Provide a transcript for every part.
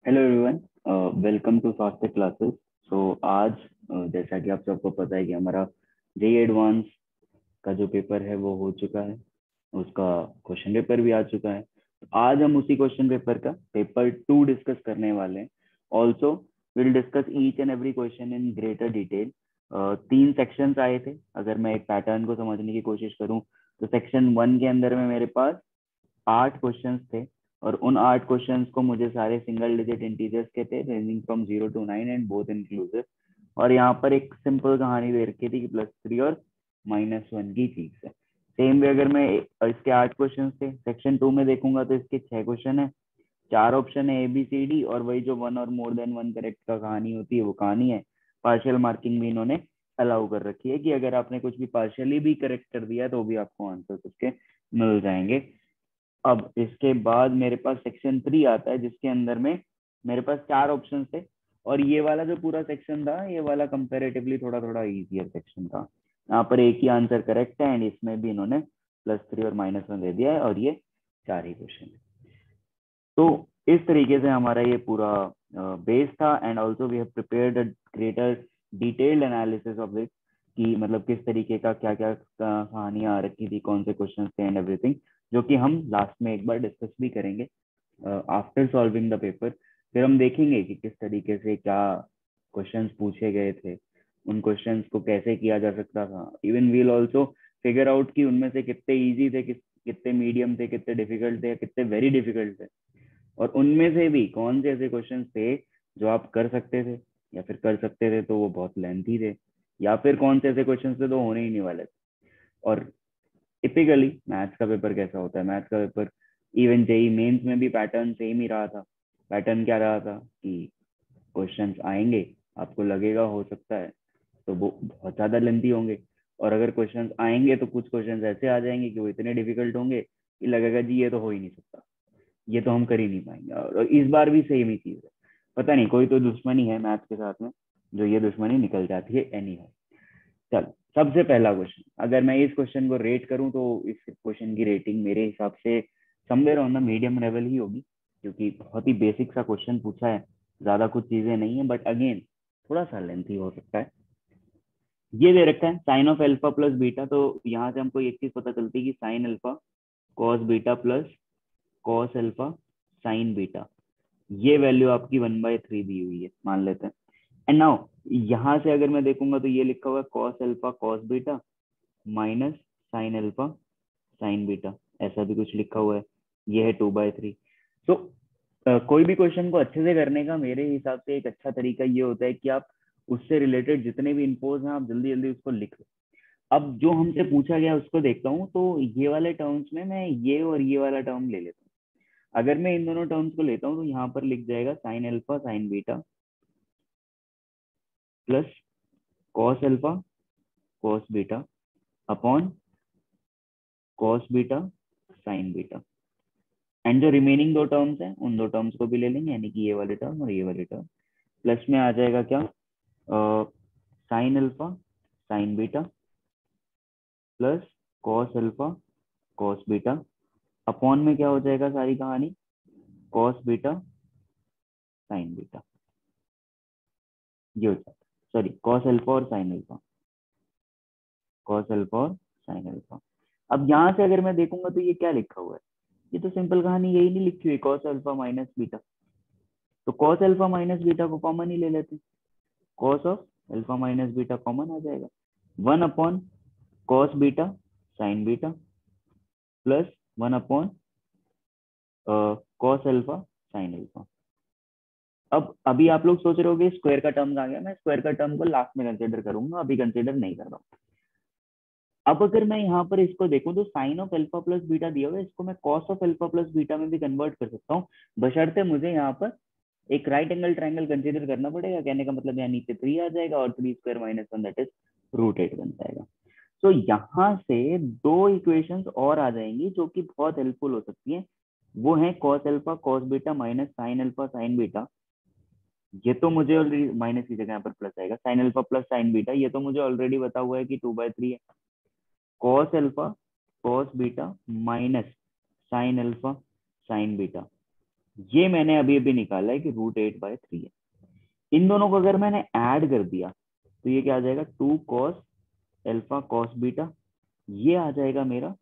Hello everyone, welcome to स्वास्थ्य classes. सो आज जैसा कि आप सबको पता है कि हमारा जेई एडवांस का जो पेपर है वो हो चुका है। उसका क्वेश्चन पेपर भी आ चुका है। तो आज हम उसी क्वेश्चन पेपर का पेपर 2 डिस्कस करने वाले हैं। Also will discuss each and every question in greater detail. 3 sections आए थे। अगर मैं एक पैटर्न को समझने की कोशिश करूं तो सेक्शन 1 के अंदर में मेरे पास 8 क्वेश्चंस थे। और उन 8 क्वेश्चंस को मुझे सारे सिंगल डिजिट इंटीजर्स के थे, ranging from 0 to 9 and both inclusive. और यहाँ पर एक सिंपल कहानी दे रखी थी कि +3 और -1 की चीज है। सेम वे अगर मैं इसके 8 क्वेश्चन थे, सेक्शन 2 में देखूंगा तो इसके 6 क्वेश्चन है। 4 ऑप्शन है ABCD, और वही जो 1 और मोर देन 1 करेक्ट का कहानी होती है वो कहानी है। पार्शियल मार्किंग भी इन्होंने अलाउ कर रखी है कि अगर आपने कुछ भी पार्शियली भी करेक्ट कर दिया तो भी आपको आंसर उसके मिल जाएंगे। अब इसके बाद मेरे पास सेक्शन 3 आता है, जिसके अंदर में मेरे पास 4 ऑप्शन थे। और ये वाला जो पूरा सेक्शन था, ये वाला कंपेरेटिवली थोड़ा थोड़ा इजियर सेक्शन था। यहाँ पर एक ही आंसर करेक्ट है, एंड इसमें भी इन्होंने +3 और -1 दे दिया है, और ये 4 ही क्वेश्चन है। तो इस तरीके से हमारा ये पूरा बेस था, and also we have prepared a greater detailed analysis of it, कि मतलब किस तरीके का क्या क्या कहानियां आ रखी थी, कौन से क्वेश्चन थे एंड एवरीथिंग, जो कि हम लास्ट में एक बार डिस्कस भी करेंगे आफ्टर सॉल्विंग द पेपर। फिर हम देखेंगे कि किस तरीके से क्या क्वेश्चंस पूछे गए थे, उन क्वेश्चंस को कैसे किया जा सकता था। Even we'll also figure out कि उनमें से कितने इजी थे, कितने मीडियम थे, कितने डिफिकल्ट थे, कितने वेरी डिफिकल्ट थे। और उनमें से भी कौन से ऐसे क्वेश्चंस थे जो आप कर सकते थे, या फिर कर सकते थे तो वो बहुत लेंथी थे, या फिर कौन से ऐसे क्वेश्चंस थे तो होने ही नहीं वाले थे। और टिपिकली मैथ्स का पेपर कैसा होता है, मैथ्स का पेपर इवन जेई मेंस में भी पैटर्न सेम ही रहा था। पैटर्न क्या रहा था कि क्वेश्चंस आएंगे, आपको लगेगा हो सकता है, तो वो बहुत ज्यादा लेंथी होंगे। और अगर क्वेश्चंस आएंगे तो कुछ क्वेश्चंस ऐसे आ जाएंगे कि वो इतने डिफिकल्ट होंगे कि लगेगा जी ये तो हो ही नहीं सकता, ये तो हम कर ही नहीं पाएंगे। और इस बार भी सेम ही चीज है। पता नहीं कोई तो दुश्मनी है मैथ्स के साथ में, जो ये दुश्मनी निकल जाती है एनी हाउ। चल, सबसे पहला क्वेश्चन, अगर मैं इस क्वेश्चन को रेट करूं तो इस क्वेश्चन की रेटिंग मेरे हिसाब से somewhere on the medium level ही होगी, क्योंकि बहुत ही बेसिक सा क्वेश्चन पूछा है। ज्यादा कुछ चीजें नहीं है, बट अगेन थोड़ा सा लेंथी हो सकता है। ये दे रखा है sine of alpha plus beta, तो यहाँ से हमको एक चीज पता चलती है कि sine alpha cos beta plus cos alpha sign beta, ये वैल्यू आपकी 1/3 दी हुई है, मान लेते हैं। एंड नाउ यहाँ से अगर मैं देखूंगा तो ये लिखा हुआ है cos alpha cos beta minus sine alpha sign beta, ऐसा भी कुछ लिखा हुआ है। ये है 2/3। तो कोई भी क्वेश्चन को अच्छे से करने का मेरे हिसाब से एक अच्छा तरीका ये होता है कि आप उससे रिलेटेड जितने भी इन्फोज हैं आप जल्दी जल्दी उसको लिख लो। अब जो हमसे पूछा गया उसको देखता हूँ, तो ये वाले टर्म्स में मैं ये और ये वाला टर्म ले लेता हूँ। अगर मैं इन दोनों टर्म्स को लेता हूँ तो यहाँ पर लिख जाएगा sine alpha sign beta plus cos alpha cos beta upon cos beta sine beta. And जो रिमेनिंग दो टर्म्स हैं उन दो टर्म्स को भी ले लेंगे, यानी कि ये वाले टर्म और ये वाले टर्म। प्लस में आ जाएगा क्या, sine alpha sign beta plus cos alpha cos beta upon में क्या हो जाएगा सारी कहानी, कॉस बीटा साइन बीटा। ये हो जाएगा, सॉरी, कॉस अल्फा और साइन अल्फा, कॉस अल्फा और साइन अल्फा। अब यहाँ से अगर मैं देखूंगा तो ये क्या लिखा हुआ है, ये तो सिंपल कहानी यही नहीं लिखी हुई, कॉस अल्फा माइनस बीटा। तो कॉस अल्फा माइनस बीटा को कॉमन ही ले लेते हैं, cos of alpha minus beta common आ जाएगा। 1 upon cos beta sine beta plus 1 upon cos alpha sine alpha. अब अभी आप लोग सोच रहे होगे स्क्वायर का टर्म आ गया, मैं स्क्वायर का टर्म को लास्ट में कंसिडर करूंगा, अभी कंसिडर नहीं कर रहा हूँ। अब अगर मैं यहाँ पर इसको देखूं तो sine of alpha plus beta दिया हुआ है, इसको मैं cos of alpha plus beta में भी कन्वर्ट कर सकता हूँ, बशर्ते मुझे यहाँ पर एक राइट एंगल ट्रायंगल कंसीडर करना पड़ेगा। कहने का मतलब यहाँ नीचे 3 आ जाएगा और 3² - 1 दैट इज √8 बन जाएगा। तो यहाँ से दो इक्वेशंस और आ जाएंगी जो कि बहुत हेल्पफुल हो सकती हैं। वो है cos alpha cos beta minus sine alpha sign beta. ये तो मुझे ऑलरेडी माइनस की जगह यहाँ पर प्लस आएगा, sine alpha plus sign beta, ये तो मुझे ऑलरेडी बता हुआ है कि 2/3 है। Cos alpha cos beta minus sine alpha sign beta, ये मैंने अभी अभी निकाला है कि √8/3 है। इन दोनों को अगर मैंने ऐड कर दिया तो ये क्या आ जाएगा, 2 cos α cos β। ये आ जाएगा मेरा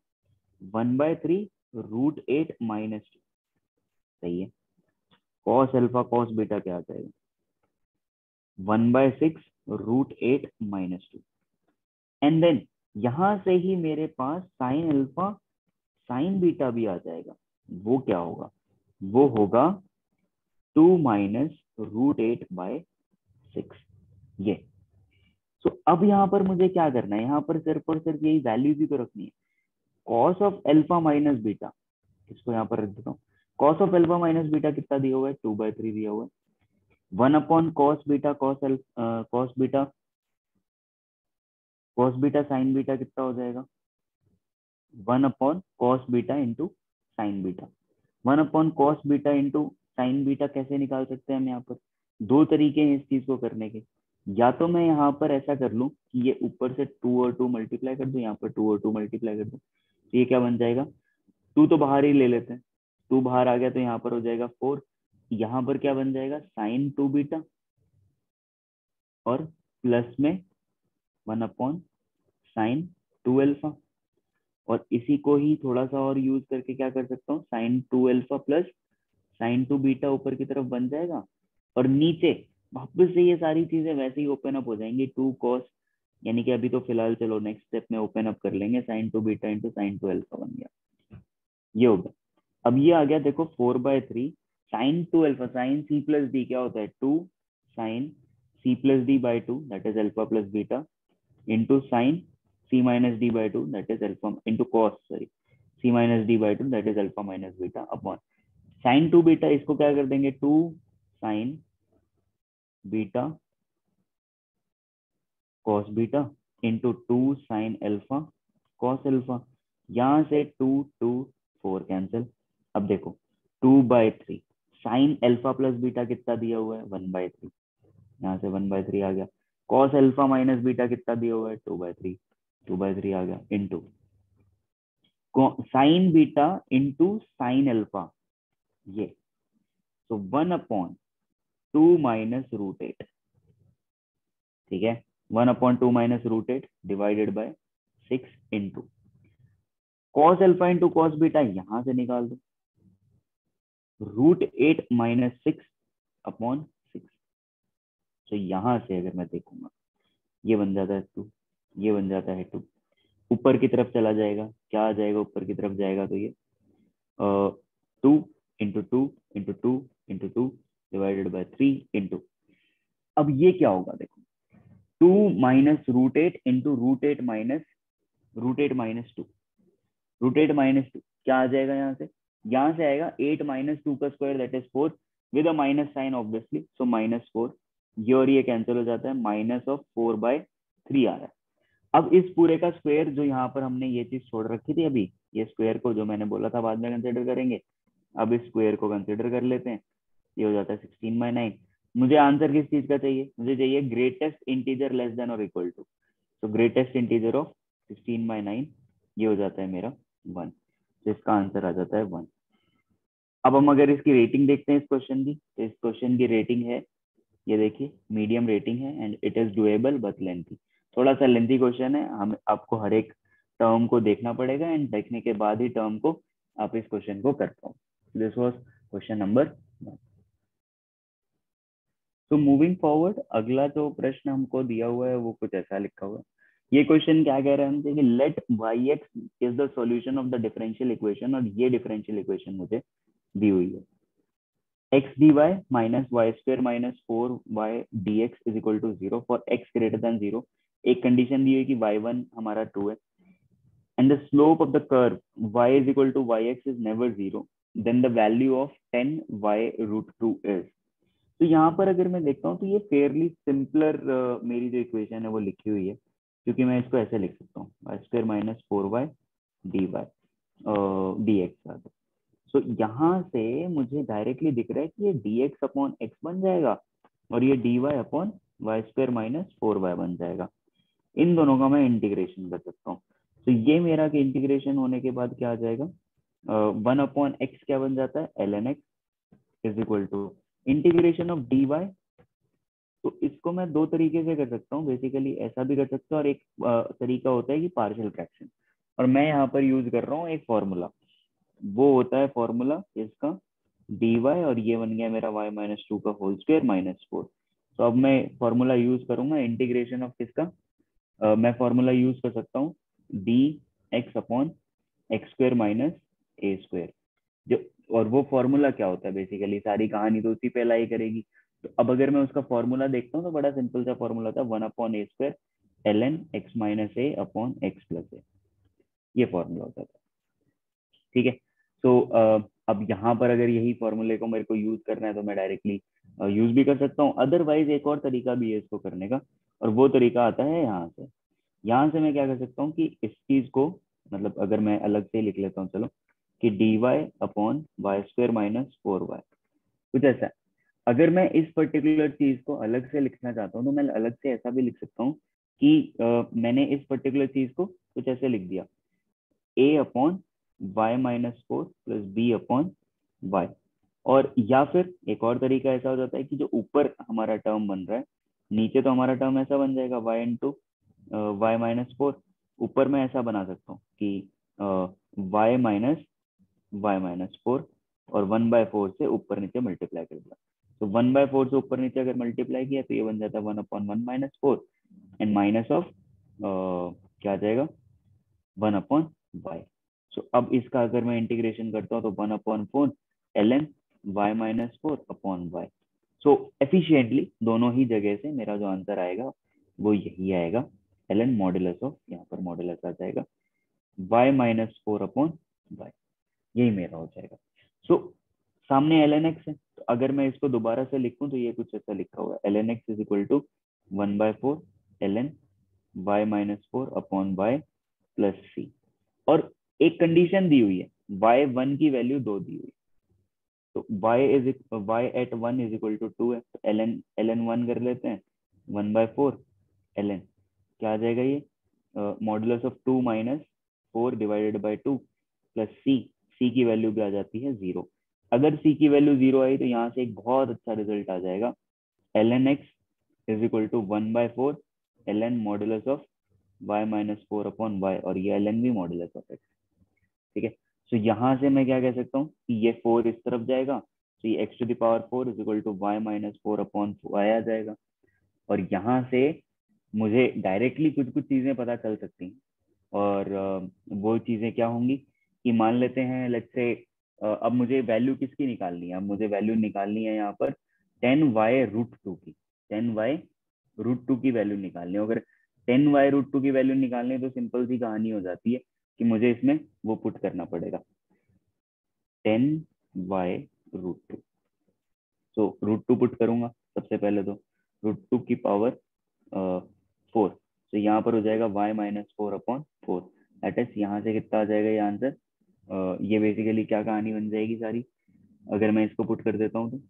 1/3 √8 - 2। सही है। cos α cos β क्या आ जाएगा, 1/6 √8 - 2। एंड देन यहां से ही मेरे पास साइन अल्फा साइन बीटा भी आ जाएगा। वो क्या होगा, वो होगा 2 - √8/6। ये तो अब यहाँ पर मुझे क्या करना है, यहाँ पर सिर्फ और सिर्फ यही वैल्यूज ही तो रखनी है। Cos of alpha minus beta, इसको यहाँ पर रख देता हूँ। Cos of alpha minus beta कितना दिया हुआ है, 2/3 दिया हुआ है। 1/cos β cos beta sine beta कितना हो जाएगा, 1/cos β into sine beta. 1/cos β into sine beta कैसे निकाल सकते हैं हम यहाँ पर, दो तरीके हैं इस चीज को करने के। या तो मैं यहाँ पर ऐसा कर लूं कि ये ऊपर से 2 और 2 मल्टीप्लाई कर दूं, यहाँ पर 2 और 2 मल्टीप्लाई कर दूं, तो ये क्या बन जाएगा, 2 तो बाहर ही ले लेते हैं, 2 बाहर आ गया तो यहाँ पर हो जाएगा 4। यहाँ पर क्या बन जाएगा, साइन 2β और प्लस में 1/sin 2α। और इसी को ही थोड़ा सा और यूज करके क्या कर सकता हूँ, sin 2α प्लस sin 2β ऊपर की तरफ बन जाएगा। और नीचे वापस से ये सारी चीजें वैसे ही ओपन अप हो जाएंगी, 2 cos, यानी कि अभी तो फिलहाल चलो नेक्स्ट स्टेप में ओपन अप कर लेंगे, sin 2β इंटू sin 2α बन गया, ये हो गया। अब ये आ गया देखो 4/3 sin 2α, sine C plus D क्या होता है, 2 sin C+D/2 that is alpha plus beta into sin C - D/2 that is alpha into cos sorry C - D/2 that is alpha minus beta upon sin 2β, इसको क्या कर देंगे, 2 sin β cos beta into 2 sin α cos alpha. यहाँ से 2 2 4 cancel. अब देखो 2/3 sine alpha plus beta कितना दिया हुआ है, 1/3, यहाँ से 1/3 आ गया। cos अल्फा माइनस बीटा कितना दिया हुआ है, 2/3, 2/3 आ गया into sine beta into sine alpha, ये तो 1/2 - √8, ठीक है। 1/2 - √8 divided by 6 into cos alpha into cos beta, यहां से निकाल दो, √8 - 6/6। तो यहां से अगर मैं देखूंगा ये बन जाता है 2, ये बन जाता है 2, ऊपर की तरफ चला जाएगा, क्या आ जाएगा, ऊपर की तरफ जाएगा तो ये 2 × 2 × 2 × 2 डिवाइडेड बाय 3 इंटू, अब ये क्या होगा देखो, 2 - √8 इंटू √8 - 2, √8 - 2 क्या आ जाएगा, यहाँ से आएगा 8 - 2 का square that is 4 with a minus sine obviously, so -4। ये और ये कैंसिल हो जाता है, -4/3 आ रहा है। अब इस पूरे का स्क्वायर, जो यहाँ पर हमने ये चीज छोड़ रखी थी अभी, ये स्क्वायर को जो मैंने बोला था बाद में कंसिडर करेंगे, अब इस स्क्वायर को कंसिडर कर लेते हैं। ये हो जाता है 16/9। मुझे आंसर किस चीज का चाहिए, मुझे चाहिए ग्रेटेस्ट इंटीजर लेस देन और इक्वल टू, तो ग्रेटेस्ट इंटीजर ऑफ 16/9 ये हो जाता है मेरा 1, तो इसका आंसर आ जाता है 1। अब हम अगर इसकी रेटिंग देखते हैं इस क्वेश्चन की, तो इस क्वेश्चन की रेटिंग है, ये देखिए मीडियम रेटिंग है and it is doable but lengthy. थोड़ा सा लेंथी क्वेश्चन है, हम आपको हर एक टर्म को देखना पड़ेगा एंड देखने के बाद ही टर्म को आप इस क्वेश्चन को कर पाओ। This was question number 1। तो मूविंग फॉरवर्ड, अगला जो प्रश्न हमको दिया हुआ है वो कुछ ऐसा लिखा हुआ है। ये क्वेश्चन क्या कह रहे हैं हमसे कि let y(x) is the solution of the differential equation, और ये डिफरेंशियल इक्वेशन मुझे दी हुई है, x dy minus y square minus 4y dx is equal to 0 for x greater than 0। एक कंडीशन दी हुई कि y1 हमारा 2 है and the slope of the curve y is equal to yx is never 0, then the value of 10y√2 is। तो यहाँ पर अगर मैं देखता हूँ तो ये फेयरली सिंपलर मेरी जो इक्वेशन है वो लिखी हुई है, क्योंकि मैं इसको ऐसे लिख सकता हूँ y square minus 4y dx। तो यहाँ से मुझे डायरेक्टली दिख रहा है कि ये dx/x बन जाएगा और ये dy/y² - 4y बन जाएगा। इन दोनों का मैं इंटीग्रेशन कर सकता हूँ। तो ये मेरा इंटीग्रेशन होने के बाद क्या आ जाएगा, 1/x क्या बन जाता है ln x is equal to integration of D Y. तो इसको मैं दो तरीके से कर सकता हूँ, बेसिकली ऐसा भी कर सकता हूँ और एक तरीका होता है कि पार्शियल फ्रैक्शन। और मैं यहाँ पर यूज कर रहा हूँ एक फॉर्मूला, वो होता है फॉर्मूला इसका dy, और ये बन गया मेरा y माइनस टू का होल स्क्वायर माइनस फोर। तो अब मैं फॉर्मूला यूज करूंगा इंटीग्रेशन ऑफ किसका, मैं फॉर्मूला यूज कर सकता हूँ d x upon x square minus a square. जो और वो फॉर्मूला क्या होता है, बेसिकली सारी कहानी तो उसी पे अलाई करेगी। तो अब अगर मैं उसका फॉर्मूला देखता हूँ तो बड़ा सिंपल सा फॉर्मूला था, one upon a square l N x minus a upon x plus a, ये फॉर्मूला होता था। ठीक है। सो अब यहाँ पर अगर यही फॉर्मूले को मेरे को यूज करना है तो मैं डायरेक्टली यूज भी कर सकता हूँ, अदरवाइज एक और तरीका भी है इसको करने का, और वो तरीका आता है यहाँ से। यहाँ से मैं क्या कर सकता हूँ कि इस चीज को, मतलब अगर मैं अलग से लिख लेता हूँ चलो, कि D Y upon Y square minus four Y, कुछ ऐसा है। अगर मैं इस पर्टिकुलर चीज को अलग से लिखना चाहता हूँ तो मैं अलग से ऐसा भी लिख सकता हूँ कि मैंने इस पर्टिकुलर चीज को कुछ ऐसे लिख दिया, a upon y minus four plus b upon Y. और या फिर एक और तरीका ऐसा हो जाता है कि जो ऊपर हमारा टर्म बन रहा है, नीचे तो हमारा टर्म ऐसा बन जाएगा Y into Y minus four, ऊपर मैं ऐसा बना सकता हूँ कि वाई माइनस फोर, और वन बाय फोर से ऊपर नीचे मल्टीप्लाई कर दिया। तो वन बाय फोर से ऊपर नीचे अगर मल्टीप्लाई किया तो ये बन जाता है one upon one minus four and minus of क्या आ जाएगा, वन अपॉन वाई। सो अब इसका अगर मैं इंटीग्रेशन करता हूँ तो one upon four L n y minus four upon y. So efficiently दोनों ही जगह से मेरा जो आंसर आएगा वो यही आएगा, एल एन मॉडुलस ऑफ, यहाँ पर मॉडुलस आ जाएगा Y minus four upon Y, यही मेरा हो जाएगा। सो सामने एल एन एक्स है, तो अगर मैं इसको दोबारा से लिखूं तो ये कुछ ऐसा लिखा हुआ है, l N x is equal to one by four L n y minus four upon y plus c. और एक कंडीशन दी हुई है, वाई वन की वैल्यू दो दी हुई है, तो y at one is equal to two है, तो एल एन वन कर लेते हैं, one by four L n, क्या आ जाएगा ये, modulus of two minus four divided by two plus c, c की वैल्यू भी आ जाती है जीरो। अगर सी की वैल्यू जीरो आई तो यहाँ से एक बहुत अच्छा रिजल्ट आ जाएगा, L N x is equal to one by four L N modulus of Y minus four upon Y, और ये एल एन भी मॉडुलस ऑफ एक्स। ठीक है। तो यहाँ से मैं क्या कह सकता हूँ कि ये फोर इस तरफ जाएगा, तो ये x to the power four is equal to y minus four upon y आ जाएगा। और यहाँ से मुझे डायरेक्टली कुछ कुछ चीजें पता चल सकती हैं, और वो चीजें क्या होंगी कि मान लेते हैं लेट्स से, अब मुझे वैल्यू किसकी निकालनी है, अब मुझे वैल्यू निकालनी है यहाँ पर टेन वाई रूट टू की, टेन वाई रूट टू की वैल्यू निकालनी है। अगर टेन वाई रूट टू की वैल्यू निकालनी है तो सिंपल सी कहानी हो जाती है कि मुझे इसमें वो पुट करना पड़ेगा, टेन वाई रूट टू। तो रूट टू पुट करूंगा सबसे पहले, तो रूट टू की पावर फोर, तो यहाँ पर हो जाएगा Y minus four upon four, that is यहाँ से कितना आ जाएगा ये आंसर, ये बेसिकली क्या कहानी बन जाएगी सारी, अगर मैं इसको पुट कर देता हूँ तो,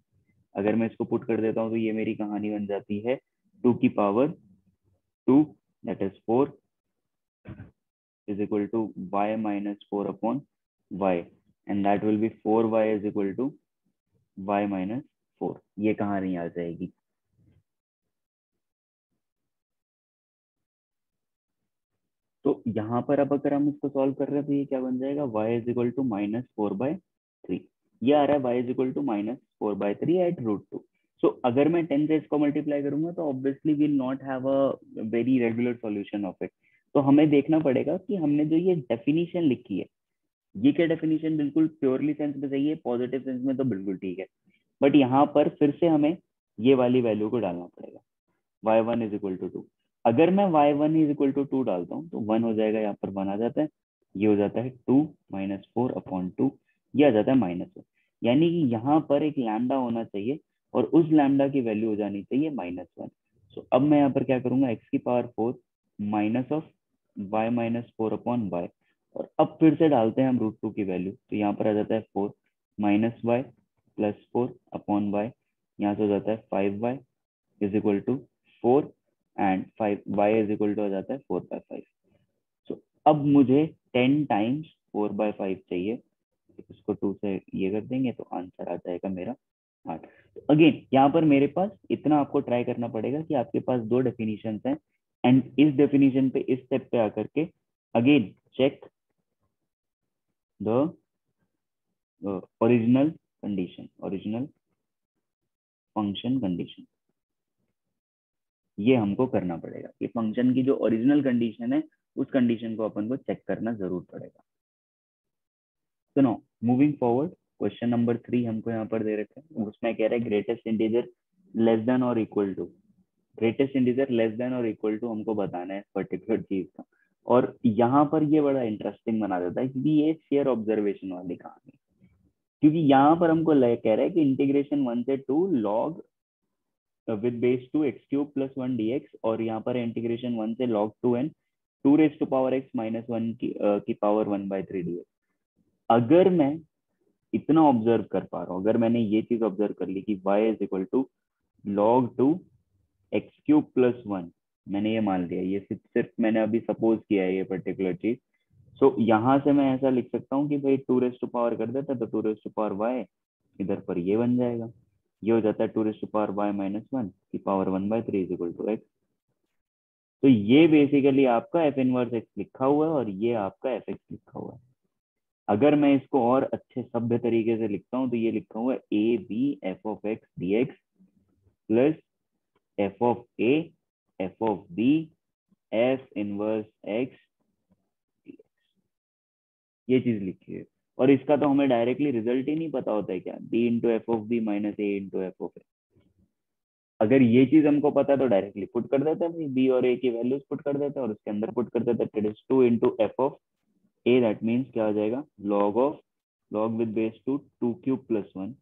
अगर मैं इसको पुट कर देता हूँ तो ये मेरी कहानी बन जाती है टू की power two, that is four is equal to y minus 4 upon y, and that will be 4y is equal to y minus 4, ये कहाँ नहीं आ जाएगी। तो यहाँ पर अब अगर हम इसको सॉल्व कर रहे हैं तो ये क्या बन जाएगा, y is equal to minus four by three, ये आ रहा है y is equal to minus four by three at root two. So अगर मैं 10 से इसको मल्टीप्लाई करूंगा तो obviously will not have a very regular solution of it. तो हमें देखना पड़ेगा कि हमने जो ये डेफिनेशन लिखी है, ये क्या डेफिनेशन बिल्कुल प्योरली सेंस में सही है, पॉजिटिव सेंस में तो बिल्कुल ठीक है, बट यहाँ पर फिर से हमें ये वाली वैल्यू को डालना पड़ेगा, Y one is equal to two. अगर मैं Y one is equal to two डालता हूँ तो वन हो जाएगा, यहाँ पर वन आ जाता है, ये हो जाता है two minus four upon two, ये आ जाता है माइनस वन। यानी कि यहाँ पर एक लैम्डा होना चाहिए और उस लैम्डा की वैल्यू हो जानी चाहिए माइनस वन। सो अब मैं यहाँ पर क्या करूंगा, एक्स की power four minus of Y minus four upon Y, और अब फिर से डालते हैं हम रूट टू की वैल्यू, तो यहाँ पर आ जाता है four minus Y plus four upon Y, यहाँ से हो जाता है five Y is equal to four and five Y is equal to हो जाता है फोर बाय फाइव। सो अब मुझे ten times four by five चाहिए, इसको टू से ये कर देंगे तो आंसर आ जाएगा मेरा अगेन यहाँ पर मेरे पास इतना आपको ट्राई करना पड़ेगा कि आपके पास दो डेफिनेशन हैं, एंड इस डेफिनेशन पे इस स्टेप पे आकर के again check the original condition, original function condition. ये हमको करना पड़ेगा, ये फंक्शन की जो ओरिजिनल कंडीशन है उस कंडीशन को अपन को चेक करना जरूर पड़ेगा। सुनो, मूविंग फॉरवर्ड, क्वेश्चन नंबर 3 हमको यहाँ पर दे रखे हैं, उसमें कह रहा है ग्रेटेस्ट इंटीजर लेस देन और equal to, greatest integer less than और इक्वल टू हमको बताना है पर्टिकुलर चीज का। और यहाँ पर ये बड़ा इंटरेस्टिंग बना देता है क्योंकि ये शेयर ऑब्जर्वेशन वाली कहानी, क्योंकि यहाँ पर हमको कह रहा है कि इंटीग्रेशन 1 से 2 log with base 2 X cube plus 1 dx, और यहाँ पर इंटीग्रेशन 1 से log 2n 2 raise to power x minus 1 की पावर 1/3 dx। अगर मैं इतना ऑब्जर्व कर पा रहा हूँ, अगर मैंने ये चीज ऑब्जर्व कर ली कि y is equal to log 2 X cube plus 1, मैंने ये मान लिया, ये सिर्फ मैंने अभी सपोज किया है ये पर्टिकुलर चीज। सो यहाँ से मैं ऐसा लिख सकता हूँ कि भाई 2 रेज टू पावर कर देता तो 2 रेज टू पावर y, इधर पर ये बन जाएगा, ये हो जाता है 2 raise to power y minus 1 की power 1/3 is equal to x। तो ये बेसिकली आपका एफ इनवर्स एक्स लिखा हुआ है और ये आपका एफ एक्स लिखा हुआ है। अगर मैं इसको और अच्छे सभ्य तरीके से लिखता हूँ तो ये लिखा हुआ है A B F of X D X plus F of A F of B F inverse X, ये चीज लिखी है। और इसका तो हमें डायरेक्टली रिजल्ट ही नहीं पता होता है क्या, b into F of b minus a into F of a. अगर ये चीज हमको पता है तो डायरेक्टली पुट कर देते हैं, बी और ए की वैल्यूज पुट कर देते हैं और उसके अंदर पुट कर देते हैं, it is 2 into F of A, that means क्या हो जाएगा log of log with base two 2 cube plus 1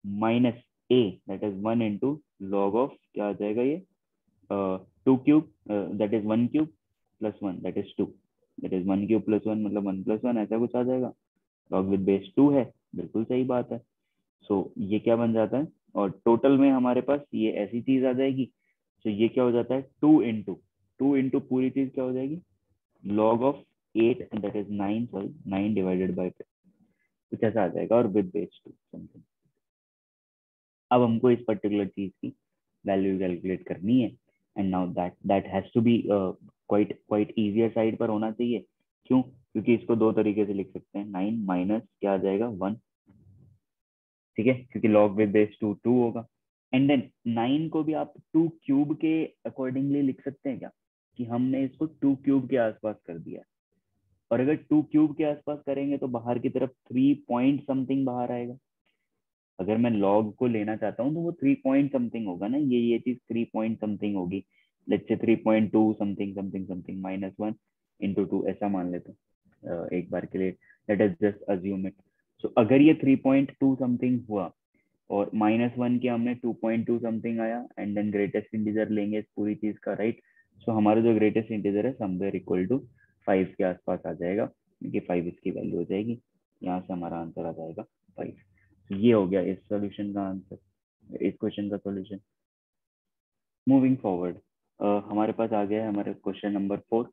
minus A, that is 1 into log of क्या आ जाएगा ये 2 cube, that is 1 cube plus 1 that is 2, that is 1 cube plus 1 मतलब 1 plus 1 ऐसा कुछ आ जाएगा। लॉग विद बेस 2 है, बिल्कुल सही बात है। सो ये क्या बन जाता है, और टोटल में हमारे पास ये ऐसी चीज आ जाएगी। तो ये क्या हो जाता है 2 इंटू पूरी चीज क्या हो जाएगी log of 8 that is 9, sorry 9 divided by, कुछ ऐसा आ जाएगा, और विद बेस 2 समथिंग। अब हमको इस पर्टिकुलर चीज की वैल्यू कैलकुलेट करनी है, and now that has to be quite easier side पर होना चाहिए। क्यों? क्योंकि इसको दो तरीके से लिख सकते हैं, 9 माइनस क्या आ जाएगा 1, ठीक है, क्योंकि log विद बेस 2 2 होगा। एंड देन 9 को भी आप 2 क्यूब के अकॉर्डिंगली लिख सकते हैं क्या, कि हमने इसको 2 क्यूब के आसपास कर दिया, और अगर 2 क्यूब के आसपास करेंगे तो बाहर की तरफ 3 पॉइंट समथिंग बाहर आएगा। अगर मैं log को लेना चाहता हूँ तो वो 3 पॉइंट समथिंग होगा ना, ये चीज 3 पॉइंट समथिंग होगी, let's say 3.2 something something something minus 1 into 2 ऐसा मान लेते हैं एक बार के लिए, let us just assume it. So अगर ये 3.2 समथिंग हुआ और -1 के हमने 2.2 समथिंग आया, एंड देन ग्रेटेस्ट इंटीजर लेंगे इस पूरी चीज का, राइट। सो हमारा जो ग्रेटेस्ट इंटीजर है समवेयर इक्वल टू 5 के आसपास आ जाएगा, क्योंकि 5 इसकी वैल्यू हो जाएगी, यहाँ से हमारा आंसर आ जाएगा 5। ये हो गया इस सॉल्यूशन का आंसर, इस क्वेश्चन का सॉल्यूशन। मूविंग फॉरवर्ड, हमारे पास आ गया है हमारे क्वेश्चन नंबर 4।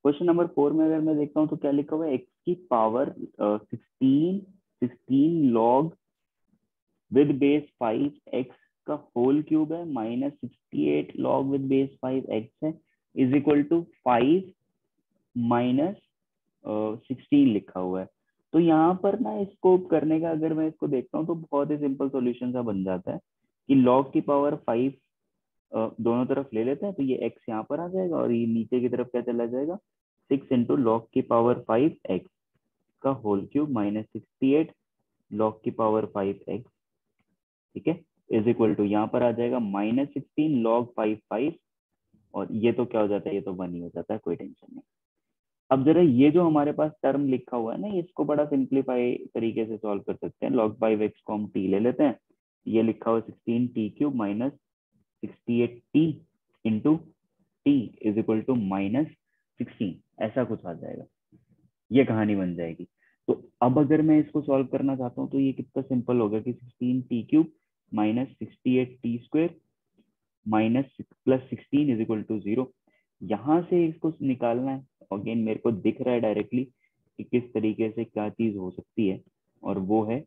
क्वेश्चन नंबर 4 में अगर मैं देखता हूँ तो क्या लिखा हुआ है, एक्स की power 16 log with base 5 x का होल क्यूब है minus 68 log with base 5 x है इज इक्वल टू 5 माइनस 16 लिखा हुआ है। तो यहाँ पर ना इसको करने का अगर मैं इसको देखता हूँ तो बहुत ही सिंपल सॉल्यूशन सा बन जाता है कि log की पावर 5 दोनों तरफ ले लेते हैं, तो ये x यहाँ पर आ जाएगा और ये नीचे की तरफ क्या चला जाएगा 6 इंटू लॉग की पावर 5 एक्स का होल क्यूब माइनस 68 लॉग की पावर 5 एक्स, ठीक है, इज इक्वल टू यहाँ पर आ जाएगा -16 लॉग 5 और ये तो क्या हो जाता है, ये तो 1 ही हो जाता है, कोई टेंशन नहीं। अब जरा ये जो हमारे पास टर्म लिखा हुआ है ना, इसको बड़ा सिंप्लीफाई तरीके से सॉल्व कर सकते हैं। log 5x को हम t ले लेते हैं, ये लिखा हुआ 16t³ minus 68t into t is equal to -16, ऐसा कुछ आ जाएगा, ये कहानी बन जाएगी। तो अब अगर मैं इसको सॉल्व करना चाहता हूँ तो ये कितना सिंपल होगा कि 16t³ minus 68t² minus plus 16 is equal to 0। यहाँ से इसको निकालना है, अगेन मेरे को दिख रहा है डायरेक्टली कि किस तरीके से क्या चीज हो सकती है, और वो है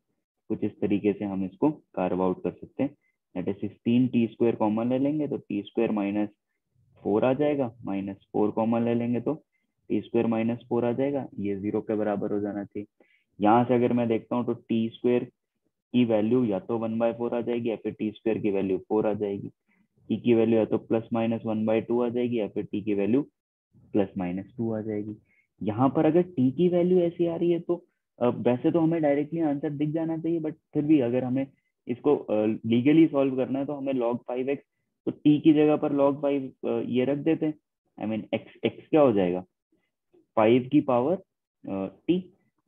कुछ इस तरीके से हम इसको कार्व आउट कर सकते हैं। That is 16 T square common ले लेंगे तो टी स्क्वायर माइनस 4 आ जाएगा, माइनस 4 कॉमन ले लेंगे तो टी स्क्वायर माइनस 4 आ जाएगा, ये 0 के बराबर हो जाना चाहिए। यहाँ से अगर मैं देखता हूँ तो टी स्क्वायर की वैल्यू या तो 1/4 आ जाएगी या फिर टी स्क्वायर की वैल्यू 4 आ जाएगी। टी की वैल्यू या तो प्लस माइनस 1/2 आ जाएगी या फिर टी की वैल्यू प्लस माइनस 2 आ जाएगी। यहाँ पर अगर टी की वैल्यू ऐसी आ रही है तो वैसे तो हमें डायरेक्टली आंसर दिख जाना चाहिए, बट फिर भी अगर हमें इसको लीगली सॉल्व करना है तो हमें log 5x, तो टी की जगह पर log 5 ये रख देते हैं। आई मीन एक्स एक्स क्या हो जाएगा 5 की पावर टी,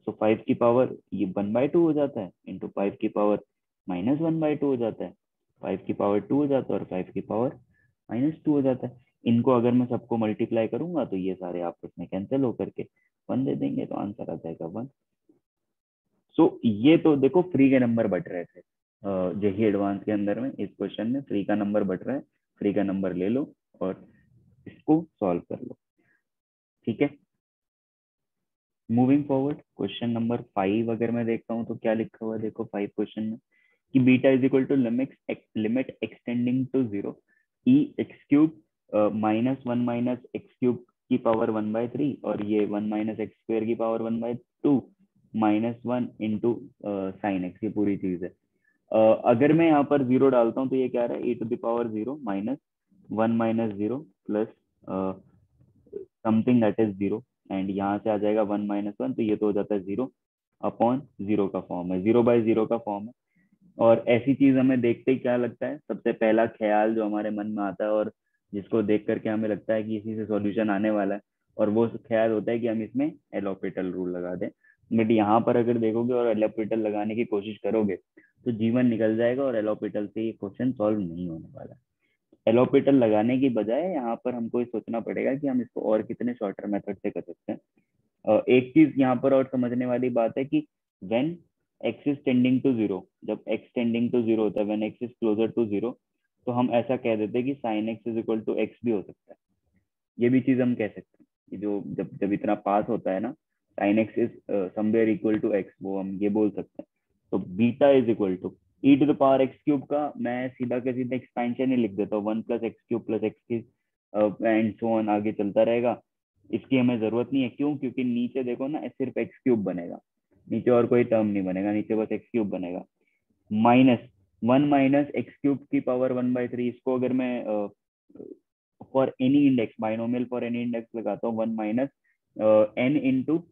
सो 5 की पावर ये 1/2 हो जाता है, इंटू 5 की पावर माइनस 1/2 हो जाता है, 5 की पावर 2 हो जाता है और 5 की पावर -2 हो जाता है। इनको अगर मैं सबको मल्टीप्लाई करूंगा तो ये सारे आपस में कैंसिल होकर के 1 दे देंगे, तो आंसर आ जाएगा 1। सो ये तो देखो फ्री के नंबर बट रहे थे जेई एडवांस के अंदर में, इस क्वेश्चन में फ्री का नंबर बट रहा है, फ्री का नंबर ले लो और इसको सॉल्व कर लो। ठीक है, मूविंग फॉरवर्ड क्वेश्चन नंबर 5 अगर मैं देखता हूँ तो क्या लिखा हुआ है, देखो 5 क्वेश्चन में कि beta is equal to limit X tending to 0 E X cube -1 minus X cube की पावर 1/3 और ये 1 माइनस एक्स स्क्वायर की पावर 1/2 -1 इंटू साइन एक्स, ये पूरी चीज है। अगर मैं यहाँ पर 0 डालता हूँ तो ये क्या रहा है, e⁻0 -1 minus 0 plus something that is 0, and यहाँ से आ जाएगा 1 माइनस 1, तो ये तो हो जाता है 0 अपॉन 0 का फॉर्म है, 0/0 का फॉर्म है। और ऐसी चीज हमें देखते ही क्या लगता है, सबसे पहला ख्याल जो हमारे मन में आता है और जिसको देख करके हमें लगता है कि इसी से सॉल्यूशन आने वाला है, और वो ख्याल होता है कि हम इसमें एल हॉपिटल रूल लगा दें। बट यहाँ पर अगर देखोगे और एल हॉपिटल लगाने की कोशिश करोगे तो जीवन निकल जाएगा और एल हॉपिटल से ये क्वेश्चन सॉल्व नहीं होने वाला। एल हॉपिटल लगाने की बजाय यहाँ पर हमको ये सोचना पड़ेगा कि हम इसको और कितने शॉर्टर मेथड से कर सकते हैं। एक चीज यहाँ पर और समझने वाली बात है कि when x is tending to 0, जब x टेंडिंग टू 0 होता है, when x is closer to 0, तो हम ऐसा कह देते हैं कि sin x is equal to x भी हो सकता है। ये भी चीज हम कह सकते हैं कि जो जब जब इतना पास होता है ना, sin x is somewhere equal to x, वो हम ये बोल सकते हैं। तो beta is equal to e⁻x³ का मैं सीधा के सीधा एक्सपेंशन ही लिख देता हूँ, 1+x³ प्लस x की एंड सो ऑन आगे चलता रहेगा। इसकी हमें जरूरत नहीं है, क्यों? क्योंकि नीचे देखो ना सिर्फ x³ बनेगा, नीचे और कोई टर्म नहीं बनेगा, नीचे बस x³ बनेगा। -1 माइनस x³ की पावर 1/3, इसको अगर मैं for any index, binomial for any index लगाता हूँ, 1 minus n into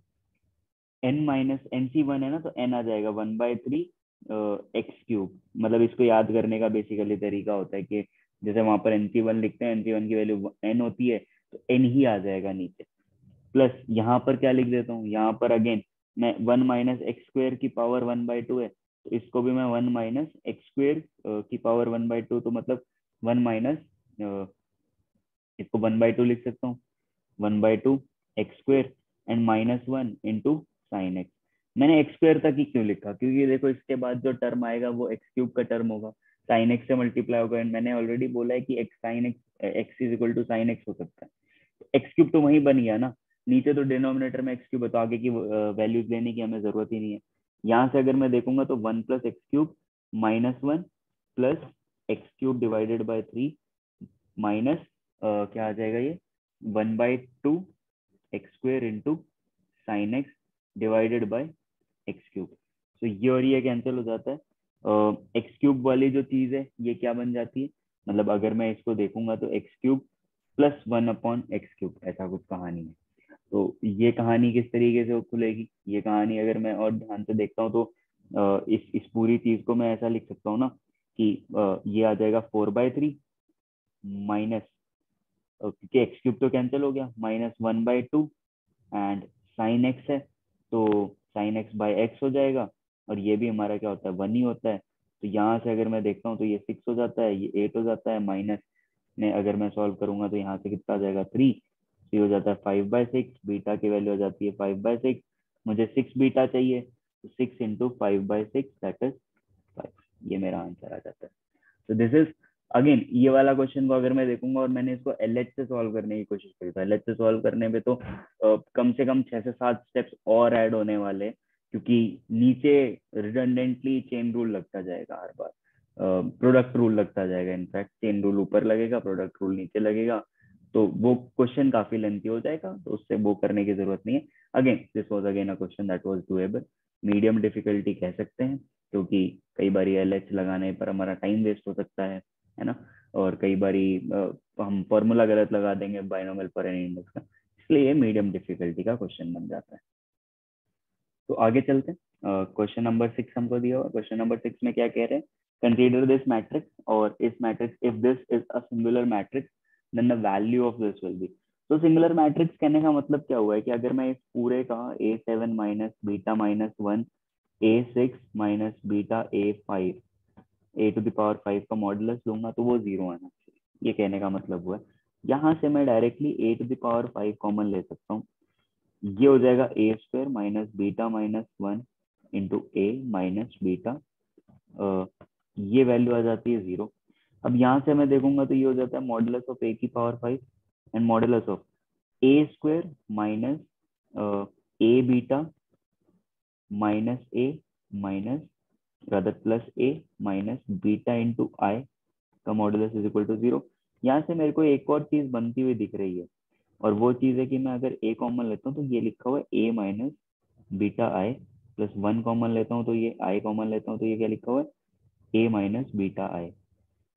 n minus NC1 है ना, तो n आ जाएगा 1/3 x³। मतलब इसको याद करने का बेसिकली तरीका होता है कि जैसे वहां पर NC1 लिखते हैं, NC1 की वैल्यू n होती है, तो n ही आ जाएगा नीचे। प्लस यहाँ पर क्या लिख देता हूँ, यहाँ पर अगेन मैं 1 माइनस एक्स स्क्वेयर की पावर 1/2 है, तो इसको भी मैं 1 माइनस एक्स स्क्वेयर की पावर 1/2, तो मतलब 1 माइनस इसको 1/2 लिख सकता हूँ, 1/2 x square and -1 into sine x. मैंने एक्स स्क्वेयर तक ही क्यों लिखा, क्योंकि देखो इसके बाद जो टर्म आएगा वो x³ का टर्म होगा, साइन एक्स से मल्टीप्लाई होगा, एंड मैंने ऑलरेडी बोला है कि X sine X X is equal to sine X हो सकता है। x³ तो वहीं बन गया ना, नीचे तो डिनोमिनेटर में x³ है, तो आगे की वैल्यूज लेने की हमें जरूरत ही नहीं है। यहाँ से अगर मैं देखूंगा तो 1+x³ -1 plus x³ divided by 3 minus क्या आ जाएगा ये 1/2 x square into sine x divided by x³। तो ये और ये कैंसिल हो जाता है। x³ वाली जो चीज है ये क्या बन जाती है, मतलब अगर मैं इसको देखूंगा तो x³ प्लस 1/x³, ऐसा कुछ कहानी है। तो ये कहानी किस तरीके से खुलेगी, ये कहानी अगर मैं और ध्यान से देखता हूँ तो इस पूरी चीज को मैं ऐसा लिख सकता हूँ ना कि ये आ जाएगा 4/3 माइनस, क्योंकि x³ तो कैंसिल हो गया, -1/2 एंड साइन एक्स है तो साइन एक्स बाई एक्स हो जाएगा, और ये भी हमारा क्या होता है 1 ही होता है। तो यहाँ से अगर मैं देखता हूँ तो ये 6 हो जाता है, ये 8 हो जाता है, माइनस में अगर मैं सॉल्व करूंगा तो यहाँ से कितना आ जाएगा 3, ये हो जाता है 5/6, बीटा की वैल्यू हो जाती है 5/6, मुझे 6 बीटा चाहिए, तो 6 इंटू 5/6 दैट इज 5, ये मेरा आंसर आ जाता है। तो दिस इज अगेन, ये वाला क्वेश्चन को अगर मैं देखूंगा और मैंने इसको LH से सॉल्व करने की कोशिश करी, तो LH से सॉल्व करने में तो कम से कम 6 से 7 स्टेप्स और ऐड होने वाले, क्योंकि नीचे रिडंडेंटली चेन रूल लगता जाएगा हर बार, प्रोडक्ट रूल लगता जाएगा। इनफैक्ट चेन रूल ऊपर लगेगा, प्रोडक्ट रूल नीचे लगेगा, तो वो क्वेश्चन काफी लेंथी हो जाएगा, तो उससे वो करने की जरूरत नहीं है। Again this was again a question that was doable. Medium difficulty कह सकते हैं, क्योंकि कई बार एलएच लगाने पर हमारा टाइम वेस्ट हो सकता है ना, और कई बारी हम फॉर्मूला गलत लगा देंगे बाइनोमियल पर एन इंडेक्स का, इसलिए ये मीडियम डिफिकल्टी का क्वेश्चन बन जाता है। तो आगे चलते हैं। क्वेश्चन नंबर 6 हमको दिया हुआ। क्वेश्चन नंबर 6 में क्या कह रहे हैं, कंसीडर दिस मैट्रिक्स, और इस matrix if this is a singular matrix then the value of this will be. तो सिंगुलर मैट्रिक्स कहने का मतलब क्या हुआ है कि अगर मैं इस पूरे का a7 minus beta minus 1 a6 minus beta a5 a⁵ का मॉडुलस लूंगा तो वो 0 आना चाहिए, ये कहने का मतलब हुआ है। यहाँ से मैं डायरेक्टली a⁵ कॉमन ले सकता हूँ, ये हो जाएगा a square minus beta minus 1 into a minus beta, ये वैल्यू आ जाती है 0। अब यहाँ से मैं देखूंगा तो ये हो जाता है modulus of a⁵ and modulus of a square minus a beta minus a minus rather plus a minus beta into i का मॉडुलस इज इक्वल टू 0। यहाँ से मेरे को एक और चीज बनती हुई दिख रही है, और वो चीज है कि मैं अगर ए कॉमन लेता हूँ तो ये लिखा हुआ है ए माइनस बीटा आई, प्लस 1 कॉमन लेता हूँ तो ये आई कॉमन लेता हूँ तो ये क्या लिखा हुआ है ए माइनस बीटा आई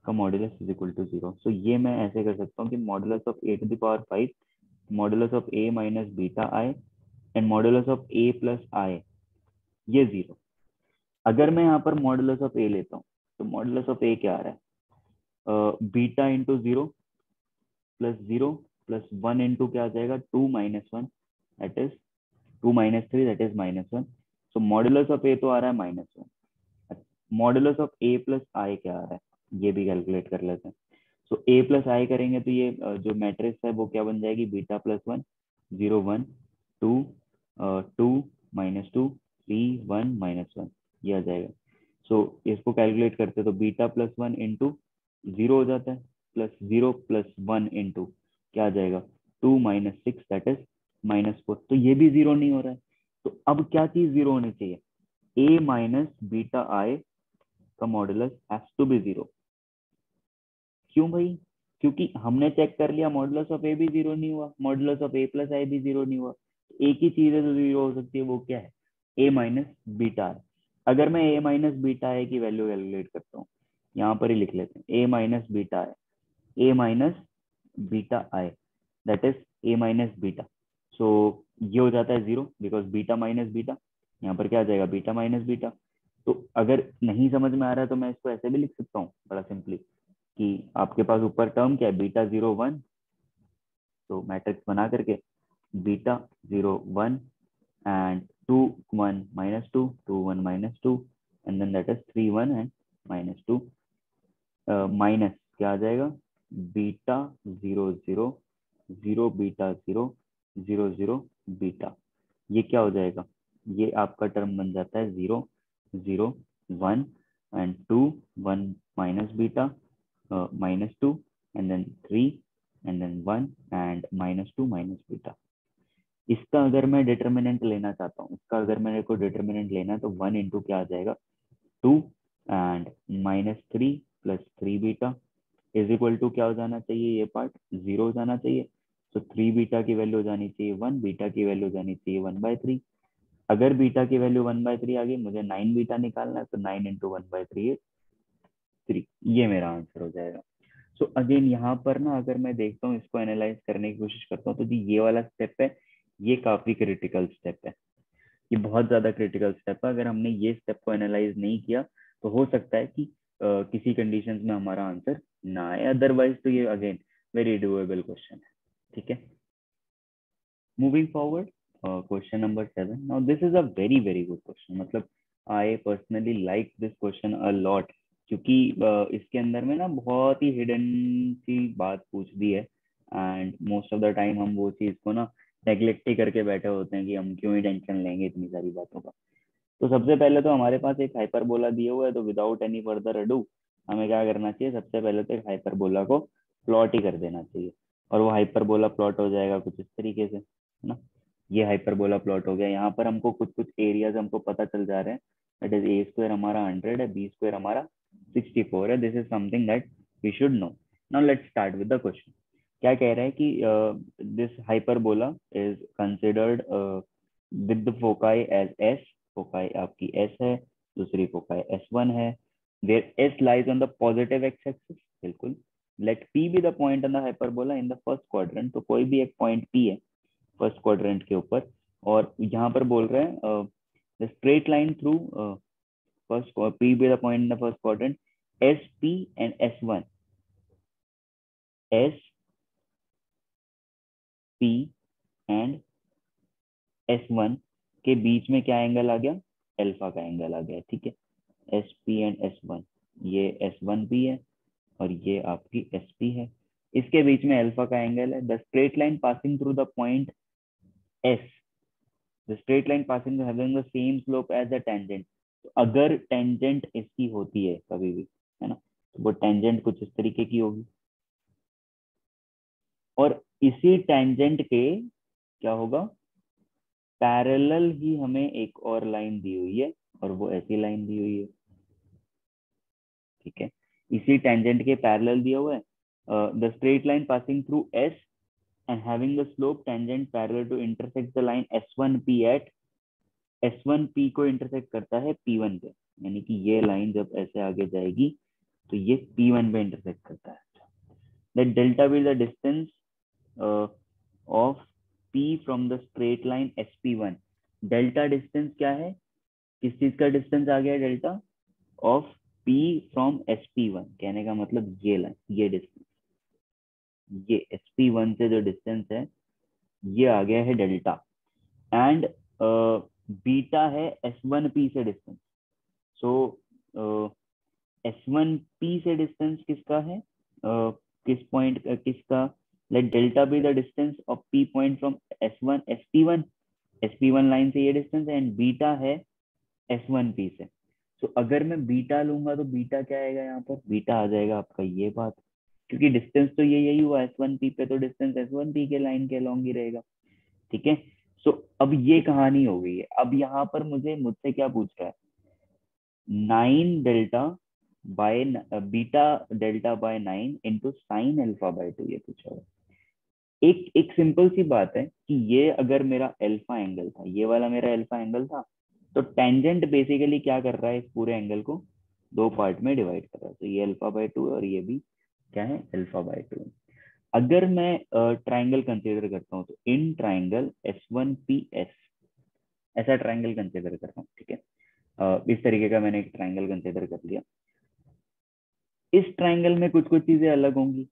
का modulus is equal to 0। So ये मैं ऐसे कर सकता हूँ कि modulus of a⁵ modulus of a minus beta i and modulus of A plus i, ये 0। अगर मैं यहाँ पर मॉडुलस ऑफ ए लेता हूँ तो मॉडुलस ऑफ ए क्या आ रहा है, beta into 0 plus 0 plus 1 into क्या आ जाएगा 2 minus 1 that is 2 minus 3 that is minus 1। So modulus of a तो आ रहा है -1। Modulus of A plus i क्या आ रहा है, ये भी कैलकुलेट कर लेते हैं। सो ए प्लस आई करेंगे तो ये जो मैट्रिक्स है वो क्या बन जाएगी, बीटा प्लस 1 0 1 2 2 -2 3 1 -1, ये आ जाएगा। सो इसको कैलकुलेट करते हैं तो बीटा प्लस 1 इंटू 0 हो जाता है, प्लस 0 प्लस 1 इंटू क्या आ जाएगा 2 माइनस 6 दैट इज -4। तो ये भी 0 नहीं हो रहा है, तो अब क्या चीज 0 होनी चाहिए, a माइनस बीटा आई का मॉडुलस हैज टू बी 0। क्यों भाई, क्योंकि हमने चेक कर लिया मॉडुलस ऑफ ए भी 0 नहीं हुआ, मॉडुलस ऑफ ए प्लस आई भी 0 नहीं हुआ, एक ही चीज है जो 0 हो सकती है, वो क्या है, ए माइनस बीटा आई। अगर मैं ए माइनस बीटा आई की वैल्यू कैलकुलेट करता हूँ, यहाँ पर ही लिख लेते हैं a minus beta i, a minus beta i that is a minus beta. So ये हो जाता है 0 बिकॉज बीटा माइनस बीटा, यहाँ पर क्या आ जाएगा बीटा माइनस बीटा। तो अगर नहीं समझ में आ रहा है तो मैं इसको ऐसे भी लिख सकता हूँ बड़ा सिंपली, कि आपके पास ऊपर टर्म क्या है बीटा 0 1, तो मैट्रिक्स बना करके beta 0 1 and 2 1 -2 2 1 -2 and then that is 3 1 and -2 minus क्या आ जाएगा बीटा 0 0 0 बीटा 0 0 0 बीटा, ये क्या हो जाएगा, ये आपका टर्म बन जाता है 0 0 1 and 2 1 minus beta -2 and then 3 and then 1 and -2 minus beta. इसका अगर मैं डिटर्मिनेंट लेना चाहता हूँ, इसका अगर मेरे को डिटर्मिनेंट लेना है तो 1 इंटू क्या आ जाएगा 2 and -3 plus 3 beta is equal to क्या हो जाना चाहिए, ये पार्ट 0 हो जाना चाहिए। तो 3 बीटा की वैल्यू हो जानी चाहिए 1, बीटा की वैल्यू हो जानी चाहिए 1/3। अगर बीटा की वैल्यू 1/3 आ गई, मुझे 9 बीटा निकालना है, तो 9 इंटू 1/3 is 3, ये मेरा आंसर हो जाएगा। सो अगेन यहाँ पर ना अगर मैं देखता हूँ इसको एनालाइज करने की कोशिश करता हूँ तो जी ये वाला स्टेप है, ये काफी क्रिटिकल स्टेप है, ये बहुत ज्यादा क्रिटिकल स्टेप है। अगर हमने ये स्टेप को एनालाइज नहीं किया तो हो सकता है कि किसी कंडीशंस में हमारा आंसर ना आए, अदरवाइज तो ये अगेन वेरी डूएबल क्वेश्चन है। ठीक है, moving forward, question number 7। Now this is a very very good question, मतलब I personally like this question a lot, क्योंकि इसके अंदर में ना बहुत ही हिडन सी बात पूछ दी है, and most of the time हम वो चीज को ना नेग्लेक्ट ही करके बैठे होते हैं कि हम क्यों ही टेंशन लेंगे इतनी सारी बातों का। तो सबसे पहले तो हमारे पास एक हाइपरबोला दिया हुआ है, तो विदाउट एनी फर्दर अडू हमें क्या करना चाहिए, सबसे पहले तो एक हाइपरबोला को प्लॉट ही कर देना चाहिए, और वो हाइपरबोला प्लॉट हो जाएगा कुछ इस तरीके से, है ना। ये हाइपरबोला प्लॉट हो गया। यहाँ पर हमको कुछ कुछ एरियाज हमको पता चल जा रहे हैं, दैट इज ए स्क्वायर हमारा 100 है, बी स्क्वायर हमारा 64 है। This is something that we should know. Now let's start with the question. क्या कह रहा है कि this hyperbola is considered with foci as S, foci आपकी एस है, दूसरी फोकाई S1 है, where S lies on the positive X axis, बिल्कुल। Let P be the point on the hyperbola in the first quadrant, तो कोई भी एक point P है फर्स्ट क्वाड्रेंट के ऊपर, और यहाँ पर बोल रहे हैं the straight line through first P be the point in the first quadrant, S P and S1, S P and S1 के बीच में क्या एंगल आ गया, अल्फा का एंगल आ गया, ठीक है। एस पी एंड S1, ये S1 भी है और ये आपकी SP है, इसके बीच में अल्फा का एंगल है। The straight line passing through the point S, the straight line passing having the same slope as the tangent, तो अगर टेंजेंट इसकी होती है कभी भी, है ना, तो वो टेंजेंट कुछ इस तरीके की होगी, और इसी टेंजेंट के क्या होगा, पैरेलल ही हमें एक और लाइन दी हुई है, और वो ऐसी लाइन दी हुई है, ठीक है। इसी टेंजेंट के पैरेलल दिया हुआ है, the straight line passing through S and having the slope tangent parallel to intersect the line S1P at, S1P को इंटरसेक्ट करता है P1 पे, यानी कि ये लाइन जब ऐसे आगे जाएगी तो ये P1 पे इंटरसेक्ट करता है। That delta will the distance of P from the straight line SP1, delta distance क्या है, किस चीज का डिस्टेंस आ गया delta, of P from SP1, कहने का मतलब ये लाइन, ये डिस्टेंस, ये SP1 से जो डिस्टेंस है ये आ गया है डेल्टा, एंड बीटा है S1P से डिस्टेंस। सो S1P से डिस्टेंस किसका है, किस पॉइंट किसका, let delta be the distance of P point from S1 SP1, SP1 line से ये डिस्टेंस है, एंड बीटा है S1P से। तो अगर मैं बीटा लूंगा तो बीटा क्या आएगा, यहाँ पर बीटा आ जाएगा आपका ये बात, क्योंकि डिस्टेंस तो ये यही हुआ S1P पे, तो डिस्टेंस S1P के लाइन के अलॉन्ग ही रहेगा, ठीक है। सो अब ये कहानी हो गई है। अब यहाँ पर मुझसे क्या पूछ रहा है, 9 delta by beta delta by 9 into sine alpha by 2, ये पूछा हुआ है। एक एक सिंपल सी बात है कि ये अगर मेरा अल्फा एंगल था, ये वाला मेरा अल्फा एंगल था, तो टेंजेंट बेसिकली क्या कर रहा है, इस पूरे एंगल को दो पार्ट में डिवाइड कर रहा है, तो ये अल्फा बाय 2 और ये भी क्या है, अल्फा बाय 2। अगर मैं ट्राइंगल कंसीडर करता हूँ, तो इन ट्राइंगल S1PS, ऐसा ट्राइंगल कंसीडर कर रहा हूँ, ठीक है। इस तरीके का मैंने एक ट्राइंगल कंसीडर कर लिया। इस ट्राइंगल में कुछ कुछ चीजें अलग होंगी,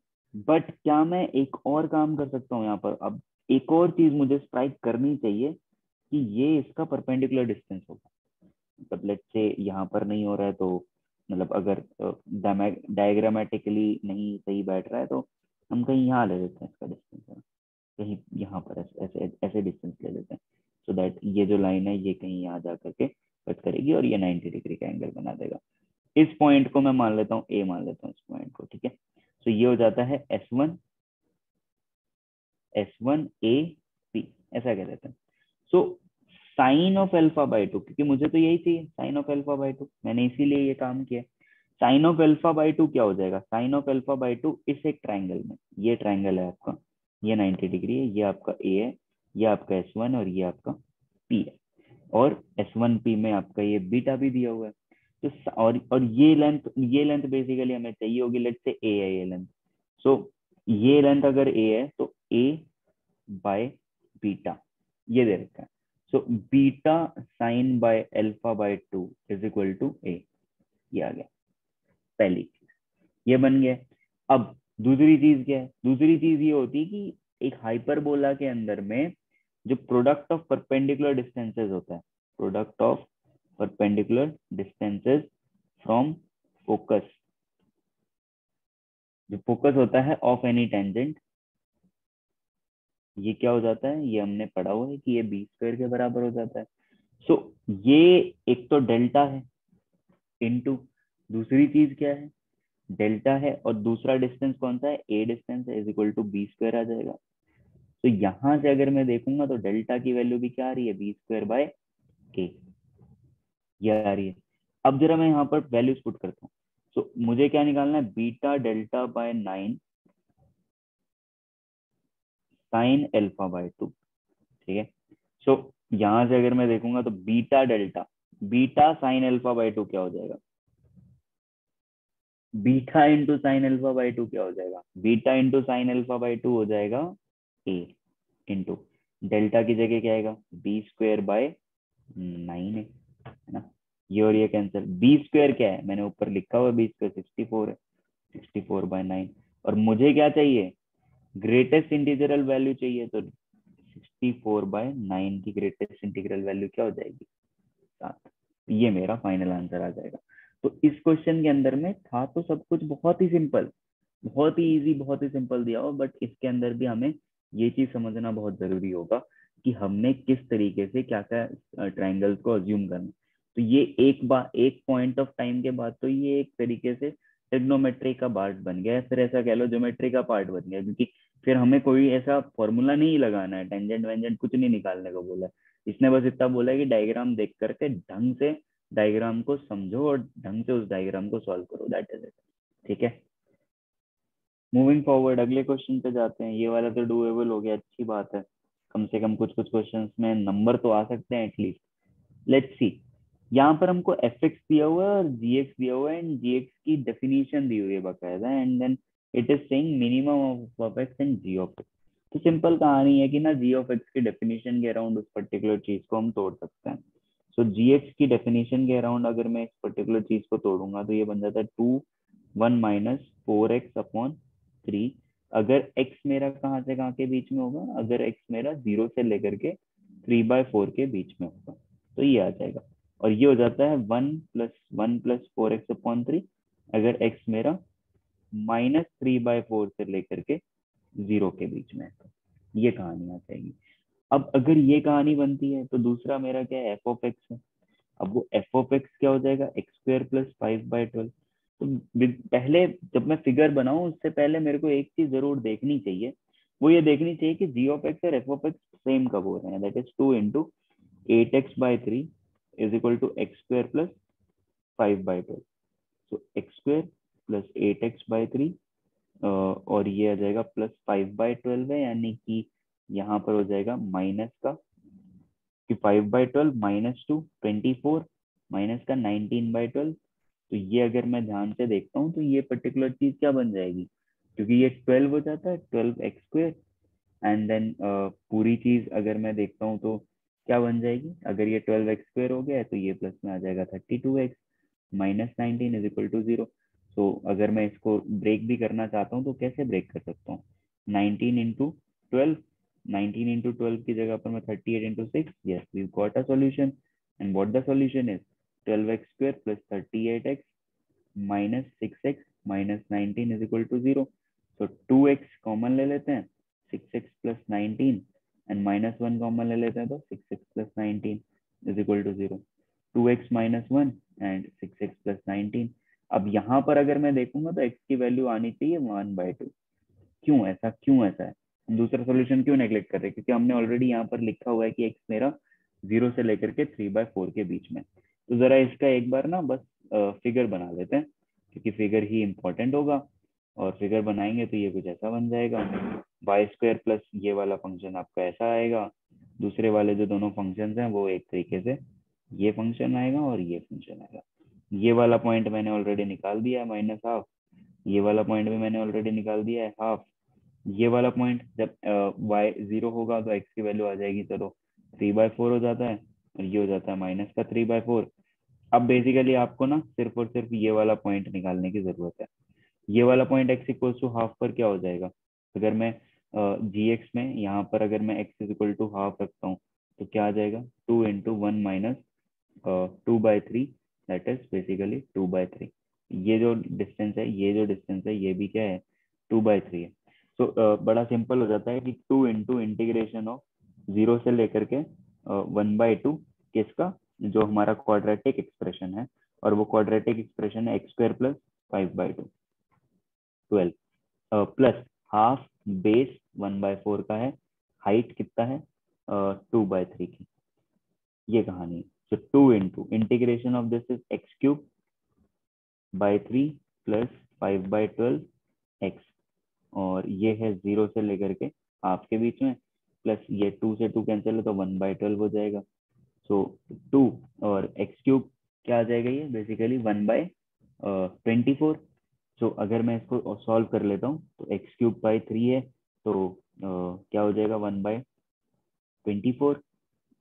बट क्या मैं एक और काम कर सकता हूँ यहाँ पर, अब एक और चीज मुझे स्ट्राइक करनी चाहिए कि ये इसका परपेंडिकुलर डिस्टेंस होगा। मतलब लेट्स से यहाँ पर नहीं हो रहा है, तो मतलब अगर डायग्रामेटिकली नहीं सही बैठ रहा है, तो हम कहीं यहाँ ले लेते हैं इसका डिस्टेंस, कहीं यहाँ पर ऐसे ऐसे ऐसे डिस्टेंस ले लेते हैं, सो दैट ये जो लाइन है ये कहीं यहाँ जा करके कट करेगी और ये 90 डिग्री का एंगल बना देगा। इस पॉइंट को मैं मान लेता हूँ ए, मान लेता हूँ इस पॉइंट को, ठीक है। तो ये हो जाता है S1 A P, ऐसा कह देते हैं। So sine of alpha by 2, क्योंकि मुझे तो यही चाहिए साइन ऑफ अल्फा बाय 2, मैंने इसीलिए ये काम किया। साइन ऑफ अल्फा बाय 2 क्या हो जाएगा, साइन ऑफ अल्फा बाय 2 इस एक ट्राइंगल में, ये ट्राइंगल है आपका, ये 90 डिग्री है, ये आपका ए है, ये आपका S1 और ये आपका P है, और S1P में आपका ये बीटा भी दिया हुआ है। तो और ये लेंथ बेसिकली हमें चाहिए होगी, लेट से ए है ये लेंथ। सो ये लेंथ अगर ए है तो ए बाय बीटा ये दे रखा है। So beta sine by alpha by 2 is equal to a, ये आ गया पहली चीज, ये बन गया। अब दूसरी चीज क्या है, दूसरी चीज ये होती है कि एक हाइपरबोला के अंदर में जो प्रोडक्ट ऑफ परपेंडिकुलर डिस्टेंसेस होता है, product of perpendicular distances from focus, जो फोकस होता है ऑफ एनी टेंजेंट, ये क्या हो जाता है, ये हमने पढ़ा हुआ है कि ये बी स्क्वायर के बराबर हो जाता है। सो ये एक तो डेल्टा है, इनटू दूसरी चीज क्या है, डेल्टा है, और दूसरा डिस्टेंस कौन सा है, ए डिस्टेंस है, is equal to b square आ जाएगा। तो यहाँ से अगर मैं देखूंगा तो डेल्टा की वैल्यू भी क्या आ रही है, बी स्क्वायर बाय के, ये आ रही है। अब जरा मैं यहाँ पर वैल्यूज पुट करता हूँ। तो मुझे क्या निकालना है, beta delta by 9 sine alpha by 2, ठीक है। सो यहाँ से अगर मैं देखूंगा तो beta delta, beta sine alpha by 2 क्या हो जाएगा, beta into sine alpha by 2 क्या हो जाएगा, beta into sine alpha by 2 हो जाएगा ए इंटू डेल्टा की जगह क्या आएगा, बी स्क्वायर बाय 9 है ना। ये और ये कैंसिल, बी स्क्वायर क्या है, मैंने ऊपर लिखा हुआ बी स्क्वायर 64 है, 64 बाय 9। और मुझे क्या चाहिए, ग्रेटेस्ट इंटीग्रल वैल्यू चाहिए, तो 64 बाय 9 की ग्रेटेस्ट इंटीग्रल वैल्यू क्या हो जाएगी, 7। ये मेरा फाइनल आंसर आ जाएगा। तो इस क्वेश्चन के अंदर में था तो सब कुछ बहुत ही सिंपल, बहुत ही इजी, बहुत ही सिंपल दिया हो, बट इसके अंदर भी हमें ये चीज समझना बहुत जरूरी होगा कि हमने किस तरीके से क्या क्या ट्राइंगल्स को अज्यूम करना। तो ये एक बार, एक पॉइंट ऑफ टाइम के बाद तो ये एक तरीके से ट्रिग्नोमेट्री का पार्ट बन गया है, फिर ऐसा कह लो ज्योमेट्री का पार्ट बन गया, क्योंकि फिर हमें कोई ऐसा फॉर्मूला नहीं लगाना है, टेंजेंट वेंजेंट कुछ नहीं निकालने को बोला है। इसने बस इतना बोला है कि डायग्राम देख करके ढंग से डायग्राम को समझो और ढंग से उस डायग्राम को सॉल्व करो, दैट इज इट। ठीक है, मूविंग फॉरवर्ड अगले क्वेश्चन पे जाते हैं। ये वाला तो डूएबल हो गया, अच्छी बात है, कम से कम कुछ कुछ क्वेश्चंस में नंबर तो आ सकते हैं एटलीस्ट। लेट्स सी, यहाँ पर हमको एफ एक्स दिया हुआ है और जी एक्स दिया हुआ है, एंड जी एक्स की डेफिनेशन दी हुई है बकायदा, and then it is saying minimum of X and G of X. तो सिंपल कहानी है कि ना जी ऑफ एक्स की डेफिनेशन के अराउंड उस पर्टिकुलर चीज को हम तोड़ सकते हैं। सो जी एक्स की डेफिनेशन के अराउंड अगर मैं इस पर्टिकुलर चीज को तोड़ूंगा तो ये बन जाता है 1 माइनस 4x अपॉन 3। अगर x मेरा कहाँ से कहाँ के बीच में होगा, अगर x मेरा 0 से लेकर के 3/4 के बीच में होगा तो ये आ जाएगा। और ये हो जाता है 1 + 1 + 4x अपॉन 3 अगर x मेरा -3/4 से लेकर के 0 के बीच में है तो ये कहानी आ जाएगी। अब अगर ये कहानी बनती है तो दूसरा मेरा क्या है, एफ ऑफ एक्स है। अब वो एफ ऑफ एक्स क्या हो जाएगा, x² + 5/12। तो पहले जब मैं फिगर बनाऊं उससे पहले मेरे को एक चीज जरूर देखनी चाहिए, वो ये देखनी चाहिए कि जी ऑफ एक्स और एफ ऑफ एक्स सेम कब हो रहे हैं, that is 2 × 8x/3 = x² + 5/12। So x² + 8x/3 और ये आ जाएगा +5/12 है, यानी कि यहाँ पर हो जाएगा माइनस का कि 5/12 -2 24 माइनस का 19/12। तो ये अगर मैं ध्यान से देखता हूँ तो ये पर्टिकुलर चीज क्या बन जाएगी, क्योंकि ये 12 हो जाता है 12x², एंड देन पूरी चीज अगर मैं देखता हूँ तो क्या बन जाएगी, अगर ये 12x² हो गया है तो ये प्लस में आ जाएगा 32x -19 = 0। तो अगर मैं इसको ब्रेक भी करना चाहता हूँ तो कैसे ब्रेक कर सकता हूँ, 19 × 12, 19 × 12 की जगह पर मैं 38 × 6, yes we've got a solution, and what the solution is 12x² + 38x -6x -19 = 0। तो 2x कॉमन ले लेते हैं, 6x + 19 एंड -1 कॉमन ले लेते हैं तो 6x + 19 = 0। 2x - 1 and 6x + 19। अब यहाँ पर अगर मैं देखूंगा तो x की वैल्यू आनी चाहिए 1/2। क्यों ऐसा, क्यों ऐसा है, हम दूसरा सोल्यूशन क्यों नेग्लेक्ट कर रहे हैं, क्योंकि हमने ऑलरेडी यहाँ पर लिखा हुआ है कि x मेरा 0 से लेकर के 3/4 के बीच में। तो जरा इसका एक बार ना बस फिगर बना लेते हैं, क्योंकि फिगर ही इंपॉर्टेंट होगा, और फिगर बनाएंगे तो ये कुछ ऐसा बन जाएगा, y² प्लस ये वाला फंक्शन आपका ऐसा आएगा, दूसरे वाले जो दोनों फंक्शन हैं वो एक तरीके से ये फंक्शन आएगा और ये फंक्शन आएगा। ये वाला पॉइंट मैंने ऑलरेडी निकाल दिया है -1/2, ये वाला पॉइंट भी मैंने ऑलरेडी निकाल दिया है 1/2। ये वाला पॉइंट जब y 0 होगा तो x की वैल्यू आ जाएगी, चलो 3/4 हो जाता है, और ये हो जाता है -3/4। अब बेसिकली आपको ना सिर्फ और सिर्फ ये वाला पॉइंट निकालने की जरूरत है। ये वाला पॉइंट x = 1/2 पर क्या हो जाएगा, अगर मैं जी एक्स में यहाँ पर अगर मैं x = 1/2 रखता हूँ तो क्या आ जाएगा, 2 × 1 - 2/3 दैट इज बेसिकली 2/3। ये जो डिस्टेंस है, ये जो डिस्टेंस है ये भी क्या है, 2/3 है। तो बड़ा सिंपल हो जाता है कि 2 × इंटीग्रेशन ऑफ 0 से लेकर के 1/2 किसका, जो हमारा क्वाड्रेटिक एक्सप्रेशन है, और वो क्वाड्रेटिक एक्सप्रेशन है x² + 5/2 12 प्लस हाफ बेस 1/4 का है, हाइट कितना है 2/3 की, ये कहानी है। सो 2 into integration of this is x³/3 plus 5/12 x, और ये है 0 से लेकर के आपके बीच में, प्लस ये 2 से 2 कैंसिल है तो 1/12 हो जाएगा। सो 2 और x³ क्या आ जाएगा, ये बेसिकली 1/24। सो अगर मैं इसको सॉल्व कर लेता हूँ तो x³/3 है, तो क्या हो जाएगा 1/24,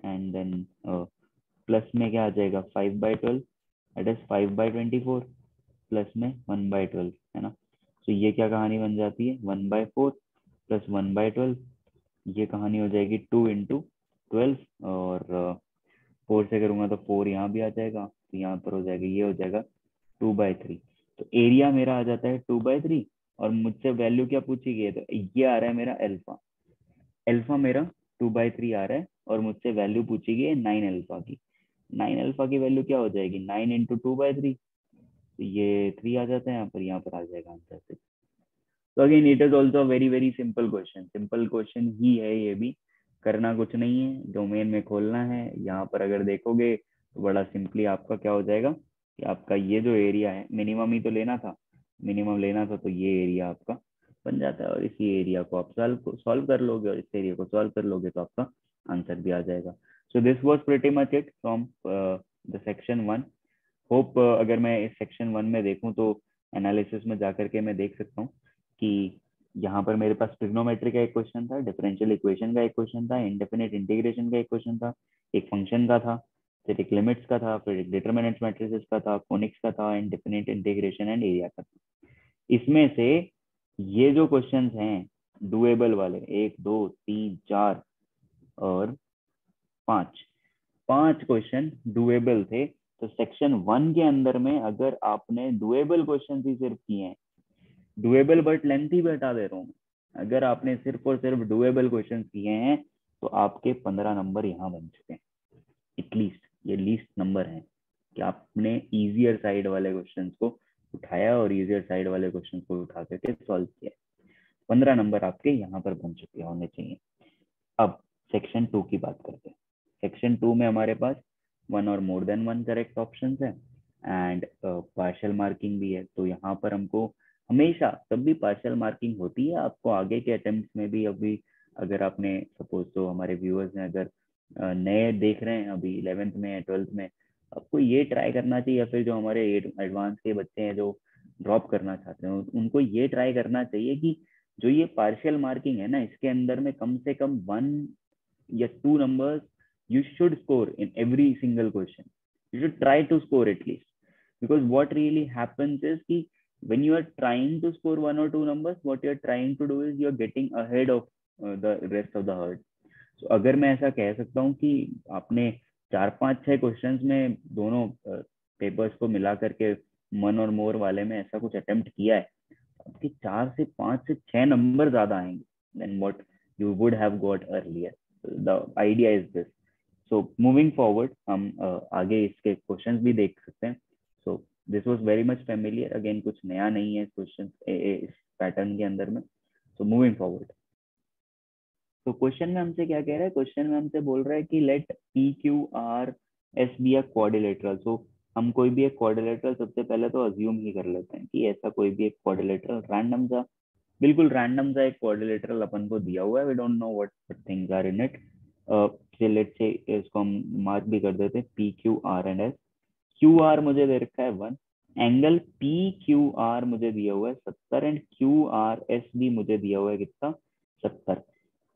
एंड देन प्लस में क्या आ जाएगा 5/12, दैट इज 5/24 प्लस में 1/12, है ना। तो ये क्या कहानी बन जाती है 1/4 प्लस 1/12, ये कहानी हो जाएगी 2 इंटू 12, और 4 से करूंगा तो 4 यहाँ भी आ जाएगा, तो यहाँ पर हो जाएगा, ये हो जाएगा 2/3। तो एरिया मेरा आ जाता है 2/3, और मुझसे वैल्यू क्या पूछी गई है, तो ये आ रहा है मेरा अल्फा। अल्फा मेरा 2/3 आ रहा है, और मुझसे वैल्यू पूछी गई है 9 अल्फा की। 9 अल्फा की वैल्यू क्या हो जाएगी 9 इंटू 2/3, तो ये 3 आ जाता है यहाँ पर आ जाएगा आंसर। तो again it is also very very simple question, simple question ही है ये भी, करना कुछ नहीं है, डोमेन में खोलना है। यहाँ पर अगर देखोगे तो बड़ा सिंपली आपका क्या हो जाएगा कि आपका ये जो एरिया है, मिनिमम ही तो लेना था, मिनिमम लेना था, तो ये एरिया आपका बन जाता है, और इसी एरिया को आप सॉल्व कर लोगे, और इस एरिया को सॉल्व कर लोगे तो आपका आंसर भी आ जाएगा। So this was pretty much it from the section 1। Hope अगर मैं इस सेक्शन 1 में देखूं तो एनालिसिस में जाकर के मैं देख सकता हूँ कि यहाँ पर मेरे पास ट्रिग्नोमेट्री का एक क्वेश्चन था, डिफरेंशियल इक्वेशन का एक क्वेश्चन था, इंडेफिनिट इंटीग्रेशन का एक क्वेश्चन था, एक फंक्शन का था, फिर एक लिमिट्स का था, फिर एक डिटर्मिनेंट मैट्रिसेस का था, कोनिक्स का था, इंडेफिनिट इंटीग्रेशन एंड एरिया का था। इसमें से ये जो क्वेश्चन हैं डुएबल वाले, 1 2 3 4 और 5, 5 क्वेश्चन डुएबल थे। तो सेक्शन 1 के अंदर में अगर आपने डुएबल क्वेश्चन ही सिर्फ किए हैं, डुएबल बट लेंथी भी हटा दे रहा हूँ, अगर आपने सिर्फ और सिर्फ डुएबल क्वेश्चन किए हैं तो आपके 15 नंबर यहाँ बन चुके हैं एटलीस्ट। ये लीस्ट नंबर है कि आपने इजियर साइड वाले क्वेश्चन को उठाया और इजियर साइड वाले क्वेश्चन को उठा करके सॉल्व किया। 15 नंबर आपके यहाँ पर बन चुके होने चाहिए। अब सेक्शन 2 की बात करते हैं। सेक्शन 2 में हमारे पास 1 और मोर देन 1 करेक्ट ऑप्शन है, एंड पार्शियल मार्किंग भी है। तो यहाँ पर हमको हमेशा कभी पार्शियल मार्किंग होती है, आपको आगे के अटेम्प्ट में भी। अभी अगर आपने सपोज, तो हमारे व्यूअर्स ने अगर नए देख रहे हैं, अभी 11th में 12th में, आपको ये ट्राई करना चाहिए, या फिर जो हमारे एडवांस के बच्चे हैं जो ड्रॉप करना चाहते हैं, उनको ये ट्राई करना चाहिए कि जो ये पार्शियल मार्किंग है ना, इसके अंदर में कम से कम 1 या 2 numbers you should score in every single question. You should try to score at least, because what really happens is कि when you are trying to score 1 or 2 numbers, what you are trying to do is you are getting ahead of the rest of the herd. So अगर मैं ऐसा कह सकता हूँ कि आपने 4 5 6 questions में दोनों पेपर्स को मिला करके 1 और मोर वाले में ऐसा कुछ अटेम्प्ट किया है, आपके 4 से 5 से 6 नंबर ज्यादा आएंगे then what you would have got earlier. The idea is this. So moving forward हम आगे इसके क्वेश्चंस भी देख सकते हैं। So this was very much familiar, again कुछ नया नहीं है क्वेश्चन इस पैटर्न के अंदर में। सो मूविंग फॉरवर्ड, तो क्वेश्चन में हमसे क्या कह रहा है, क्वेश्चन में हमसे बोल रहा है कि let P Q R S be a quadrilateral. So हम कोई भी एक क्वाड्रिलेटरल सबसे पहले तो अज्यूम ही कर लेते हैं कि ऐसा कोई भी एक क्वाड्रिलेटरल रैंडम सा, बिल्कुल रैंडम सा एक क्वाड्रिलेटरल अपन को दिया हुआ है। We don't know what things are in it. Let's say इसको हम मार्क भी कर देते हैं P Q R and S. Q R मुझे दे रखा है 1, एंगल पी क्यू आर मुझे दिया हुआ है 70, एंड क्यू आर एस भी मुझे दिया हुआ है कितना 70।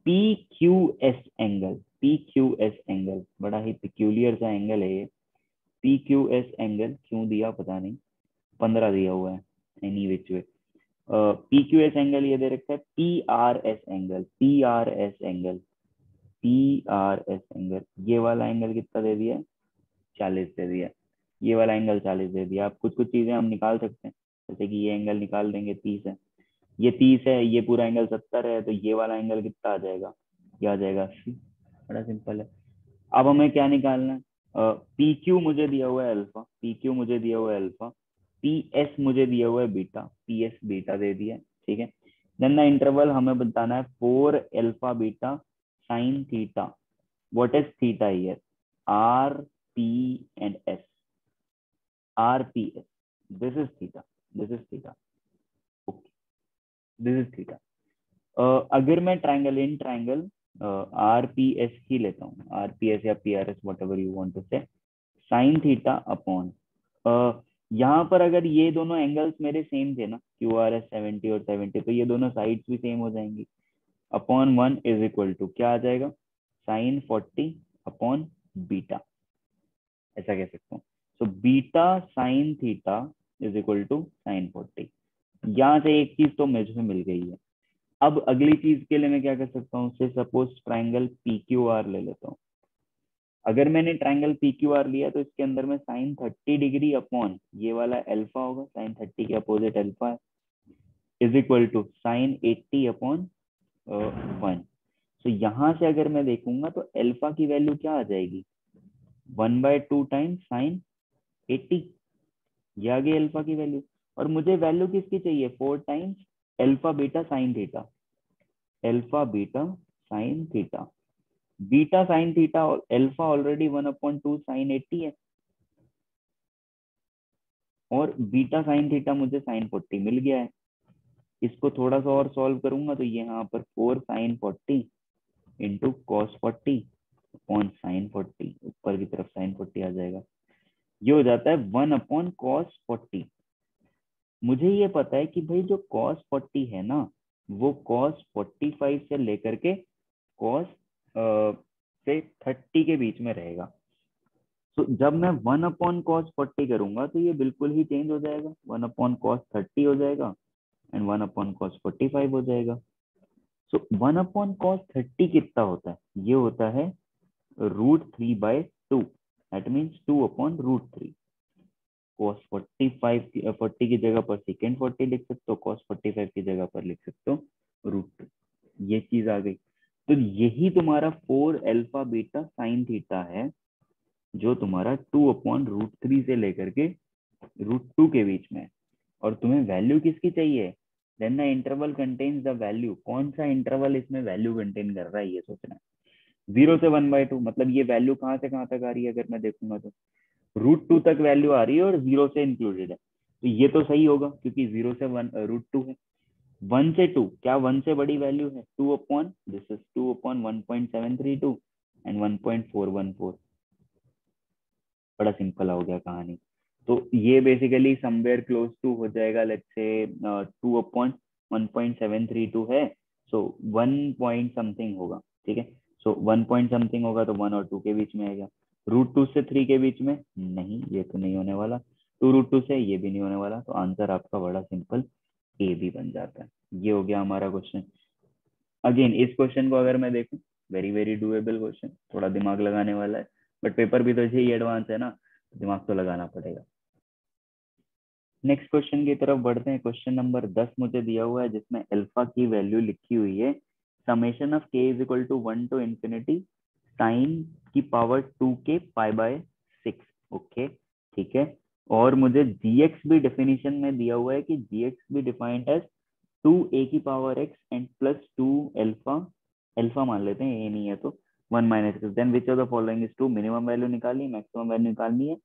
P Q S angle, P Q S angle बड़ा ही पिक्यूलियर सा एंगल है ये। पी क्यू एस एंगल क्यों दिया पता नहीं, 15 दिया हुआ है any which way. P Q S angle ये दे रखा है P R S angle, P R S angle, P R S angle, ये वाला एंगल कितना दे दिया 40 दे दिया, ये वाला एंगल 40 दे दिया। आप कुछ कुछ चीजें हम निकाल सकते हैं, जैसे कि ये एंगल निकाल देंगे 30 है, ये 30 है, ये पूरा एंगल 70 है, तो ये वाला एंगल कितना आ जाएगा, ये आ जाएगा 80। बड़ा सिंपल है। अब हमें क्या निकालना है, पी क्यू मुझे दिया हुआ है अल्फा, पी क्यू मुझे दिया हुआ है अल्फा, पी एस मुझे दिया हुआ है बीटा, पी एस बीटा दे दिया, ठीक है। देन द इंटरवल हमें बताना है 4 alpha beta sin theta. What is theta here? R, P and S. RPS. This is theta. This is theta. Okay. This is theta. अगर मैं ट्रायंगल इन ट्रायंगल RPS ही लेता हूँ, RPS या PRS whatever you want to say, sin theta upon, यहाँ पर अगर ये दोनों एंगल्स मेरे सेम थे ना, QRS 70 और 70, तो ये दोनों साइड्स भी सेम हो जाएंगी. अपॉन 1 इज इक्वल टू क्या आ जाएगा? sin 40 upon beta. ऐसा कह सकता हूँ. So beta sin theta is equal to sin 40. यहाँ से एक चीज तो मुझे मिल गई है. अब अगली चीज के लिए मैं क्या कर सकता हूँ? से सपोज ट्रायंगल PQR ले लेता हूँ. अगर मैंने ट्रायंगल PQR लिया तो इसके अंदर में sin 30 डिग्री अपॉन ये वाला अल्फा होगा, sin 30 के अपोजिट अल्फा है, is equal to sin 80 upon 1. तो यहाँ से अगर मैं देखूंगा तो अल्फा की वैल्यू क्या आ जाएगी? 1/2 टाइम्स sin 80. ये आ गई अल्फा की वैल्यू. और मुझे वैल्यू किसकी चाहिए? 4 times alpha beta sine theta. Alpha beta sine theta. Beta sine theta और अल्फा ऑलरेडी 1/2 साइन 80 है, और बीटा साइन थीटा मुझे साइन 40 मिल गया है. इसको थोड़ा सा और सॉल्व करूंगा तो ये यहाँ पर 4 sine 40 into cos 40 upon sine 40, ऊपर की तरफ साइन 40 आ जाएगा. ये हो जाता है 1/cos 40. मुझे ये पता है कि भाई जो cos 40 है ना, वो cos 45 से लेकर के cos से 30 के बीच में रहेगा. तो जब मैं 1/cos 40 करूंगा तो ये बिल्कुल ही चेंज हो जाएगा, 1/cos 30 हो जाएगा एंड 1/cos 45 हो जाएगा. सो 1/cos 30 कितना होता है? ये होता है √3/2. That means 2/√3. cos 40 की जगह पर सेकेंड 40 लिख सकते हो, cos 45 की जगह पर लिख सकते हो √2. ये चीज आ गई. तो यही तुम्हारा 4 अल्फा बीटा साइन थीटा है, जो तुम्हारा 2/√3 से लेकर के √2 के बीच में है. और तुम्हें वैल्यू किसकी चाहिए? Then the interval contains the value. कौन सा इंटरवल इसमें वैल्यू कंटेन कर रहा है, ये सोचना है. 0 से 1/2 मतलब ये वैल्यू कहाँ से कहाँ तक आ रही है? अगर मैं देखूंगा तो √2 तक वैल्यू आ रही है और 0 से इंक्लूडेड है. तो ये तो सही होगा क्योंकि 0 से 1 √2 है. 1 से 2, क्या 1 से बड़ी वैल्यू है? 2/, दिस इज 2/1.732 एंड 1.414. बड़ा सिंपल हो गया कहानी. तो ये बेसिकली समवेयर क्लोज टू हो जाएगा. लेट्स से 2/1.732 है, सो 1 पॉइंट समथिंग होगा. ठीक है, सो 1 पॉइंट समथिंग होगा तो 1 और 2 के बीच में आएगा. √2 से 3 के बीच में नहीं, ये तो नहीं होने वाला. 2 √2 से ये भी नहीं होने वाला. तो आंसर आपका बड़ा सिंपल ए भी बन जाता है. ये हो गया हमारा क्वेश्चन. अगेन इस क्वेश्चन को अगर मैं देखूं, वेरी वेरी डूएबल क्वेश्चन. थोड़ा दिमाग लगाने वाला है, बट पेपर भी तो यही एडवांस है ना, दिमाग तो लगाना पड़ेगा. नेक्स्ट क्वेश्चन की तरफ बढ़ते हैं. क्वेश्चन नंबर 10 मुझे दिया हुआ है, जिसमें अल्फा की वैल्यू लिखी हुई है summation of k is equal to 1 to infinity sin की पावर 2k π/6. ओके, ठीक है. और मुझे gx भी डेफिनेशन में दिया हुआ है कि gx भी डिफाइंड एज 2a की power x and plus 2 alpha. Alpha मान लेते हैं, ये नहीं है तो 1 - x. Then which of the following is true? Minimum value निकालनी, मैक्सिमम वैल्यू निकालनी है.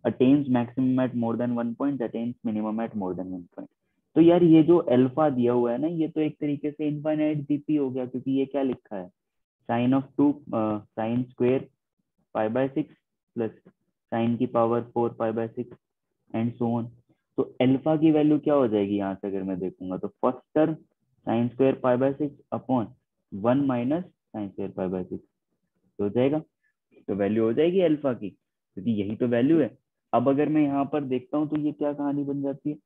Attains maximum at more than 1 point, attains minimum at more than 1 point. तो यार ये जो अल्फा दिया हुआ है ना, ये तो एक तरीके से इनफाइनाइट जीपी हो गया, क्योंकि ये क्या लिखा है? Sine of 2 sine square π/6 plus sine की पावर 4 π/6 एंड सो ऑन. तो अल्फा की वैल्यू क्या हो जाएगी यहाँ से? अगर मैं देखूंगा तो first term sine square π/6 upon 1 minus sine square π/6 हो जाएगा. तो वैल्यू हो जाएगी अल्फा की, क्योंकि यही तो वैल्यू है. अब अगर मैं यहाँ पर देखता हूँ तो ये क्या कहानी बन जाती है?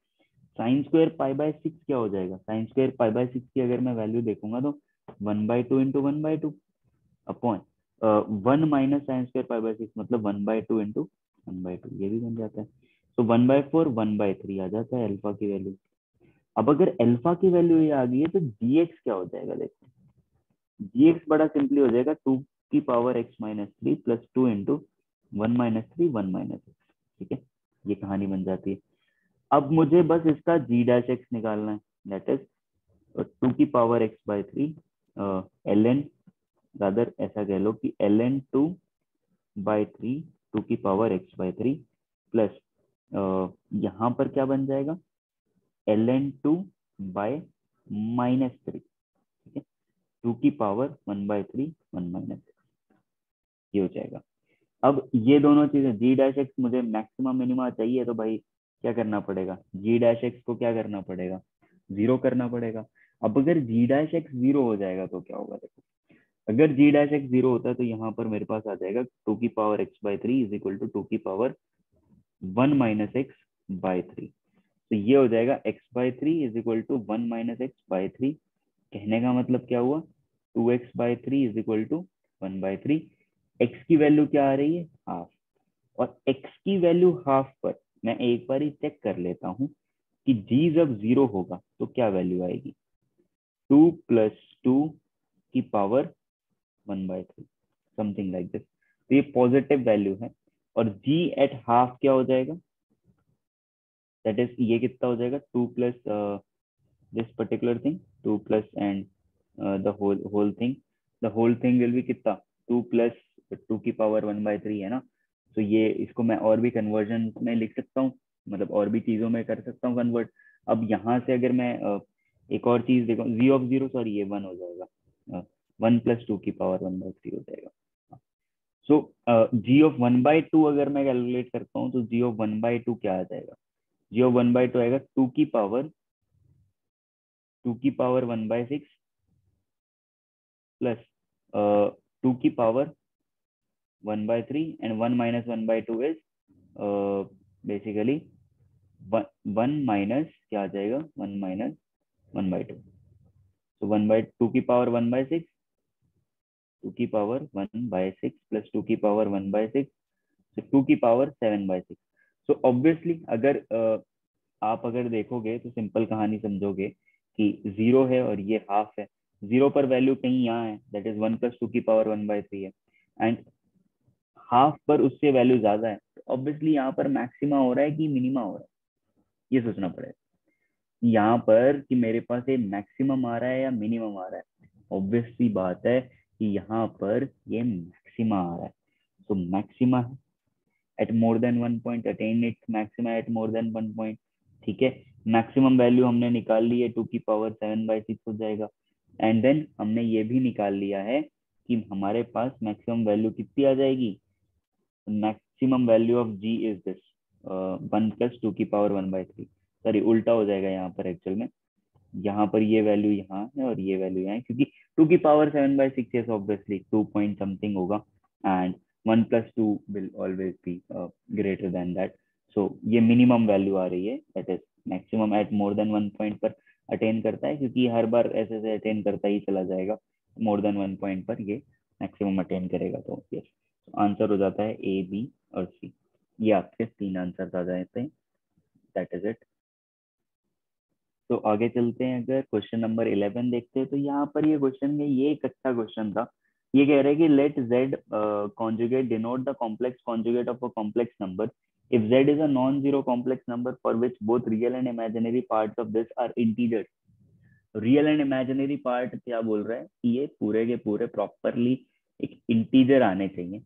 साइन स्क्वायर π/6 क्या हो जाएगा? साइन स्क्वायर π/6 की अगर मैं वैल्यू देखूंगा तो 1/2 into 1/2 upon 1 minus sine square π/6 मतलब 1/2 इंटू 1/2, ये भी बन जाता है. तो 1/4 1/3 आ जाता है अल्फा की वैल्यू. अब अगर अल्फा की वैल्यू ये आ गई है तो जीएक्स क्या हो जाएगा? देखो, जीएक्स बड़ा सिंपली हो जाएगा 2 की power x-3 plus 2 into 1 - 3 1 - x. ठीक है, ये कहानी बन जाती है. अब मुझे बस इसका g' निकालना है. दैट इज 2 की पावर x/3 ln रादर ऐसा कह लो कि ln2/3 टू की पावर x/3 प्लस यहाँ पर क्या बन जाएगा ln2/-3, ठीक है, टू की पावर 1/3 1 - x, ये हो जाएगा। अब ये दोनों चीजें g डैश एक्स मुझे मैक्सिमम मिनिमा चाहिए, तो भाई क्या करना पड़ेगा, g डैश एक्स को क्या करना पड़ेगा, 0 करना पड़ेगा। अब अगर g डैश एक्स 0 हो जाएगा तो क्या होगा, देखो अगर g डैश एक्स 0 होता है तो यहाँ पर मेरे पास आ जाएगा टू की power x/3 is equal to two की पावर 1 - x/3। तो ये हो जाएगा x/3 is equal to 1 - x/3। कहने का मतलब क्या हुआ, 2x/3 is equal to 1/3। x की वैल्यू क्या आ रही है, हाफ, और x की वैल्यू हाफ पर मैं एक बार ही चेक कर लेता हूँ कि g जब 0 होगा तो क्या वैल्यू आएगी, 2 + 2 की पावर 1/3, समथिंग लाइक दिस। तो ये पॉजिटिव वैल्यू है। और g एट हाफ क्या हो जाएगा, दैट इज ये कितना हो जाएगा, 2 plus this particular thing, 2 plus and the whole thing will be कितना, 2 + 2 की पावर 1/3 है ना। तो ये इसको मैं और भी कन्वर्जन में लिख सकता हूँ, मतलब और भी चीजों में कर सकता हूँ कन्वर्ट। अब यहाँ से अगर मैं एक और चीज देखो, g(0), सॉरी ये 1 हो जाएगा, 1 + 2 की पावर 1/3 हो जाएगा। सो g(1/2) अगर मैं कैलकुलेट करता हूँ तो g(1/2) क्या आ जाएगा, g(1/2) आएगा 2 की पावर 1/6 प्लस 2 की power 1/3 and 1 - 1/2 is basically 1 minus क्या आ जाएगा, 1 - 1/2। तो 2 की पावर 1/6, 2 की पावर 1/6 प्लस 2 की पावर 1/6, तो 2 की पावर 7/6। सो ऑब्वियसली अगर आप अगर देखोगे तो सिंपल कहानी समझोगे कि 0 है और ये हाफ है, 0 पर वैल्यू कहीं यहाँ है, दैट इज 1 + 2 की पावर 1/3 है, एंड हाफ पर उससे वैल्यू ज्यादा है, तो ऑब्वियसली यहाँ पर मैक्सिमा हो रहा है कि मिनिमा हो रहा है, ये सोचना पड़ेगा यहाँ पर कि मेरे पास ये मैक्सिमम आ रहा है या मिनिमम आ रहा है। ऑब्वियस सी बात है कि यहाँ पर ये मैक्सिमा आ रहा है, तो maxima eight more than 1 point, attain it's maxima eight more than 1 point, ठीक है। मैक्सिमम वैल्यू हमने निकाल ली है, 2 की पावर 7/6 हो जाएगा। एंड देन हमने ये भी निकाल लिया है कि हमारे पास मैक्सिमम वैल्यू कितनी आ जाएगी, maximum value of g is this 1 + 2 की पावर 1/3, सॉरी उल्टा हो जाएगा यहाँ पर एक्चुअल में, यहाँ पर ये वैल्यू यहाँ है और ये वैल्यू यहाँ है, क्योंकि 2 की power 7/6 is obviously 2 point something होगा, and 1 + 2 will always be greater than that। so ये मिनिमम वैल्यू आ रही है, that is maximum at more than 1 point पर अटेन करता है, क्योंकि हर बार ऐसे ऐसे अटेन करता ही चला जाएगा, मोर देन 1 पॉइंट पर ये मैक्सिमम अटेन करेगा। तो यस, आंसर हो जाता है ए, बी और सी। ये आपके 3 आंसर आ जाते हैं, दैट इज इट। तो आगे चलते हैं, अगर क्वेश्चन नंबर 11 देखते हैं तो यहाँ पर ये क्वेश्चन में ये एक अच्छा क्वेश्चन था। ये कह रहा है कि late z conjugate denote the complex conjugate of a complex number if z is a non-zero complex number for which both real and imaginary parts of this are integers। Real and imaginary part क्या बोल रहा है कि ये पूरे के पूरे properly एक इंटीजर आने चाहिए।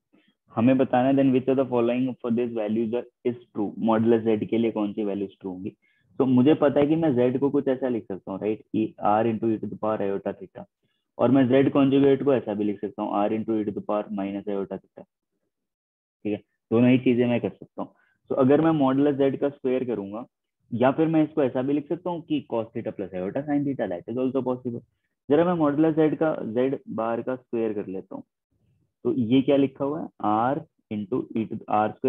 हमें बताना है then which of the following for this values is true, modulus z के लिए कौन सी वैल्यूज ट्रू होंगी। तो मुझे पता है कि मैं z को कुछ ऐसा लिख सकता हूँ, राइट, कि r × e⁻∠θ, और मैं z कॉन्जुगेट को ऐसा भी लिख सकता हूँ, r × e⁻∠−∠θ, ठीक है। दोनों ही चीजें मैं कर सकता हूँ। तो अगर मैं मॉडुलस z का स्क्वायर करूंगा, या फिर मैं इसको ऐसा भी लिख सकता हूँ कि cos theta plus iota sine theta, that is also possible. जरा मैं मॉडुलस z बार का स्क्वायर कर लेता हूँ, तो ये क्या लिखा हुआ है, r² × e⁻²θ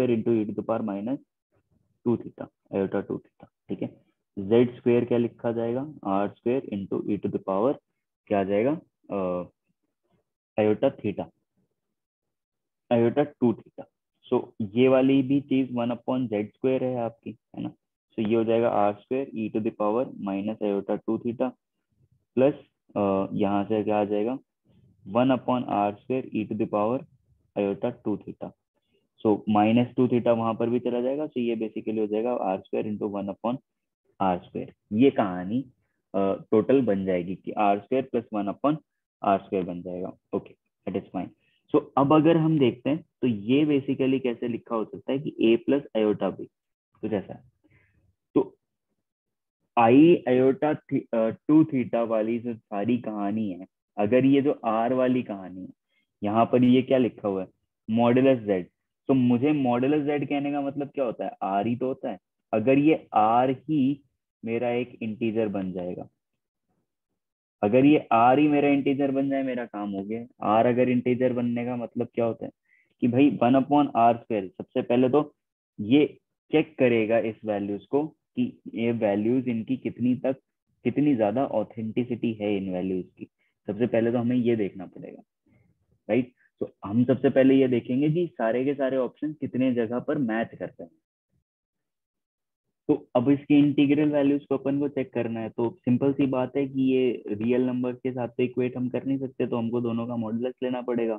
आयोटा 2 थीटा, ठीक है। जेड स्क्वायर क्या लिखा जाएगा, r² × e⁻, क्या आ जाएगा, आयोटा थीटा, आयोटा 2 थीटा। सो ये वाली भी चीज 1/z² है आपकी, है ना। सो ये हो जाएगा r² e⁻−आयोटा 2 थीटा प्लस यहाँ से क्या आ जाएगा, 1/r² e⁻आयोटा 2 थीटा। सो -2 थीटा वहां पर भी चला जाएगा, तो ये बेसिकली हो जाएगा r² × 1/r²। ये कहानी टोटल बन जाएगी कि r² + 1/r² बन जाएगा, okay. That is fine. So अब अगर हम देखते हैं तो ये बेसिकली कैसे लिखा हो सकता है कि a प्लस आयोटा b, कुछ ऐसा है। तो आई आयोटा टू थीटा वाली जो सारी कहानी है, अगर ये जो आर वाली कहानी है, यहाँ पर ये क्या लिखा हुआ है, मॉडुलस जेड। तो मुझे मॉडुलस जेड कहने का मतलब क्या होता है, आर ही तो होता है। अगर ये आर ही मेरा एक इंटीजर बन जाएगा, अगर ये आर ही मेरा इंटीजर बन जाए, मेरा काम हो गया। आर अगर इंटीजर बनने का मतलब क्या होता है कि भाई 1/r²। सबसे पहले तो ये चेक करेगा इस वैल्यूज को कि ये वैल्यूज इनकी कितनी ज्यादा ऑथेंटिसिटी है इन वैल्यूज की। सबसे पहले तो हमें ये देखना पड़ेगा, राइट। तो हम सबसे पहले ये देखेंगे कि सारे के सारे ऑप्शन कितने जगह पर मैच करते हैं। तो अब इसकी इंटीग्रल वैल्यूज को अपन को चेक करना है, तो सिंपल सी बात है कि ये रियल नंबर्स के साथ तो इक्वेट हम कर नहीं सकते, तो हमको दोनों का मॉडुलस लेना पड़ेगा।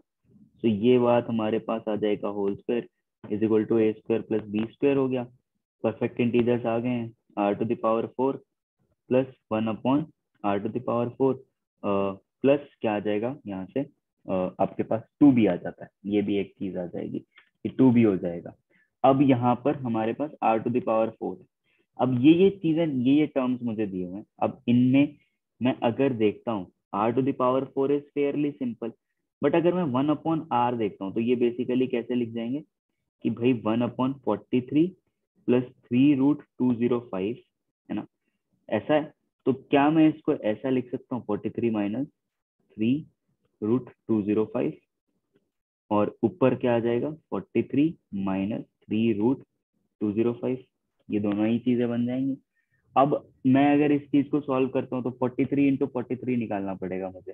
तो ये बात हमारे पास आ जाएगा whole square is equal to a² plus b² हो गया। परफेक्ट इंटीजर्स आ गए हैं, r⁴ प्लस 1/r⁴ प्लस क्या आ जाएगा यहाँ से, आपके पास 2b आ जाता है। ये भी एक चीज आ जाएगी कि 2b हो जाएगा। अब यहाँ पर हमारे पास r⁴ है। अब ये चीजें, ये टर्म्स मुझे दिए हुए हैं। अब इनमें मैं अगर देखता हूँ, r⁴ is fairly simple, but अगर मैं 1/r देखता हूँ तो ये बेसिकली कैसे लिख जाएंगे कि भाई 1/43 प्लस 3√205, है ना, ऐसा है। तो क्या मैं इसको ऐसा लिख सकता हूँ, 43 माइनस 3√205, और ऊपर क्या आ जाएगा 43 माइनस 3√205, ये दोनों ही चीजें बन जाएंगी। अब मैं अगर इस चीज को सॉल्व करता हूँ तो 43 इंटू 43 निकालना पड़ेगा मुझे।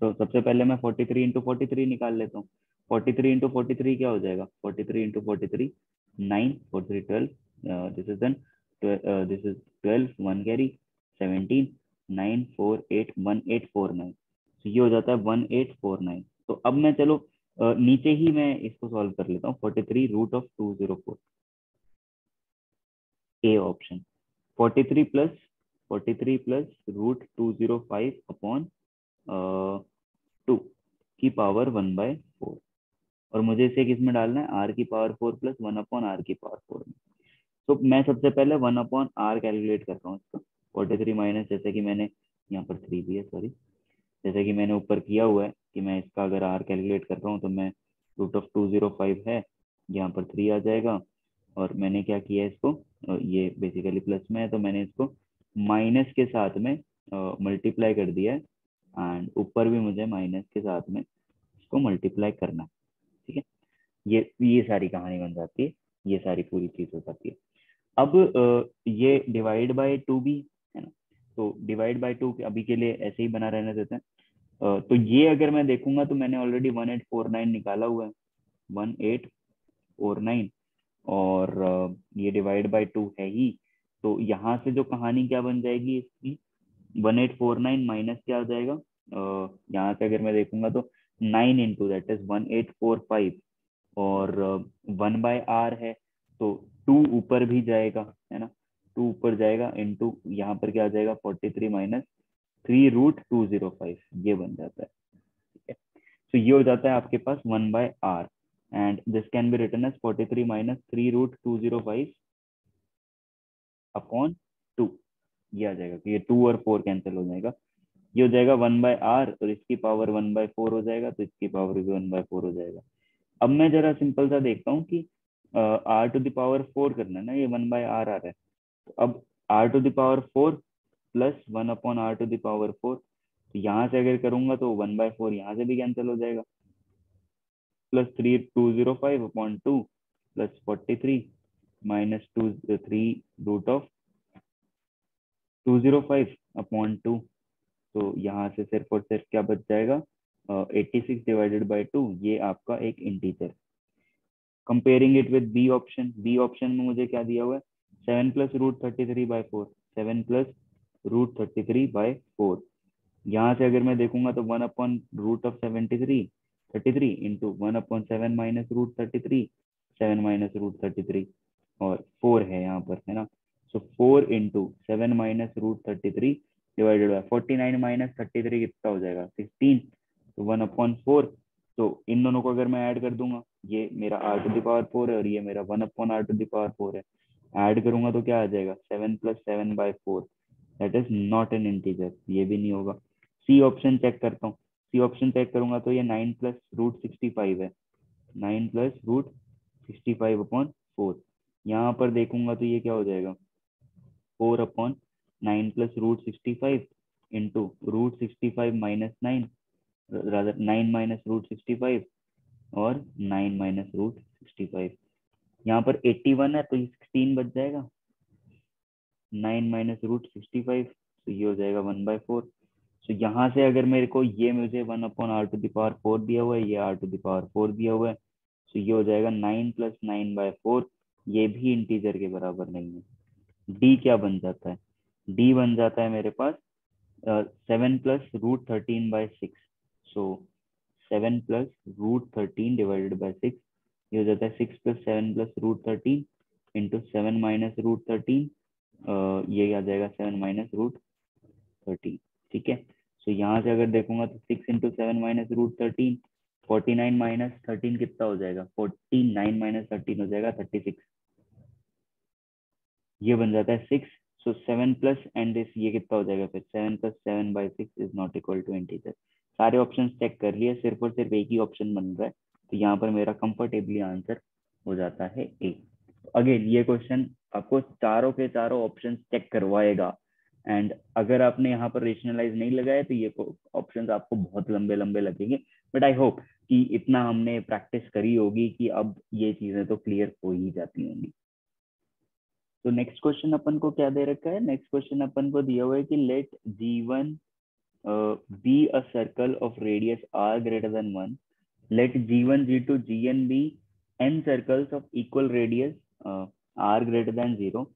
तो सबसे पहले मैं 43 इंटू 43 निकाल लेता हूँ। 43 इंटू 43 क्या हो जाएगा, 43 into 43 9, 43 12, this is done, this is 12 1 carry 17 9 4 8 1849। तो ये हो जाता है 1849। तो अब मैं चलो नीचे ही मैं इसको सॉल्व कर लेता हूँ, 43√204, A option. 43 plus 43 plus √205 upon 2 की पावर 1/4, और मुझे इसे किस में डालना है, r⁴ प्लस 1/r⁴ में। तो मैं सबसे पहले 1/r कैलकुलेट कर रहा हूँ इसका। 43 माइनस, जैसे कि मैंने यहाँ पर 3 भी है, सॉरी, जैसे कि मैंने ऊपर किया हुआ है कि मैं इसका अगर r कैलकुलेट कर रहा हूँ तो मैं √205 है, यहाँ पर 3 आ जाएगा। और मैंने क्या किया इसको, ये बेसिकली प्लस में है तो मैंने इसको माइनस के साथ में मल्टीप्लाई कर दिया है, एंड ऊपर भी मुझे माइनस के साथ में इसको मल्टीप्लाई करना है। ठीक है, ये सारी कहानी बन जाती है, ये सारी पूरी चीज हो जाती है। अब ये डिवाइड बाय 2 भी है ना, तो डिवाइड बाय 2 अभी के लिए ऐसे ही बना रहने देते हैं। तो ये अगर मैं देखूंगा तो मैंने ऑलरेडी 1849 निकाला हुआ है, 1849, और ये डिवाइड बाय 2 है ही। तो यहाँ से जो कहानी क्या बन जाएगी इसकी, 1849 माइनस क्या आ जाएगा, यहाँ से अगर मैं देखूंगा तो 9 इंटू दैट इज 1845, और 1/r है तो 2 ऊपर भी जाएगा, है ना, 2 ऊपर जाएगा इंटू यहाँ पर क्या आ जाएगा 43 माइनस 3√205, ये बन जाता है। ठीक है, तो ये हो जाता है आपके पास 1/r, and this can be written as 43 minus 3√205 upon 2, ये आ जाएगा। तो ये 2 और 4 कैंसिल हो जाएगा, ये हो जाएगा 1/r, और इसकी पावर 1/4 हो जाएगा, तो इसकी पावर भी 1/4 हो जाएगा। अब मैं जरा सिंपल सा देखता हूँ कि r⁴ करना है ना, ये 1/r आ रहा है। तो अब r⁴ प्लस 1/r⁴, तो यहाँ से अगर करूंगा तो 1/4 यहाँ से भी कैंसिल हो जाएगा, plus 3/205 upon 2 plus 43 minus 3√205 upon 2। तो यहाँ से सिर्फ और सिर्फ क्या बच जाएगा, 86 डिवाइडेड बाई 2, ये आपका एक integer. Comparing it with B option, B option में मुझे क्या दिया हुआ है, 7 प्लस √33/4, 7 प्लस √33/4। यहाँ से अगर मैं देखूंगा तो 1/√73 इंटू 1/7 माइनस √33, 7 माइनस √33, और 4 है यहाँ पर, है ना। सो 4 into 7 minus √33 divided by 49 minus 33 कितना हो जाएगा 16, तो 1/4 तो इन दोनों को अगर मैं ऐड कर दूंगा, ये मेरा r⁴ है और ये मेरा 1/r⁴ है, ऐड करूंगा तो क्या आ जाएगा, 7 + 7/4, that is not an integer, ये भी नहीं होगा। सी ऑप्शन चेक करता हूँ, सी ऑप्शन चेक करूंगा तो ये 9 + √65 है, 9 + √65/4। यहाँ पर देखूंगा तो ये क्या हो जाएगा, 4/9 + √65 इंटू √65 - 9, रादर 9 - √65 और 9 - √65। यहाँ पर 81 है तो ये 16 बच जाएगा, 9 - √65, तो ये हो जाएगा 1/4। तो यहाँ से अगर मेरे को ये मुझे 1/r⁴ दिया हुआ है, ये r⁴ दिया हुआ है, तो ये हो जाएगा 9 + 9/4, ये भी इंटीजर के बराबर नहीं है। डी क्या बन जाता है, डी बन जाता है मेरे पास 7 + √13/6। सो 7 + √13/6, ये हो जाता है 6 + 7 + √13 इंटू 7 - √13, ये आ जाएगा 7 - √13। ठीक है, तो यहाँ से अगर देखूंगा तो 6 इंटू 7 - √13, 49 - 13 कितना हो जाएगा, 49 - 13 हो जाएगा 36, ये बन जाता है 6। सो 7 प्लस एंड दिस, ये कितना हो जाएगा फिर, 7 + 7/6 is not equal to integer. सारे ऑप्शन चेक कर लिए, सिर्फ और सिर्फ एक ही ऑप्शन बन रहा है, तो यहाँ पर मेरा कंफर्टेबली आंसर हो जाता है ए। अगेन ये क्वेश्चन आपको चारों के चारों ऑप्शन चेक करवाएगा, एंड अगर आपने यहाँ पर रेशनलाइज नहीं लगाया तो ये ऑप्शंस आपको बहुत लंबे लंबे लगेंगे, बट आई होप कि इतना हमने प्रैक्टिस करी होगी कि अब ये चीजें तो क्लियर हो ही जाती होंगी। तो नेक्स्ट क्वेश्चन अपन को क्या दे रखा है, नेक्स्ट क्वेश्चन अपन को दिया हुआ है कि let G1 be a circle of radius r greater than 1, let G1 G2 Gn be n circles of equal radius r greater than 0.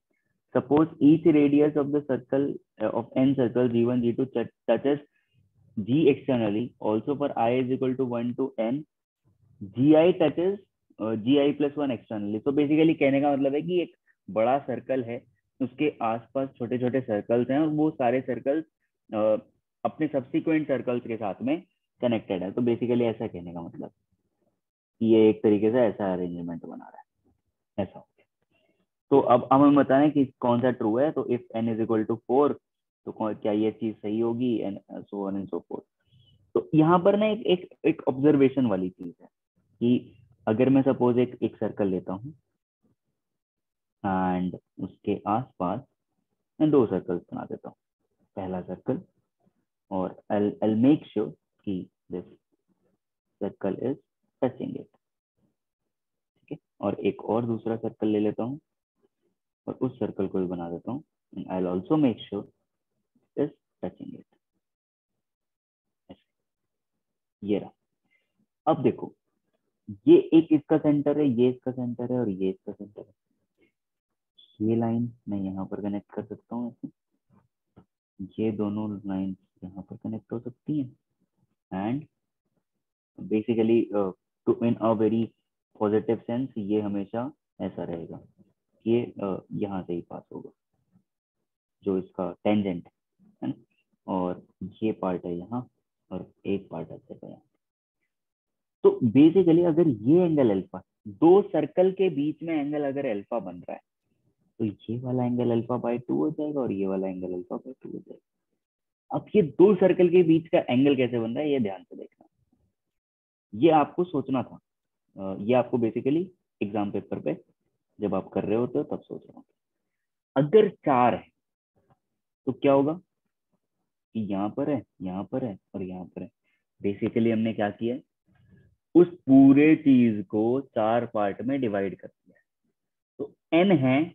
Suppose each radius of the circle of n circles G1 G2 touches G externally, also for I is equal to 1 to n GI touches GI+1 externally. तो basically कहने का मतलब है कि एक बड़ा circle है, उसके आसपास छोटे छोटे सर्कल्स हैं और वो सारे सर्कल्स अपने सब्सिक्वेंट सर्कल्स के साथ में कनेक्टेड है। तो बेसिकली ऐसा कहने का मतलब कि ये एक तरीके से ऐसा अरेंजमेंट बना रहा है, ऐसा हो गया। तो अब हमें बताना है कि कौन सा ट्रू है, तो if n is equal to 4, तो क्या ये चीज सही होगी, and so on and so forth. तो यहाँ पर ना एक ऑब्जर्वेशन वाली चीज है कि अगर मैं सपोज एक सर्कल लेता हूँ एंड उसके आसपास मैं दो सर्कल्स बना देता हूँ, पहला सर्कल, और I'll make sure कि this circle is touching it, ठीक है, और एक और दूसरा सर्कल ले लेता हूँ और उस सर्कल को भी बना देता हूँ, and I'll also make sure is touching it. ये रहा। अब देखो, ये एक इसका सेंटर है, ये इसका सेंटर है और ये इसका सेंटर है। ये लाइन मैं यहाँ पर कनेक्ट कर सकता हूँ ऐसे, ये दोनों लाइन यहाँ पर कनेक्ट हो सकती हैं, and basically to in a very positive sense ये हमेशा ऐसा रहेगा, ये यहाँ से ही पास होगा, जो इसका टेंजेंट है ना, और ये पार्ट है यहाँ और एक पार्ट है यहाँ। तो बेसिकली अगर ये एंगल अल्फा, दो सर्कल के बीच में एंगल अगर अल्फा बन रहा है, तो ये वाला एंगल अल्फा/2 हो जाएगा और ये वाला एंगल अल्फा/2 हो जाएगा। अब ये दो सर्कल के बीच का एंगल कैसे बन रहा है, ये ध्यान से देखना, ये आपको सोचना था। ये आपको बेसिकली एग्जाम पेपर पे जब आप कर रहे होते हो तब सोच रहा हूँ। अगर 4 है तो क्या होगा कि यहाँ पर है, यहाँ पर है और यहाँ पर है। बेसिकली हमने क्या किया है, उस पूरे चीज को 4 पार्ट में डिवाइड कर दिया है। तो n है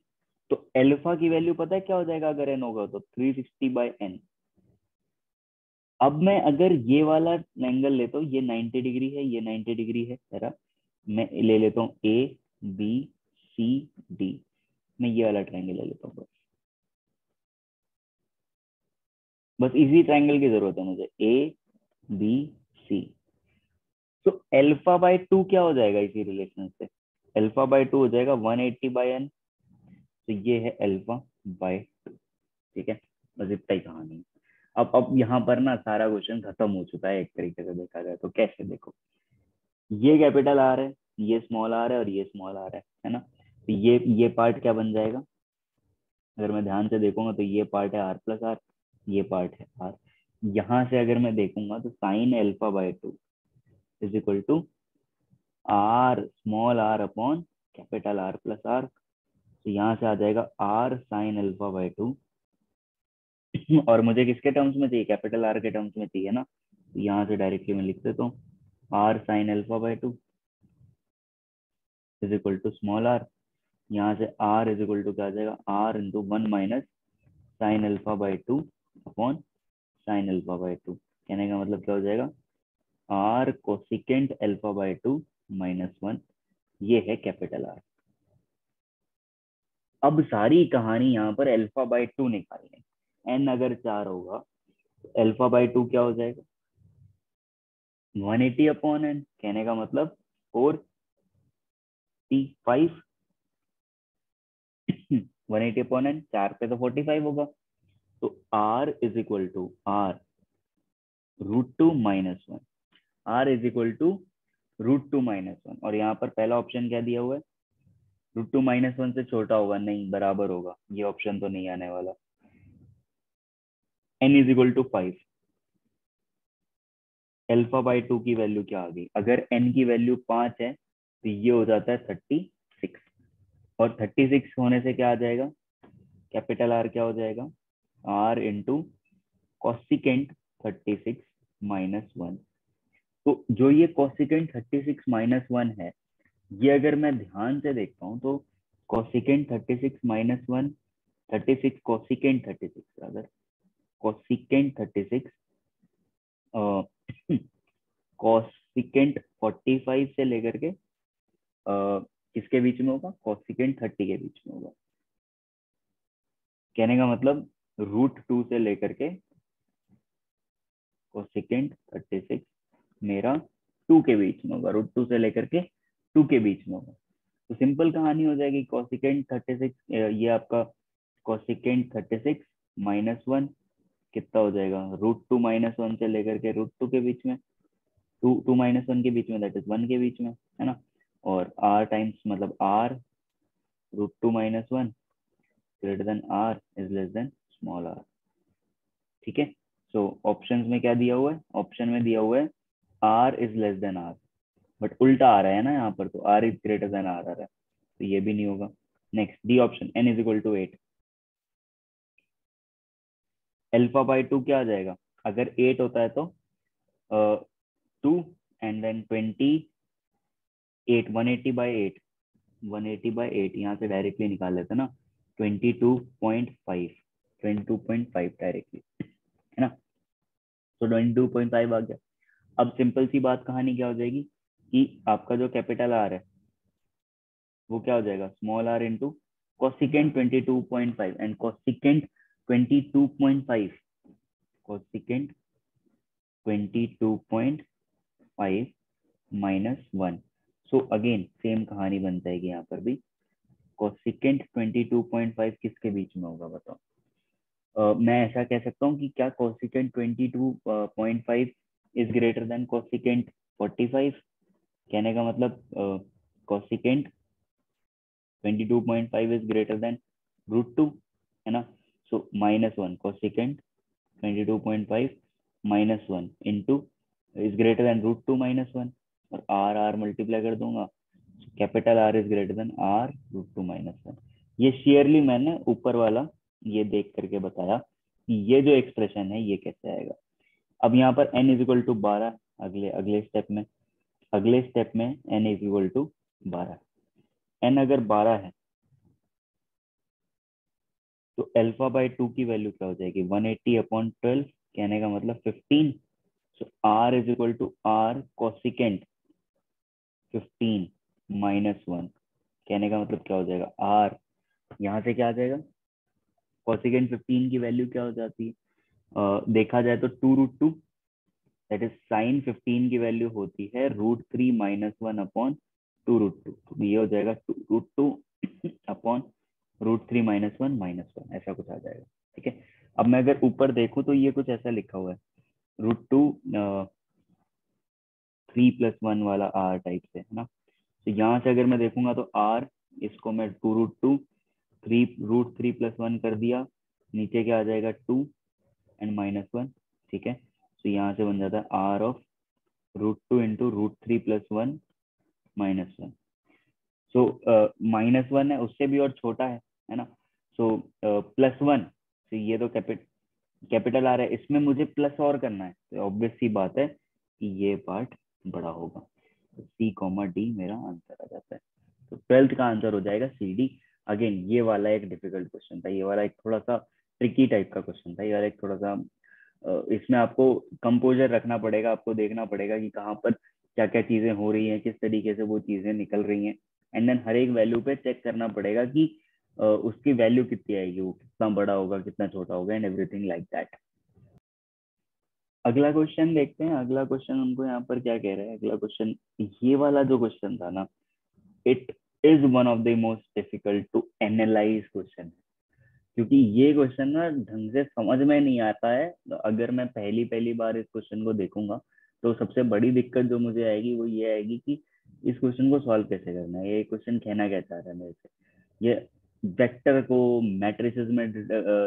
तो अल्फा की वैल्यू पता है क्या हो जाएगा, अगर n होगा तो 360/n। अब मैं अगर ये वाला एंगल लेता हूँ, ये 90 डिग्री है, ये 90 डिग्री है मेरा, मैं ले लेता हूँ ABCD, मैं ये वाला ट्रायंगल ले लेता हूँ बस। बस इसी ट्रायंगल की जरूरत है मुझे, ABC। तो अल्फा/2 क्या हो जाएगा इसी रिलेशन से, अल्फा/2 हो जाएगा 180/n, तो ये है अल्फा/2। ठीक है, बस इतना ही कहानी है। अब यहाँ पर ना सारा क्वेश्चन खत्म हो चुका है एक तरीके से देखा जाए तो। कैसे देखो, ये कैपिटल आर है, ये स्मॉल आर है और ये स्मॉल आर है ना। तो ये पार्ट क्या बन जाएगा, अगर मैं ध्यान से देखूंगा तो ये पार्ट है आर प्लस आर, ये पार्ट है आर। यहाँ से अगर मैं देखूंगा तो sine alpha by 2 is equal to R small R upon capital R plus R. तो यहाँ से आ जाएगा आर साइन एल्फा बाय 2 और मुझे किसके टर्म्स में चाहिए, कैपिटल आर के टर्म्स में चाहिए ना। तो यहाँ से डायरेक्टली मैं लिख देता हूँ R sine alpha by 2 is equal to small R. यहाँ से आर इज इक्वल टू क्या आ जाएगा, R into 1 minus sine alpha by 2 upon sine alpha by 2। कहने का मतलब क्या हो जाएगा, R cosecant alpha by 2 minus 1, ये है कैपिटल आर। अब सारी कहानी यहाँ पर एल्फा बाय 2 निकालनी है। एन अगर 4 होगा तो एल्फा बाय 2 क्या हो जाएगा, 180 अपॉन एन। कहने का मतलब 45 180 अपॉन एन, 4 पे तो 45 होगा। तो R is equal to R √2 minus 1, R is equal to √2 minus 1। और यहाँ पर पहला ऑप्शन क्या दिया हुआ है, √2 माइनस 1 से छोटा होगा, नहीं बराबर होगा, ये ऑप्शन तो नहीं आने वाला। n is equal to 5, alpha by 2 की वैल्यू क्या आ गई, अगर n की वैल्यू 5 है तो ये हो जाता है 36, और 36 होने से क्या आ जाएगा, कैपिटल आर क्या हो जाएगा, r इंटू कॉसिकेंट 36 माइनस 1। तो जो ये कॉसिकेंट 36 माइनस 1 है, ये अगर मैं ध्यान से देखता हूँ तो कॉसिकेंट 36 माइनस 1, 36 कॉसिकेंट 36 अगर कॉसिकेंट 36 कॉसिकेंट 45 से लेकर के किसके बीच में होगा, कॉसिकेंट 30 के बीच में होगा। कहने का मतलब √2 से लेकर के कोसेकेंट 36 मेरा 2 के बीच में होगा, √2 से लेकर के 2 के बीच में होगा। तो सिंपल कहानी हो जाएगी, कोसेकेंट 36 ये आपका कोसेकेंट 36 माइनस 1 कितना हो जाएगा, √2 माइनस 1 से लेकर के √2 के बीच में, 2 माइनस 1 के बीच में, दैट इज 1 के बीच में, है ना। और r टाइम्स मतलब r √2 minus 1 greater than r is less then small r। ठीक है, सो ऑप्शंस में क्या दिया हुआ है, ऑप्शन में दिया हुआ है r is less than r, but उल्टा आ रहा है ना यहाँ पर, तो r is greater than r आ रहा है, तो ये भी नहीं होगा। Next D option n is equal to 8, alpha by 2 क्या आ जाएगा, अगर 8 होता है तो 2 एंड देन 28, 180 बाय 8, 180 बाय 8 यहाँ से डायरेक्टली निकाल लेते ना, 22.5, 22.5 डायरेक्टली, है ना। तो 22.5 आ गया। अब सिंपल सी बात कहानी क्या हो जाएगी कि आपका जो कैपिटल आर है वो क्या हो जाएगा, small R into cosecant 22.5 and cosecant 22.5, cosecant 22.5 minus 1। So again same कहानी बन जाएगी यहाँ पर भी, कॉसिकेंट 22.5 किसके बीच में होगा बताओ। मैं ऐसा कह सकता हूँ कि क्या cosecant 22.5 is greater then cosecant 45। कहने का मतलब कॉसिकेंट 22.5 इज ग्रेटर देन √2, है ना। So minus 1 cosecant 22.5 minus 1 into is greater than √2 minus 1, और आर आर मल्टीप्लाई कर दूंगा, capital R is greater than R √2 minus 1। ये शेयरली मैंने ऊपर वाला ये देख करके बताया कि ये जो एक्सप्रेशन है ये कैसे आएगा। अब यहाँ पर n इज इक्वल टू 12, अगले अगले स्टेप में n is equal to 12, n अगर 12 है तो एल्फा बाय 2 की वैल्यू क्या हो जाएगी, 180 अपॉन 12, कहने का मतलब 15। So r is equal to r cosecant 15 minus 1, कहने का मतलब क्या हो जाएगा, r यहाँ से क्या आ जाएगा, कॉसिकेंट 15 की वैल्यू क्या हो जाती है, देखा जाए तो 2√2, दैट इज साइन 15 की वैल्यू होती है √3 माइनस 1 अपॉन 2√2, तो ये हो जाएगा √2 अपॉन √3 माइनस 1 माइनस 1, ऐसा कुछ आ जाएगा। ठीक है, अब मैं अगर ऊपर देखूं तो ये कुछ ऐसा लिखा हुआ है, √2 3+1 वाला आर टाइप से, है ना। तो यहाँ से अगर मैं देखूंगा तो आर, इसको मैं 2√2 3√3+1 कर दिया, नीचे क्या आ जाएगा 2 एंड -1, ठीक है। तो यहाँ से बन जाता है आर ऑफ √2 इंटू √3+1 -1। सो -1 है, उससे भी और छोटा है ना। सो +1, तो ये तो कैपिटल आ रहा है, इसमें मुझे प्लस और करना है, तो ऑब्वियस सी बात है कि ये पार्ट बड़ा होगा। तो C, D मेरा आंसर आ जाता है। तो 12th का आंसर हो जाएगा CD। अगेन ये वाला एक डिफिकल्ट क्वेश्चन था, ये वाला एक थोड़ा सा ट्रिकी टाइप का क्वेश्चन था, ये वाला एक थोड़ा सा इसमें आपको कंपोजर रखना पड़ेगा, आपको देखना पड़ेगा कि कहाँ पर क्या क्या चीजें हो रही हैं, किस तरीके से वो चीजें निकल रही हैं, एंड देन हर एक वैल्यू पे चेक करना पड़ेगा कि उसकी वैल्यू कितनी आएगी, वो कितना बड़ा होगा, कितना छोटा होगा, एंड एवरीथिंग लाइक दैट। अगला क्वेश्चन देखते हैं। अगला क्वेश्चन हमको यहाँ पर क्या कह रहा है, अगला क्वेश्चन, ये वाला जो क्वेश्चन था ना, it is one of the most difficult to analyse question, क्योंकि ये क्वेश्चन ना ढंग से समझ में नहीं आता है। तो अगर मैं पहली पहली बार इस क्वेश्चन को देखूंगा तो सबसे बड़ी दिक्कत जो मुझे आएगी वो ये आएगी कि इस क्वेश्चन को सॉल्व कैसे करना है, ये क्वेश्चन कहना क्या चाह रहा है मेरे से, ये वेक्टर को मैट्रिसेस में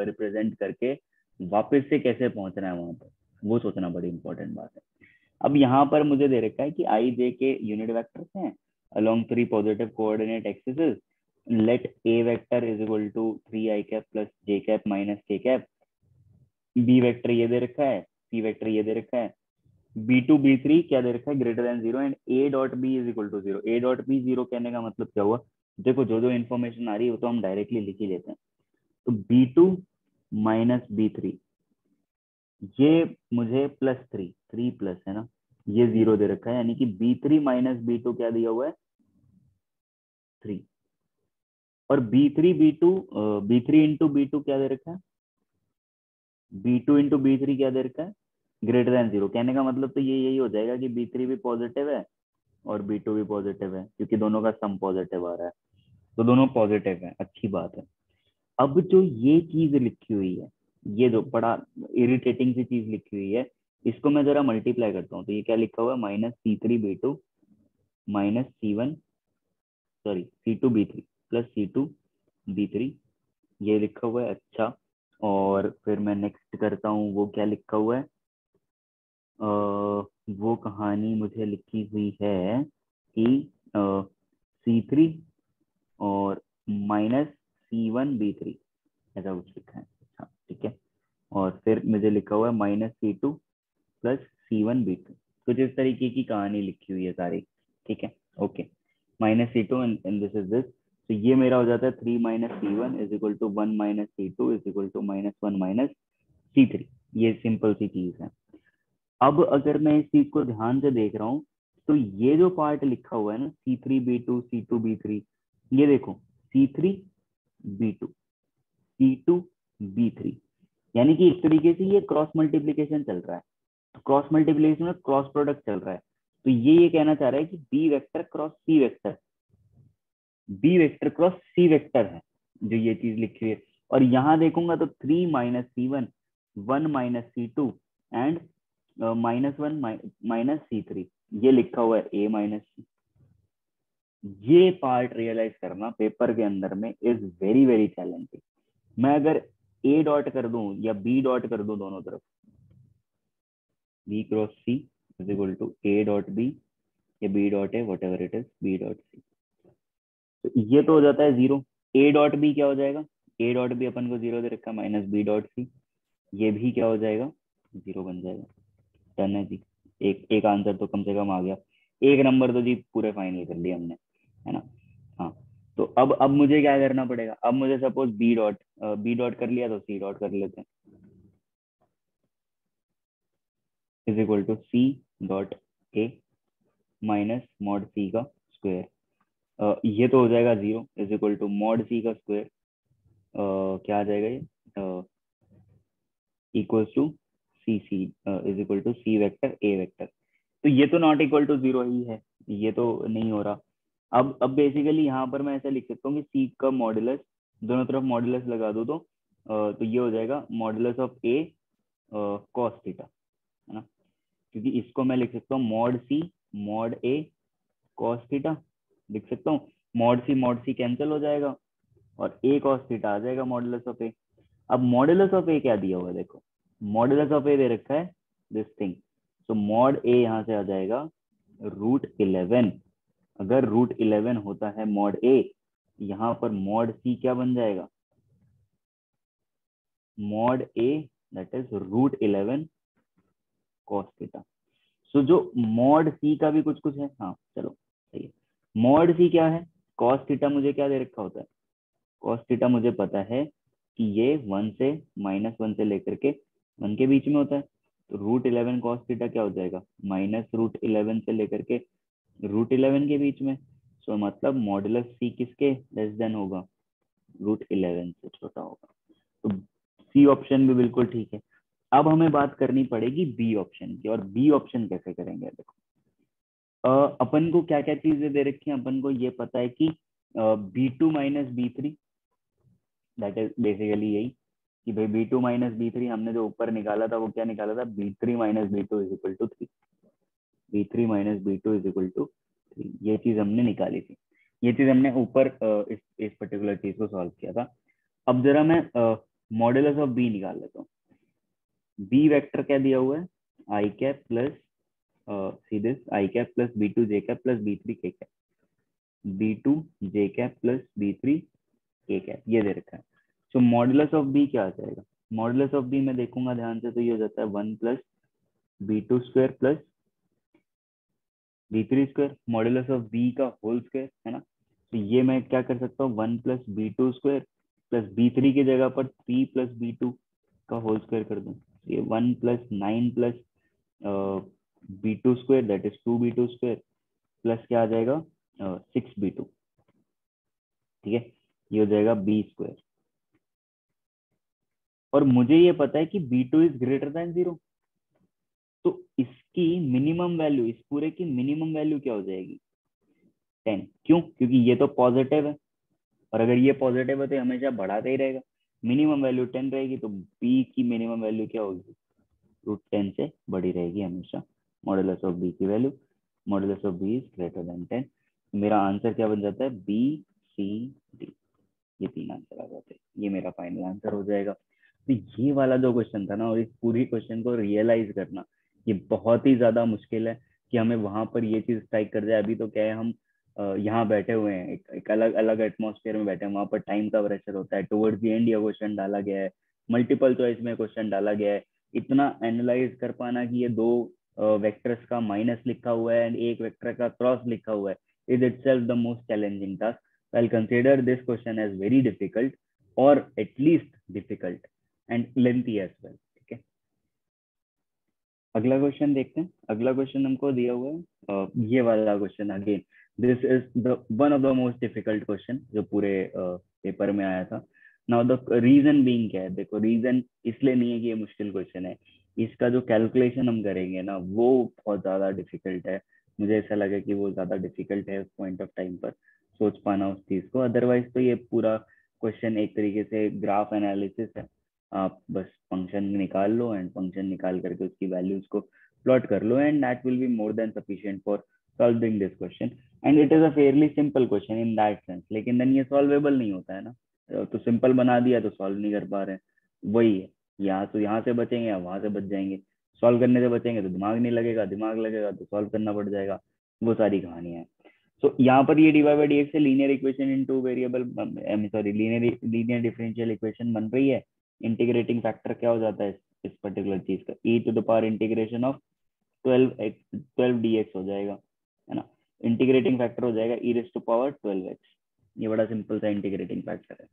रिप्रेजेंट करके वापस से कैसे पहुंचना है वहां पर, वो सोचना बड़ी इंपॉर्टेंट बात है। अब यहाँ पर मुझे दे रखा है कि आई जे के यूनिट वेक्टर्स हैं along 3 positive coordinate axes, let a vector is equal to 3 i cap plus j cap minus k cap, b vector ये दे रखा है, c वेक्टर ये दे रखा है, b2 b3 क्या दे रखा है, greater than 0, and a dot b is equal to 0। a dot b 0 कहने का मतलब क्या हुआ, देखो जो जो इन्फॉर्मेशन आ रही है वो तो हम डायरेक्टली लिख ही लेते हैं। तो b2 माइनस b3, ये मुझे +3, 3 प्लस है ना, ये 0 दे रखा है, यानी कि b3 माइनस b2 क्या दिया हुआ है, 3। और B three into B two क्या दे रखा है, b2 इंटू b3 क्या दे रखा है, ग्रेटर देन 0। कहने का मतलब तो ये यही हो जाएगा कि b3 भी पॉजिटिव है और b2 भी पॉजिटिव है, क्योंकि दोनों का सम पॉजिटिव आ रहा है, तो दोनों पॉजिटिव है, अच्छी बात है। अब जो ये चीज लिखी हुई है, ये जो बड़ा इरिटेटिंग सी चीज लिखी हुई है, इसको मैं जरा मल्टीप्लाई करता हूँ, तो ये क्या लिखा हुआ है, -C3b2 minus C1, sorry C2b3 plus C2b3, ये लिखा हुआ है, अच्छा। और फिर मैं नेक्स्ट करता हूँ, वो क्या लिखा हुआ है, वो कहानी मुझे लिखी हुई है कि C3 और -C1b3, ऐसा कुछ लिखा है, हाँ ठीक है। और फिर मुझे लिखा हुआ है -C2 प्लस C1b2, कुछ इस तरीके की कहानी लिखी हुई है सारी, ठीक है, okay. -C2 and this is this, तो ये मेरा हो जाता है 3 minus C1 is equal to 1 minus C2 is equal to -1 minus C3। ये सिंपल सी चीज है। अब अगर मैं इस चीज को ध्यान से देख रहा हूँ, तो ये जो पार्ट लिखा हुआ है ना, C3b2 ये देखो, C3b2 C2b3, यानी कि एक तरीके से ये क्रॉस मल्टीप्लीकेशन चल रहा है, तो क्रॉस मल्टीप्लीकेशन में क्रॉस प्रोडक्ट चल रहा है। तो ये कहना चाह रहा है कि B vector cross C vector, B vector cross C vector है जो ये चीज लिखी हुई है। और यहाँ देखूंगा तो 3 minus C1, 1 minus C2 and -1 minus C3, ये लिखा हुआ है A माइनस C। ये पार्ट रियलाइज करना पेपर के अंदर में इज वेरी वेरी चैलेंजिंग। मैं अगर A डॉट कर दूं या B डॉट कर दूं दोनों तरफ, B cross C is equal to A dot B, या B dot A, whatever it is, B dot C, तो ये तो हो जाता है 0। A डॉट B क्या हो जाएगा, A डॉट B अपन को 0 दे रखा है, माइनस B डॉट C, ये भी क्या हो जाएगा, 0 बन जाएगा। डन है जी, एक एक आंसर तो कम से कम आ गया, एक नंबर तो जी पूरे फाइनल कर लिया हमने, है ना। हाँ, तो अब मुझे क्या करना पड़ेगा, अब मुझे सपोज बी डॉट कर लिया तो सी डॉट कर लेते हैं, is equal to C dot A minus mod C का स्क्वायर, ये तो हो जाएगा 0, is equal to mod C का स्क्वायर, क्या आ जाएगा ये, equals to C C is equal to C vector A vector. तो ये तो नॉट इक्वल टू 0 ही है, ये तो नहीं हो रहा। अब बेसिकली यहाँ पर मैं ऐसा लिख सकता हूँ कि सी का मॉडुलस, दोनों तरफ मॉडुलस लगा दो तो ये हो जाएगा modulus of A cos theta, है ना, क्योंकि इसको मैं लिख सकता हूँ मॉड सी मॉड ए कॉस थीटा, लिख सकता हूँ। मॉड सी कैंसिल हो जाएगा और ए कॉस थीटा आ जाएगा मॉडुलस ऑफ ए। अब मॉडुलस ऑफ ए क्या दिया हुआ है, देखो मॉडुलस ऑफ ए दे रखा है दिस थिंग, तो मॉड ए यहाँ से आ जाएगा √11। अगर √11 होता है मॉड ए, यहाँ पर मॉड सी क्या बन जाएगा, mod a that is √11 cos theta. So जो मॉड सी का भी कुछ कुछ है, हाँ चलो सही है। मॉड सी क्या है, कॉस थीटा मुझे क्या दे रखा होता है, कॉस थीटा मुझे पता है कि ये 1 से -1 से लेकर के 1 के बीच में होता है, तो √11 कॉस थीटा क्या हो जाएगा, -√11 से लेकर के √11 के बीच में। सो मतलब मॉडुलस सी किसके लेस देन होगा, √11 से छोटा होगा। तो सी ऑप्शन भी बिल्कुल ठीक है। अब हमें बात करनी पड़ेगी बी ऑप्शन की, और बी ऑप्शन कैसे करेंगे, देखो अपन को क्या क्या चीजें दे रखी हैं, अपन को ये पता है कि B2 minus B3, that is basically यही कि भाई B2 माइनस B3 हमने जो ऊपर निकाला था वो क्या निकाला था, B3 minus B2 is equal to 3, B3 minus B2 is equal to 3, ये चीज हमने निकाली थी। ये चीज हमने ऊपर इस पर्टिकुलर चीज को सॉल्व किया था। अब जरा मैं मॉडुलस ऑफ बी निकाल लेता हूँ। बी वेक्टर क्या दिया हुआ है, I cap plus C this I cap plus B2 J cap plus B3 K cap, B2 J cap plus B3 K cap, ये दे रखा है। सो मॉडुलस ऑफ बी क्या आ जाएगा, मॉडुलस ऑफ बी मैं देखूंगा ध्यान से तो ये हो जाता है 1 plus B2 square plus B3 square, modulus of B का होल स्क्वायर है ना। तो ये मैं क्या कर सकता हूँ, 1 plus B2 square plus B3 की जगह पर 3 प्लस B2 का होल स्क्वायर कर दूं, ये 1 plus 9 plus B2 square that is 2B2 square plus क्या आ जाएगा 6B2, ठीक है, ये हो जाएगा B स्क्वायर। और मुझे ये पता है कि B2 इज ग्रेटर देन 0, तो इसकी मिनिमम वैल्यू, इस पूरे की मिनिमम वैल्यू क्या हो जाएगी 10। क्यों, क्योंकि ये तो पॉजिटिव है, और अगर ये पॉजिटिव है तो हमेशा बढ़ाते ही रहेगा, मिनिमम वैल्यू 10 रहेगी, तो बी की मिनिमम वैल्यू क्या होगी, √10 से बड़ी रहेगी हमेशा मॉडुलस ऑफ बी की value, modulus of B is greater than 10। मेरा आंसर क्या बन जाता है, बी सी डी, ये 3 आंसर आ जाते हैं, ये मेरा फाइनल आंसर हो जाएगा। तो ये वाला जो क्वेश्चन था ना, और इस पूरी क्वेश्चन को रियलाइज करना ये बहुत ही ज्यादा मुश्किल है कि हमें वहां पर ये चीज स्ट्राइक कर जाए। अभी तो क्या है, हम यहाँ बैठे हुए हैं, एक अलग अलग एटमोसफियर में बैठे हैं, वहां पर टाइम का प्रेशर होता है, टुवर्ड्स द एंड ये क्वेश्चन डाला गया है, मल्टीपल चॉइस में क्वेश्चन डाला गया है। इतना एनालाइज कर पाना कि ये दो वेक्टर्स का माइनस लिखा हुआ है एंड एक वेक्टर का क्रॉस लिखा हुआ है, is itself the most challenging task. I'll consider this question as very difficult, or at least difficult and lengthy as well, ठीक है। अगला क्वेश्चन देखते हैं। अगला क्वेश्चन हमको दिया हुआ है ये वाला question. Again this is the one of the most difficult question जो पूरे पेपर में आया था। नाउ द रीजन बीइंग क्या है, देखो रीजन इसलिए नहीं है कि ये मुश्किल क्वेश्चन है, इसका जो कैलकुलेशन हम करेंगे ना वो बहुत ज्यादा डिफिकल्ट है। मुझे ऐसा लगा कि वो ज्यादा डिफिकल्ट है उस पॉइंट ऑफ टाइम पर सोच पाना उस चीज को। अदरवाइज तो ये पूरा क्वेश्चन एक तरीके से ग्राफ एनालिसिस है, आप बस फंक्शन निकाल लो एंड फंक्शन निकाल करके उसकी वैल्यूज को प्लॉट कर लो and that will be more than sufficient for solving this question. And it is a fairly simple question in that sense, लेकिन देन ये सॉल्वेबल नहीं होता है ना। तो सिंपल बना दिया तो सॉल्व नहीं कर पा रहे हैं, वही है। यहाँ से बचेंगे या वहां से बच जाएंगे, सॉल्व करने से बचेंगे तो दिमाग नहीं लगेगा, दिमाग लगेगा तो सॉल्व करना पड़ जाएगा, वो सारी कहानियां हैं। सो यहाँ पर ये dy/dx से linear equation in two variable, sorry linear differential equation बन रही है। इंटीग्रेटिंग फैक्टर क्या हो जाता है इस पर्टिकुलर चीज का, e⁻ इंटीग्रेशन ऑफ 12 dx हो जाएगा, है ना। इंटीग्रेटिंग फैक्टर हो जाएगा e⁻12x, ये बड़ा सिंपल सा इंटीग्रेटिंग फैक्टर है।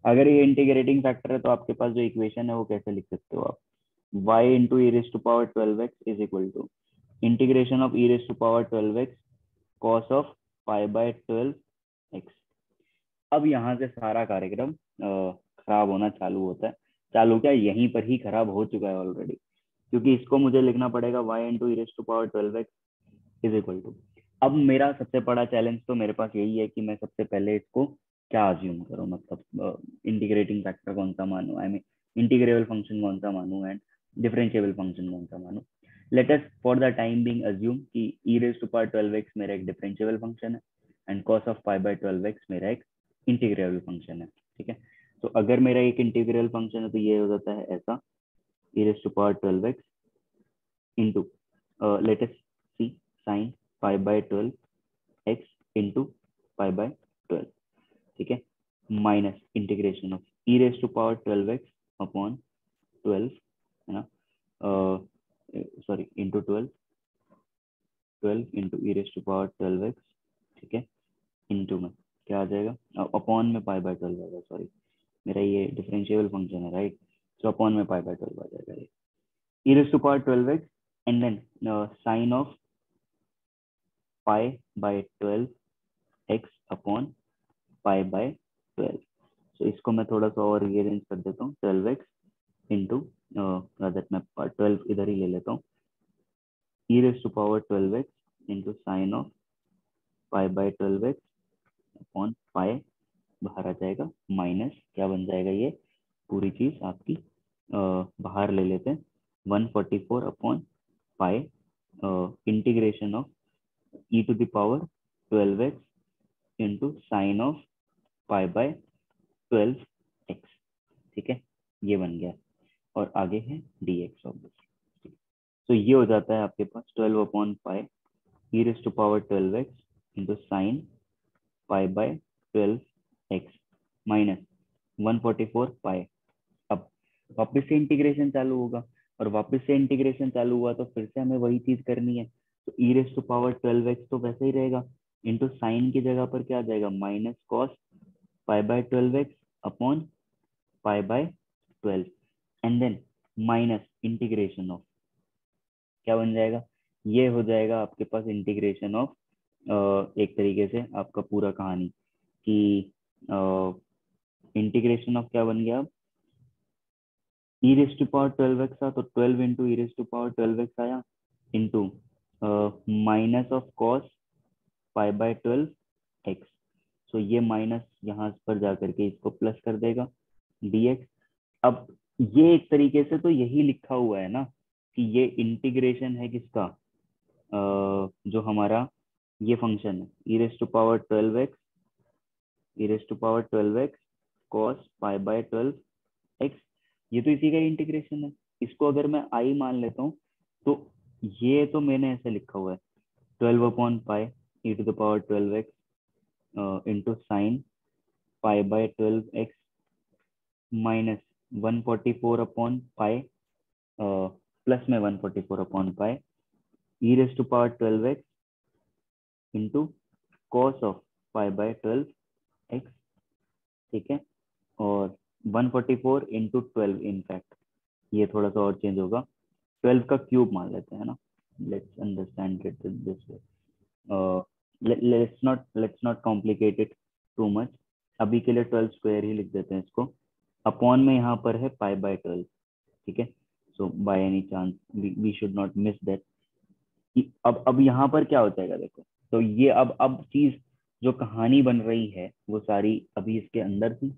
अगर ये इंटीग्रेटिंग फैक्टर है तो आपके पास जो इक्वेशन है वो कैसे लिख सकते हो आप, y into e⁻12x is equal to integration of e⁻12x cos of π/12x। अब यहाँ से सारा कार्यक्रम खराब होना चालू होता है, चालू क्या यहीं पर ही खराब हो चुका है ऑलरेडी, क्योंकि इसको मुझे लिखना पड़ेगा y into e⁻12x is equal to. अब मेरा सबसे बड़ा चैलेंज तो मेरे पास यही है कि मैं सबसे पहले इसको क्या अज्यूम करूँ, मतलब इंटीग्रेटिंग फैक्टर कौन सा मानूं, आई मीन इंटीग्रेबल फंक्शन कौन सा मानूं एंड डिफरेंशिएबल फंक्शन कौन सा मानूं। Let us for the time being assume कि e raise to power 12x मेरा एक डिफरेंशिएबल फंक्शन है and cos of pi by 12x मेरा एक इंटीग्रेबल फंक्शन है, ठीक है। तो अगर मेरा एक इंटीग्रल फंक्शन है तो ये हो जाता है ऐसा, e raise to power 12x into let us see sine pi by 12x into pi by 12, ठीक है, minus integration of e raise to power 12x upon 12, है ना, sorry into 12 into E raise to power 12x, ठीक है, into में क्या आ जाएगा, अपॉन में पाई बाय 12 आएगा, सॉरी मेरा ये डिफरेंशिएबल फंक्शन है राइट, तो अपॉन में पाई बाय 12 आ जाएगा ये e raise to power 12x and then sine of pi by 12x upon pi by 12। तो इसको मैं थोड़ा सा और रीअरेंज कर देता हूँ, 12x इंटू दैट मैं 12 इधर ही ले लेता हूँ, e raised to power 12x into sin of pi by 12x upon पाई, बाहर आ जाएगा माइनस क्या बन जाएगा, ये पूरी चीज आपकी बाहर ले लेते हैं, 144 upon pi integration of e to the power 12x into sine of pi by 12x, ठीक है, ये बन गया और आगे है dx ऑब्वियसली। तो ये हो जाता है आपके पास 12 upon pi e raise to power 12x into sine pi by 12x minus 144 pi. अब वापस से इंटीग्रेशन चालू होगा और वापस से इंटीग्रेशन चालू हुआ तो फिर से हमें वही चीज करनी है, तो e raise to power 12x तो वैसे ही रहेगा, इंटू साइन की जगह पर क्या आ जाएगा, minus cos pi by 12x upon pi by 12 and then minus integration of क्या बन जाएगा, ये हो जाएगा आपके पास इंटीग्रेशन ऑफ एक तरीके से आपका पूरा कहानी कि इंटीग्रेशन ऑफ क्या बन गया, अब e raise to power 12x था तो 12 into E raise to power 12x आया into minus of cos pi by 12x, so ये माइनस यहाँ पर जाकर के इसको प्लस कर देगा dx। अब ये एक तरीके से तो यही लिखा हुआ है ना कि ये इंटीग्रेशन है किसका, जो हमारा ये फंक्शन है e raise to power 12x, e raise to power 12x cos pi by 12x, ये तो इसी का इंटीग्रेशन है। इसको अगर मैं आई मान लेता हूँ तो ये तो मैंने ऐसे लिखा हुआ है 12 upon pi E to the power 12x into sine pi by 12x minus 144 upon pi plus में 144 upon pi E raise to power 12x into cos of pi by 12x, ठीक है, और 144 इंटू 12, इनफैक्ट ये थोड़ा सा और change होगा, 12 का क्यूब मान लेते हैं ना, let's understand it this way, let's not complicate it too much, अभी के लिए 12 स्क्वायर ही लिख देते हैं इसको, अपॉन में यहाँ पर है पाई बाय 12, ठीक है, so by any chance we should not miss that. अब यहाँ पर क्या हो जाएगा देखो, तो ये अब चीज जो कहानी बन रही है वो सारी अभी इसके अंदर थी,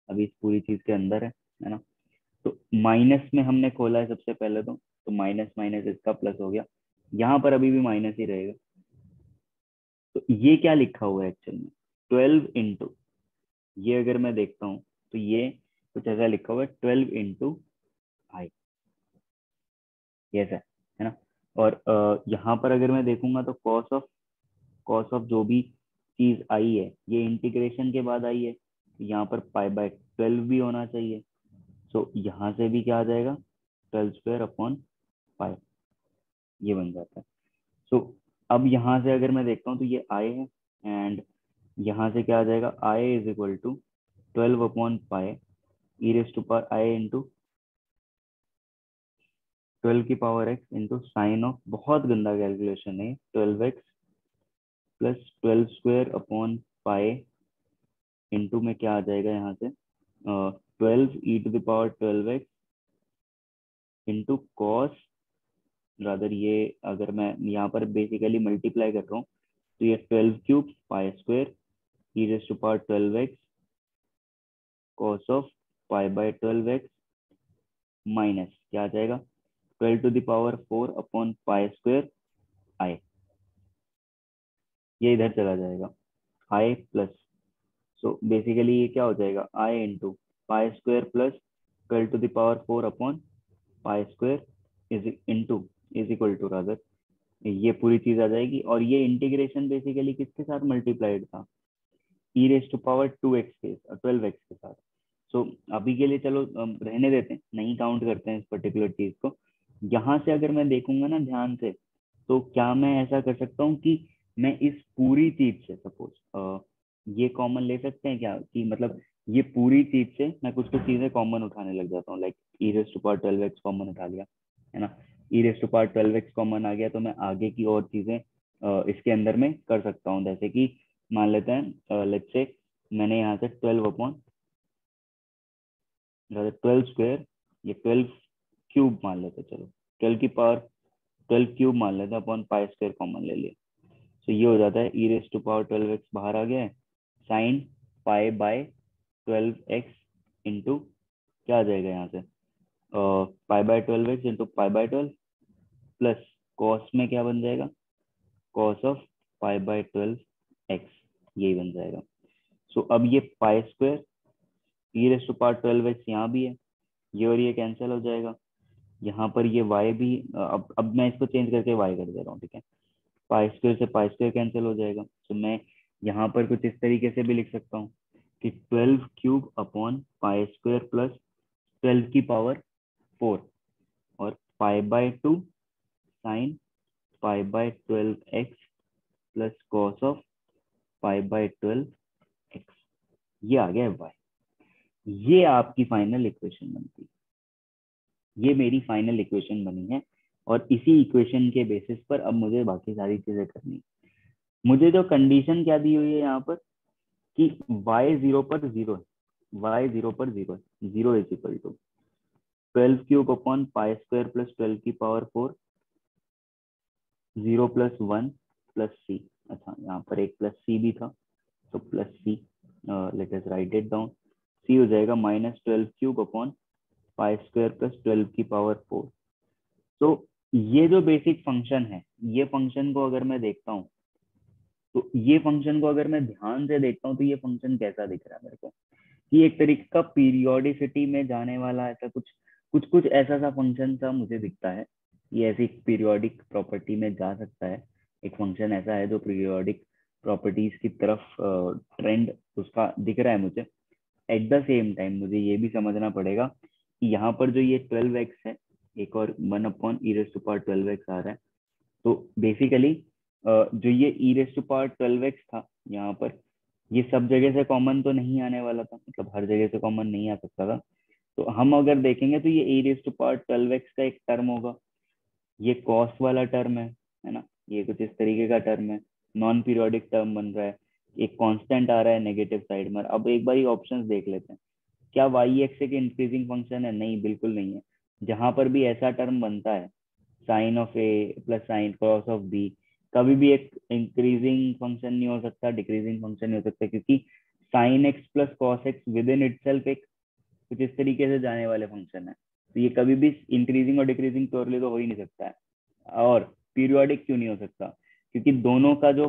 अभी इस पूरी चीज के अंदर है ना, तो माइनस में हमने खोला है सबसे पहले तो माइनस माइनस इसका प्लस हो गया, यहाँ पर अभी भी माइनस ही रहेगा, तो ये क्या लिखा हुआ है एक्चुअल में 12 इंटू, ये अगर मैं देखता हूँ तो ये कुछ ऐसा लिखा हुआ है 12 इंटू आई, ऐसा है ना, और यहाँ पर अगर मैं देखूंगा तो कॉस ऑफ जो भी चीज आई है ये इंटीग्रेशन के बाद आई है, तो यहाँ पर पाई बाय 12 भी होना चाहिए, सो यहाँ से भी क्या आ जाएगा 12 स्क्वायर अपॉन पाई, ये बन जाता है। सो अब यहाँ से अगर मैं देखता हूँ तो ये आई है एंड यहाँ से क्या आ जाएगा, I is equal to 12 upon pi E raise to power I into 12 की power X into sine of, बहुत गंदा कैलकुलेशन है, 12x plus 12 square upon pi into में क्या आ जाएगा यहाँ से 12 e to the power 12x into cos, rather ये अगर मैं यहाँ पर बेसिकली मल्टीप्लाई कर रहा हूँ तो ये 12 cube pi square E raise to power 12x cos of pi by 12x minus क्या आ जाएगा 12 to the power 4 upon pi square i, ये इधर चला जाएगा i प्लस, सो बेसिकली ये क्या हो जाएगा i into pi square plus 12 to the power 4 upon pi square is equal to rather, ये पूरी चीज आ जाएगी। और ये इंटीग्रेशन बेसिकली किसके साथ मल्टीप्लाइड था, e race to power 2x के 12x के साथ। सो अभी के लिए चलो रहने देते हैं, नहीं काउंट करते हैं इस पर्टिकुलर चीज को। यहाँ से अगर मैं देखूंगा ना ध्यान से, तो क्या मैं ऐसा कर सकता हूँ कि मैं इस पूरी चीज से सपोज ये कॉमन ले सकते हैं क्या, कि मतलब ये पूरी चीज से मैं कुछ कुछ चीजें कॉमन उठाने लग जाता हूँ, like e raise to power 12x common उठा लिया, है ना, e raise to power 12x common आ गया, तो मैं आगे की और चीजें इसके अंदर में कर सकता हूँ। जैसे कि मान लेते हैं लेट्स से मैंने यहाँ से 12 अपॉन 12 स्क्वायर, ये 12 क्यूब मान लेते, चलो 12 की पावर 12 क्यूब मान लेते अपॉन पाई स्क्वायर कॉमन ले लिया, तो ये हो जाता है ई रेस टू पावर 12x बाहर आ गया है, sign pi by 12x into क्या आ जाएगा यहाँ से पाई by 12x into pi by 12 plus cos में क्या बन जाएगा, cos of pi by 12x, यही बन जाएगा। सो अब ये pi square E raise to power 12x यहाँ भी है, ये और ये कैंसिल हो जाएगा, यहाँ पर ये y भी अब मैं इसको चेंज करके y कर दे रहा हूँ, ठीक है, पाई स्क्वायर से पाई स्क्वायर कैंसिल हो जाएगा। तो मैं यहाँ पर कुछ इस तरीके से भी लिख सकता हूँ कि 12 cube upon pi square plus 12 की पावर 4 और pi by 2 sign pi by 12x plus cos of pi by 12x, ये आ गया y। ये आपकी फाइनल इक्वेशन बनती है, ये मेरी फाइनल इक्वेशन बनी है। और इसी इक्वेशन के बेसिस पर अब मुझे बाकी सारी चीजें करनी है। मुझे जो कंडीशन क्या दी हुई है यहाँ पर कि y 0 पर 0 है, y 0 पर 0 है, 0 is equal to 12 cube upon pi square plus 12 की पावर 4 0 प्लस 1 प्लस सी, अच्छा यहाँ पर एक प्लस सी भी था, तो plus C, let us write it down, C हो जाएगा minus 12 cube upon pi square plus 12 की पावर 4। तो ये जो बेसिक फंक्शन है, ये फंक्शन को अगर मैं देखता हूँ, तो ये फंक्शन को अगर मैं ध्यान से देखता हूँ, तो ये फंक्शन कैसा दिख रहा है मेरे को, कि एक तरीके का पीरियोडिसिटी में जाने वाला ऐसा कुछ कुछ कुछ ऐसा सा फंक्शन सा मुझे दिखता है। ये ऐसी पीरियोडिक प्रॉपर्टी में जा सकता है, एक फंक्शन ऐसा है जो पीरियोडिक प्रॉपर्टीज की तरफ ट्रेंड उसका दिख रहा है मुझे। एट द सेम टाइम मुझे ये भी समझना पड़ेगा कि यहाँ पर जो ये 12x है, एक और 1 upon E raise to power 12x आ रहा है, तो बेसिकली जो ये ई रेस टू पावर 12x था यहाँ पर, ये सब जगह से कॉमन तो नहीं आने वाला था, मतलब हर जगह से कॉमन नहीं आ सकता था। तो हम अगर देखेंगे तो ये ई रेस टू पावर 12x का एक टर्म होगा, ये कॉस वाला टर्म है ना, ये कुछ इस तरीके का टर्म है, नॉन पीरियोडिक टर्म बन रहा है, एक कांस्टेंट आ रहा है नेगेटिव साइड में। अब एक बार ऑप्शंस देख लेते हैं, क्या वाई एक्स एक इंक्रीजिंग फंक्शन है, नहीं बिल्कुल नहीं है। जहां पर भी ऐसा टर्म बनता है sine of A plus sine cos of B, कभी भी एक इंक्रीजिंग फंक्शन नहीं हो सकता, डिक्रीजिंग फंक्शन नहीं हो सकता, क्योंकि sine x plus cos x with in itself एक कुछ इस तरीके से जाने वाले फंक्शन है, तो ये कभी भी इंक्रीजिंग और डिक्रीजिंग प्योरली तो हो ही नहीं सकता है। और पीरियोडिक क्यों नहीं हो सकता, क्योंकि दोनों का जो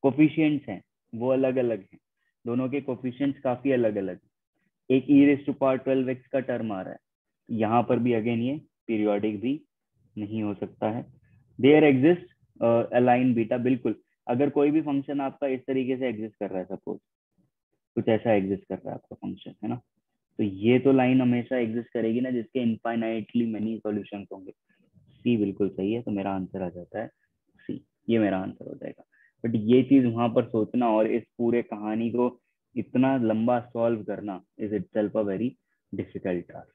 कोफिशियंट्स हैं वो अलग अलग हैं, दोनों के कोफिशियंट्स काफी अलग अलग, एक ई रेस टू पावर 12x का टर्म आ रहा है, यहाँ पर भी अगेन ये पीरियोडिक भी नहीं हो सकता है। देयर एग्जिस्ट अलाइन बीटा, बिल्कुल अगर कोई भी फंक्शन आपका इस तरीके से एग्जिस्ट कर रहा है, सपोज कुछ ऐसा एग्जिस्ट कर रहा है आपका फंक्शन, है ना, तो ये तो लाइन हमेशा एग्जिस्ट करेगी ना जिसके इनफाइनाइटली मेनी सॉल्यूशंस होंगे। सी बिल्कुल सही है, तो मेरा आंसर आ जाता है सी, ये मेरा आंसर हो जाएगा। बट ये चीज वहां पर सोचना और इस पूरे कहानी को इतना लंबा सॉल्व करना is itself a very difficult task.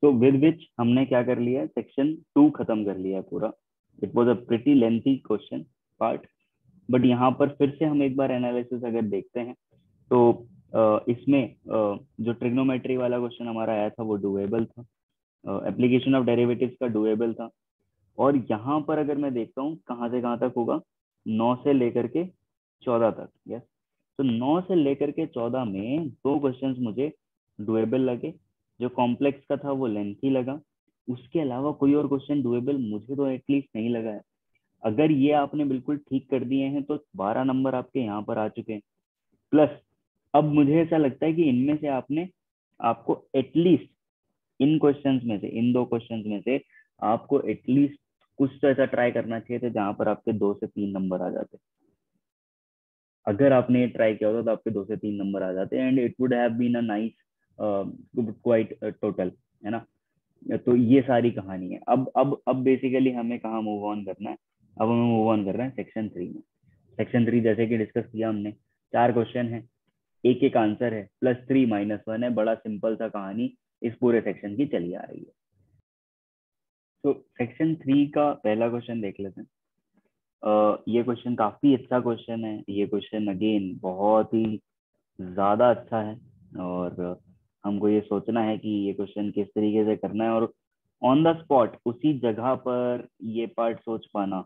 तो विद विच हमने क्या कर लिया है, सेक्शन 2 खत्म कर लिया है पूरा। It was a pretty lengthy question part, but यहाँ पर फिर से हम एक बार एनालिसिस अगर देखते हैं, तो इसमें जो ट्रिग्नोमेट्री वाला क्वेश्चन हमारा आया था वो डुएबल था, एप्लीकेशन ऑफ डेरिवेटिव्स का डुएबल था। और यहाँ पर अगर मैं देखता हूँ कहाँ से कहाँ तक होगा, 9 से लेकर के 14 तक, यस, तो 9 से लेकर के 14 में दो क्वेश्चंस मुझे डुएबल लगे, जो कॉम्प्लेक्स का था वो लेंथी लगा, उसके अलावा कोई और क्वेश्चन डुएबल मुझे तो एटलीस्ट नहीं लगा है। अगर ये आपने बिल्कुल ठीक कर दिए हैं तो 12 नंबर आपके यहाँ पर आ चुके हैं। प्लस अब मुझे ऐसा लगता है कि इनमें से आपको एटलीस्ट इन क्वेश्चंस में से, इन दो क्वेश्चंस में से आपको एटलीस्ट कुछ तो ऐसा ट्राई करना चाहिए था जहां पर आपके 2 से 3 नंबर आ जाते। अगर आपने ये ट्राई किया होता तो आपके 2 से 3 नंबर आ जाते and it would have been a nice quite total, है ना। तो ये सारी कहानी है। अब बेसिकली हमें कहाँ मूव ऑन करना है? अब हमें मूव ऑन कर रहे हैं सेक्शन 3 में। सेक्शन 3 जैसे कि डिस्कस किया हमने, 4 क्वेश्चन है, एक एक आंसर है, +3 - 1 है। बड़ा सिंपल सा कहानी इस पूरे सेक्शन की चली आ रही है। तो सेक्शन 3 का पहला क्वेश्चन देख लेते हैं। ये क्वेश्चन काफी अच्छा क्वेश्चन है। ये क्वेश्चन अगेन बहुत ही ज्यादा अच्छा है और हमको ये सोचना है कि ये क्वेश्चन किस तरीके से करना है, और ऑन द स्पॉट उसी जगह पर ये पार्ट सोच पाना,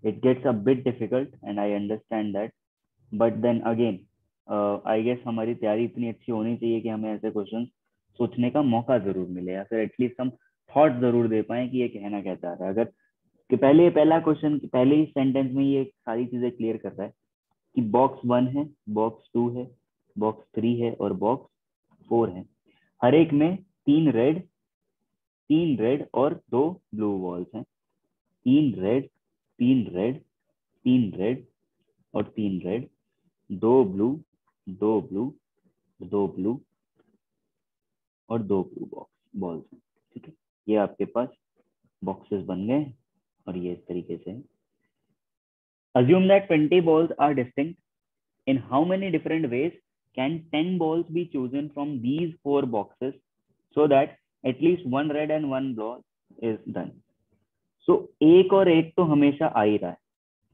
it gets a bit difficult and I understand that. But then again I guess हमारी तैयारी इतनी अच्छी होनी चाहिए कि हमें ऐसे क्वेश्चन सोचने का मौका जरूर मिले, या फिर एटलीस्ट हम थॉट जरूर दे पाए कि ये कहना क्या चाह रहा है। अगर कि पहला क्वेश्चन पहले ही सेंटेंस में ये सारी चीजें क्लियर कर रहा है कि बॉक्स 1 है, बॉक्स 2 है, बॉक्स 3 है और बॉक्स 4 है। हर एक में 3 रेड और 2 ब्लू बॉल्स हैं। 3 रेड, 3 रेड, 3 रेड और 3 रेड, 2 ब्लू, 2 ब्लू, 2 ब्लू और 2 ब्लू बॉल्स हैं। ठीक है, ये आपके पास बॉक्सेस बन गए और ये इस तरीके से। Assume that 20 balls are distinct. In how many different ways can 10 balls be chosen from these 4 boxes so that at least one red and one blue is done? So एक और एक तो हमेशा आ ही रहा है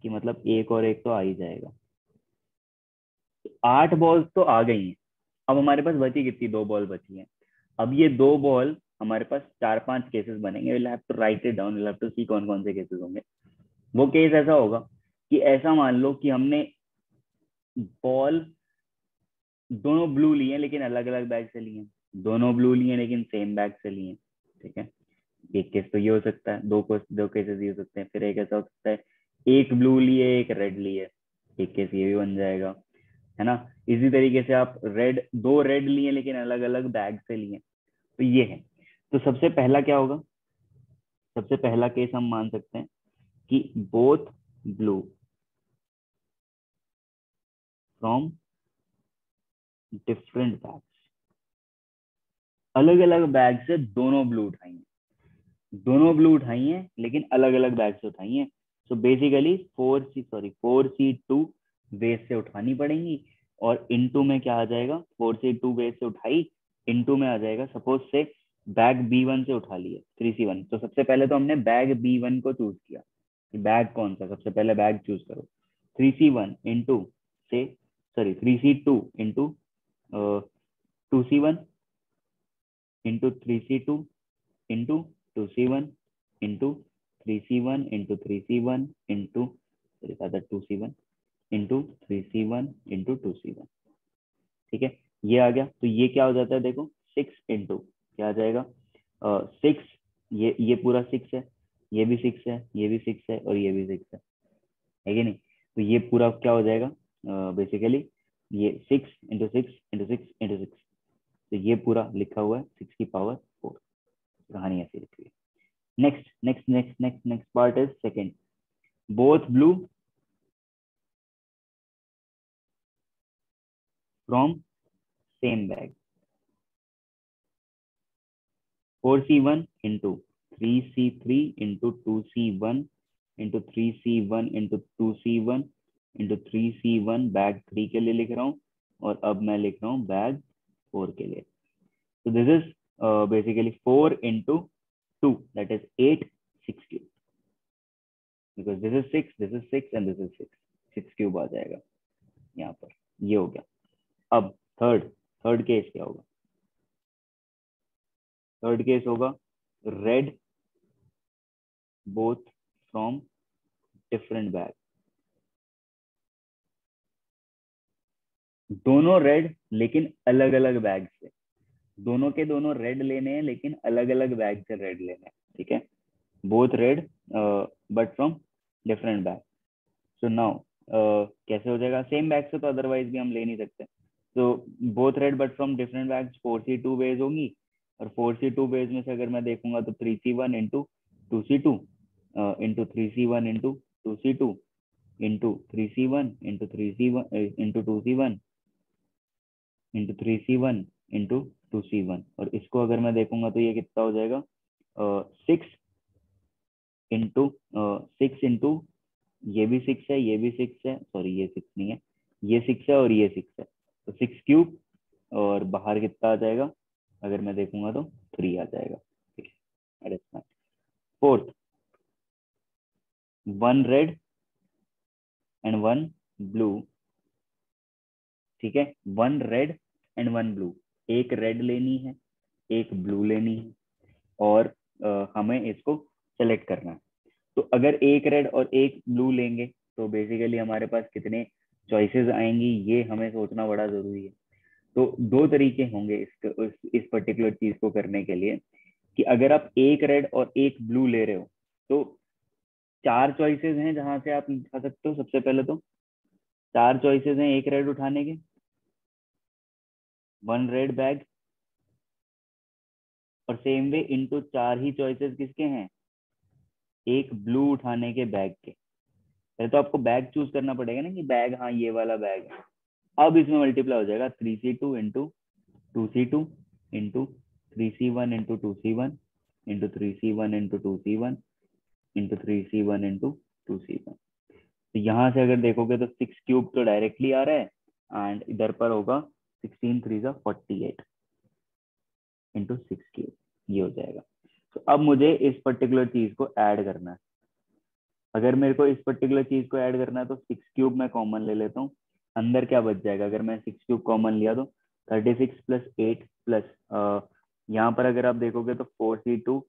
कि मतलब एक और एक तो आ ही जाएगा। 8 बॉल्स तो आ गई हैं। अब हमारे पास बची कितनी? 2 बॉल बची हैं। अब ये 2 बॉल हमारे पास 4-5 केसेस बनेंगे। Will have to write it down, will have to see कौन कौन से केसेस होंगे। वो केस ऐसा होगा कि ऐसा मान लो कि हमने बॉल दोनों ब्लू लिए लेकिन अलग अलग बैग से लिए, दोनों ब्लू लिए लेकिन सेम बैग से लिए। ठीक है, एक केस तो ये हो सकता है, दो केसेस ये हो सकते हैं। फिर एक ऐसा हो सकता है एक ब्लू लिए एक रेड लिए, एक केस ये भी बन जाएगा, है ना। इसी तरीके से आप दो रेड लिए लेकिन अलग अलग बैग से लिए, तो ये है। तो सबसे पहला क्या होगा? सबसे पहला केस हम मान सकते हैं कि both blue from different bags, अलग अलग बैग से दोनों ब्लू उठाई हैं, दोनों ब्लू उठाई हैं लेकिन अलग अलग बैग से उठाई हैं। सो बेसिकली 4C2 बेस से उठानी पड़ेंगी। और इनटू में क्या आ जाएगा? 4C2 बेस से उठाई, इनटू में आ जाएगा सपोज से बैग B1 से उठा लिया 3C1। तो सबसे पहले तो हमने बैग B1 को चूज किया कि बैग कौन सा, सबसे पहले बैग चूज करो। 3C1 इंटू से 3C2 into 2C1 into 3C2 into 2C1 into 3C1 into 3C1 into 2C1 into 3C1 into 2C1। ठीक है, ये आ गया। तो ये क्या हो जाता है देखो, 6 इंटू क्या आ जाएगा? 6, ये पूरा 6 है, ये भी 6 है, ये भी 6 है और ये भी 6 है कि नहीं? तो ये पूरा क्या हो जाएगा? बेसिकली ये 6 इंटू 6 इंटू 6 इंटू 6। तो ये पूरा लिखा हुआ है 6 की पावर 4। कहानी ऐसी लिखी है। Next part is second. Both blue from same bag. 4C1 into 3C3 into 2C1 into 3C1 into 2C1 into 3C1 bag 3 के लिए लिख रहा हूँ, और अब मैं लिख रहा हूँ बैग 4 के लिए। So this is basically 4 into 2, that is 8, 6 cube, because this is 6, this is 6 and this is 6, 6 cube आ जाएगा यहाँ पर। ये हो गया। अब थर्ड केस क्या होगा? थर्ड केस होगा red both from different bag. दोनों रेड लेकिन अलग अलग बैग से, दोनों के दोनों रेड लेने हैं लेकिन अलग अलग बैग से रेड लेने हैं, ठीक है। Both red but from different bag. So now कैसे हो जाएगा, सेम बैग से तो अदरवाइज भी हम ले नहीं सकते। तो both red but from different bags 4C2 base होंगी, और 4C2 बेस में से अगर मैं देखूंगा तो 3C1 into 2C2 into 3C1 into 2C2 into 3C1 into 3C1 into 2C1 into 3C1 into 2C1, और इसको अगर मैं देखूंगा तो ये कितना हो जाएगा, 6 इंटू ये भी 6 है, ये भी 6 है, सॉरी ये 6 नहीं है, ये 6 है और ये 6 है, तो 6 क्यूब, और बाहर कितना आ जाएगा, अगर मैं देखूंगा तो 3 आ जाएगा, ठीक है। फोर्थ, 1 रेड एंड 1 ब्लू, ठीक है, 1 रेड एंड 1 ब्लू, एक रेड लेनी है, एक ब्लू लेनी है, और हमें इसको सेलेक्ट करना है। तो अगर एक रेड और एक ब्लू लेंगे तो बेसिकली हमारे पास कितने चॉइसेस आएंगी, ये हमें सोचना बड़ा जरूरी है। तो दो तरीके होंगे इस पर्टिकुलर चीज को करने के लिए, कि अगर आप एक रेड और एक ब्लू ले रहे हो तो 4 चॉइसेस हैं जहां से आप उठा सकते हो। सबसे पहले तो 4 चॉइसेस हैं एक रेड उठाने के, 1 रेड बैग, और सेम वे इनटू 4 ही चॉइसेस किसके हैं, एक ब्लू उठाने के बैग के। पहले तो आपको बैग चूज करना पड़ेगा ना, कि बैग, हाँ ये वाला बैग है। अब इसमें मल्टीप्लाई हो जाएगा 3C2 into 2C2 into 3C1 into 2C1 into 3C1 into 2C1 into 3C1 into 2C1। तो यहाँ से अगर देखोगे तो 6 क्यूब तो डायरेक्टली आ रहा है, एंड इधर पर होगा 16 3 48 इंटू 6 क्यूब, ये हो जाएगा। तो अब मुझे इस पर्टिकुलर चीज को ऐड करना है। अगर मेरे को इस पर्टिकुलर चीज को ऐड करना है तो 6 क्यूब मैं कॉमन ले लेता हूँ। अंदर क्या बच जाएगा, अगर मैं 6 क्यूब कॉमन लिया तो 36 प्लस 8 प्लस, यहाँ पर अगर आप देखोगे तो 4C2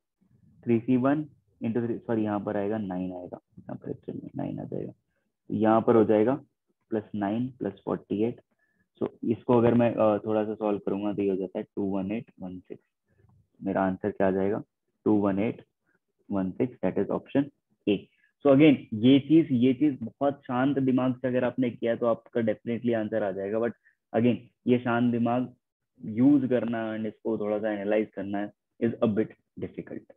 3C1 इंटू 3, सॉरी यहाँ पर आएगा 9 आएगा, यहाँ पर एक्चुअली 9 आ जाएगा, तो यहाँ पर हो जाएगा +9 प्लस 48। सो इसको अगर मैं थोड़ा सा सॉल्व करूंगा तो ये हो जाता है 21816। मेरा आंसर क्या आ जाएगा, 21816, that is option A. So again ये चीज बहुत शांत दिमाग से अगर आपने किया तो आपका डेफिनेटली आंसर आ जाएगा, बट अगेन ये शांत दिमाग यूज करना एंड इसको थोड़ा सा एनालाइज करना is a bit difficult.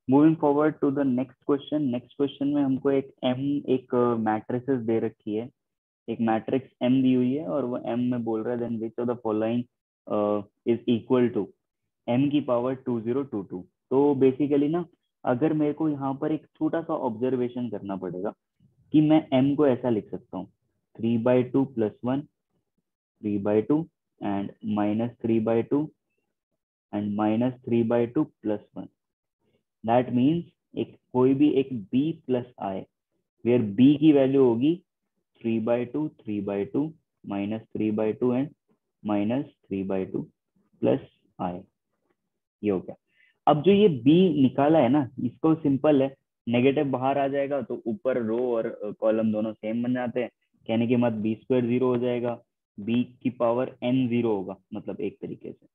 Moving forward to the next question में हमको एक मैट्रिसेस दे रखी है, एक मैट्रिक्स एम दी हुई है, और वो एम में बोल रहा है then which of the following is equal to M की पावर 2022। तो बेसिकली ना, अगर मेरे को यहाँ पर एक छोटा सा ऑब्जर्वेशन करना पड़ेगा, कि मैं m को ऐसा लिख सकता हूँ 3/2 plus 1, 3/2 and -3/2 and -3/2 plus 1। That means एक कोई भी एक b plus I, where b की वैल्यू होगी 3/2, 3/2, -3/2 एंड -3/2 प्लस आई, ये हो गया। अब जो ये b निकाला है ना, इसको सिंपल है, नेगेटिव बाहर आ जाएगा तो ऊपर रो और कॉलम दोनों सेम बन जाते हैं, कहने की मत b² 0 हो जाएगा, b की पावर n 0 होगा, मतलब एक तरीके से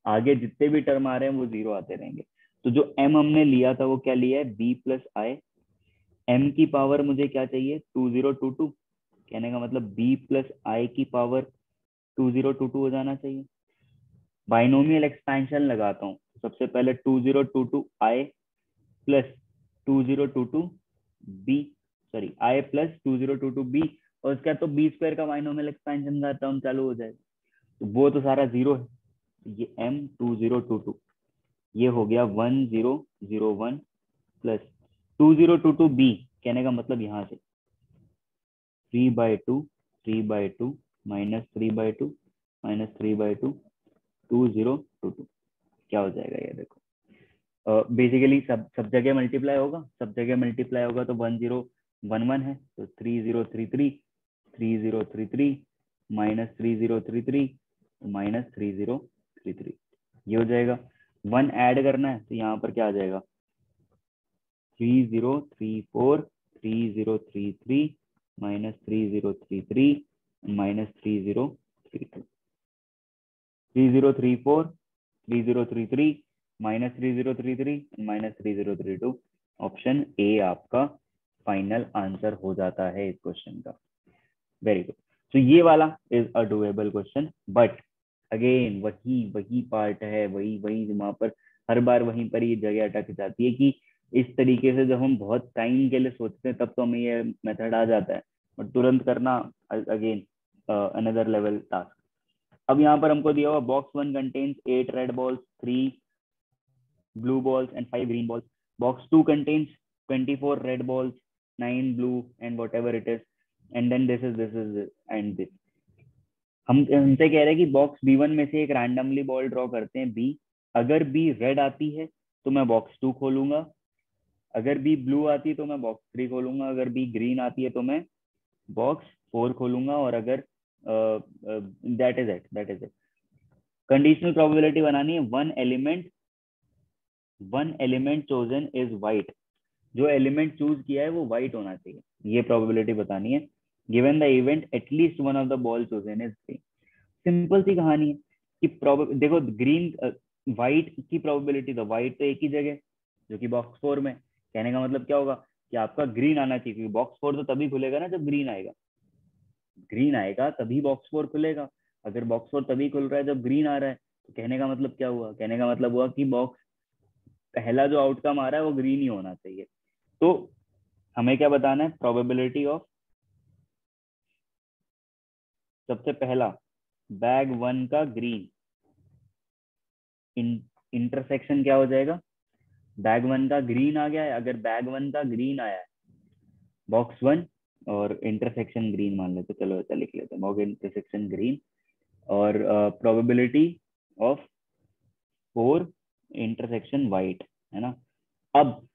आगे जितने भी टर्म आ रहे हैं वो 0 आते रहेंगे। तो जो m हमने लिया था वो क्या लिया है, b प्लस आई। m की पावर मुझे क्या चाहिए, 2022, कहने का मतलब b प्लस आई की पावर 2022 हो जाना चाहिए। बाइनोमियल एक्सपेंशन लगाता हूँ, सबसे पहले 2022 I plus 2022 B, sorry I plus 2022 B, और उसके बाद तो b² का बाइनोमियल एक्सपेंशन का टर्म चालू हो जाएगा, तो वो तो सारा 0 है। ये m2022 ये हो गया 1001 प्लस 2022 बी, कहने का मतलब यहाँ से 3/2, 3/2 -3/2 -3/2 2022, क्या हो जाएगा ये देखो। बेसिकली सब जगह मल्टीप्लाई होगा, सब जगह मल्टीप्लाई होगा तो 1011 है, तो 3033, 3033 -3033 -3033, ये हो जाएगा। 1 ऐड करना है तो यहाँ पर क्या आ जाएगा, 3034 3033 -3033 -3032, 3034, 3033, -3033 -3032। ऑप्शन ए आपका फाइनल आंसर हो जाता है इस क्वेश्चन का। Very good. तो ये वाला is a doable question, but again वही वही पार्ट है, वही वही वहां पर हर बार वहीं पर ये जगह अटक जाती है कि इस तरीके से जब हम बहुत टाइम के लिए सोचते हैं तब तो हमें ये मेथड आ जाता है, और तुरंत करना अगेन अनदर लेवल टास्क। अब यहाँ पर हमको दिया हुआ box one contains 8 red balls, 3 blue balls and 5 green balls. Box 2 contains 24 red balls, 9 blue and whatever it is. And then this is and this. हम हमसे कह रहे हैं कि बॉक्स B1 में से एक रैंडमली बॉल ड्रॉ करते हैं बी। अगर बी रेड आती है तो मैं बॉक्स 2 खोलूंगा, अगर बी ब्लू आती है तो मैं बॉक्स 3 खोलूंगा, अगर बी ग्रीन आती है तो मैं बॉक्स 4 खोलूंगा, और अगर that is it. Conditional probability बनानी है। One element chosen is white. जो एलिमेंट चूज किया है वो व्हाइट होना चाहिए, ये प्रोबेबिलिटी बतानी है। Given the event at least one of the ball chosen is green. Simple सी कहानी है कि देखो ग्रीन व्हाइट की प्रोबेबिलिटी, तो व्हाइट तो एक ही जगह जो कि बॉक्स 4 में। कहने का मतलब क्या होगा कि आपका ग्रीन आना चाहिए, क्योंकि बॉक्स 4 तो तभी खुलेगा ना जब ग्रीन आएगा। ग्रीन आएगा तभी बॉक्स 4 खुलेगा। अगर बॉक्स 4 तभी खुल रहा है जब ग्रीन आ रहा है, तो कहने का मतलब क्या हुआ, कहने का मतलब हुआ कि बॉक्स पहला जो आउटकम आ रहा है वो ग्रीन ही होना चाहिए। तो हमें क्या बताना है, प्रोबेबिलिटी ऑफ सबसे पहला बैग 1 का ग्रीन इंटरसेक्शन क्या हो जाएगा। बैग 1 का ग्रीन आ गया है, अगर बैग 1 का ग्रीन आया है बॉक्स 1 और इंटरसेक्शन ग्रीन मान लेते, चलो ऐसा लिख लेते हैं बॉक्स इंटरसेक्शन ग्रीन, और प्रोबेबिलिटी ऑफ 4 इंटरसेक्शन वाइट, है ना। अब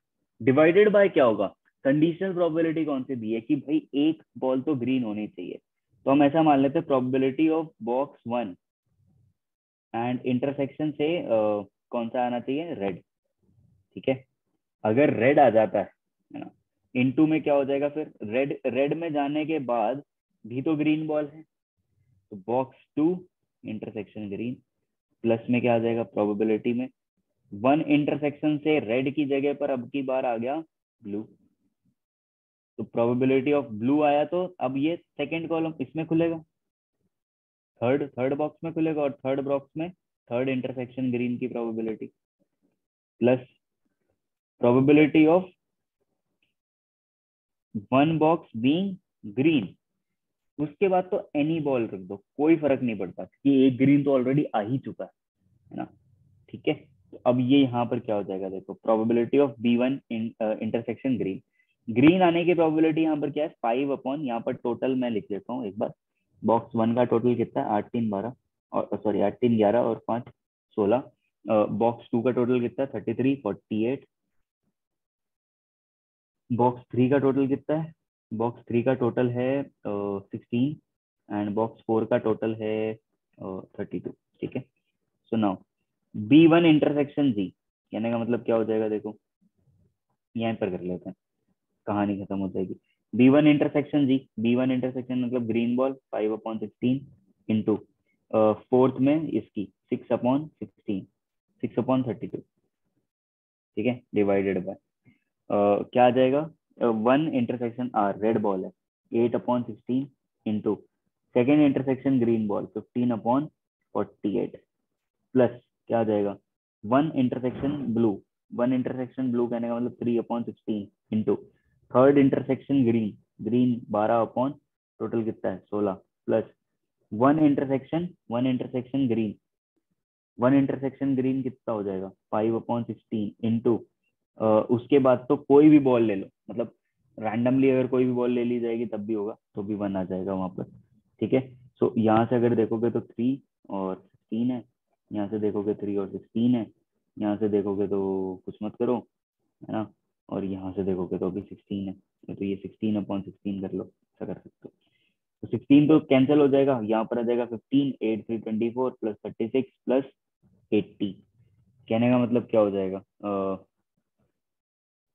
डिवाइडेड बाय क्या होगा, कंडीशनल प्रोबेबिलिटी कौन सी दी है कि भाई एक बॉल तो ग्रीन होनी चाहिए, तो हम ऐसा मान लेते हैं probability of box 1 and intersection से कौन सा आना चाहिए, रेड। ठीक है, अगर रेड आ जाता है ना, इनटू में क्या हो जाएगा फिर, रेड रेड में जाने के बाद भी तो ग्रीन बॉल है, तो बॉक्स 2 इंटरसेक्शन ग्रीन, प्लस में क्या आ जाएगा प्रोबेबिलिटी में 1 इंटरसेक्शन से रेड की जगह पर अब की बार आ गया ब्लू, तो प्रोबेबिलिटी ऑफ ब्लू आया, तो अब ये सेकेंड कॉलम इसमें खुलेगा, थर्ड थर्ड बॉक्स में खुलेगा, और थर्ड बॉक्स में थर्ड इंटरसेक्शन ग्रीन की probability plus probability of 1 box being green. उसके बाद तो एनी बॉल रख दो, कोई फर्क नहीं पड़ता कि एक ग्रीन तो ऑलरेडी आ ही चुका है ना। ठीक है, तो अब ये यहाँ पर क्या हो जाएगा, देखो probability of B1 intersection green, green आने की प्रोबेबिलिटी यहाँ पर क्या है 5 अपॉन, यहाँ पर टोटल मैं लिख देता हूँ एक बार। बॉक्स 1 का टोटल कितना है 8 3 12, और सॉरी 8 3 11 और 5 16। बॉक्स 2 का टोटल कितना है 33 48। बॉक्स 3 का टोटल कितना है, बॉक्स 3 का टोटल है 16, एंड बॉक्स 4 का टोटल है 32। ठीक है, सो नाउ B1 इंटरसेक्शन जी, कहने का मतलब क्या हो जाएगा, देखो यहाँ पर कर लेते हैं, कहानी खत्म हो जाएगी। B1 इंटरसेक्शन जी, B1 इंटरसेक्शन मतलब green ball 5 upon 16 into fourth में इसकी 6 अपॉन 16, 6 अपॉन 32। ठीक है, डिवाइडेड बाय क्या आ जाएगा, 1 इंटरसेक्शन आर रेड बॉल है 8 upon 16 into second intersection green ball 15 upon 48, plus क्या आ जाएगा 1 इंटरसेक्शन ब्लू, 1 इंटरसेक्शन ब्लू कहने का मतलब 3 upon 16 into third intersection green, green 12 upon total कितना है 16, plus 1 intersection green, 1 intersection green कितना हो जाएगा 5 अपॉन 16 इंटू उसके बाद तो कोई भी बॉल ले लो, मतलब रैंडमली अगर कोई भी बॉल ले ली जाएगी तब भी होगा, तो भी 1 आ जाएगा वहां पर। ठीक है, सो यहाँ से अगर देखोगे तो 3 और 16 है, यहाँ से देखोगे 3 और 16 है, यहाँ से देखोगे तो कुछ मत करो, है ना, और यहाँ से देखोगे तो अभी 16 है, तो ये 16 अपॉन 16 कर लो, ऐसा कर सकते हो। तो 16 तो कैंसिल हो जाएगा, यहाँ पर आ जाएगा 15 8 3 24 प्लस 36 प्लस 80। कहने का मतलब क्या हो जाएगा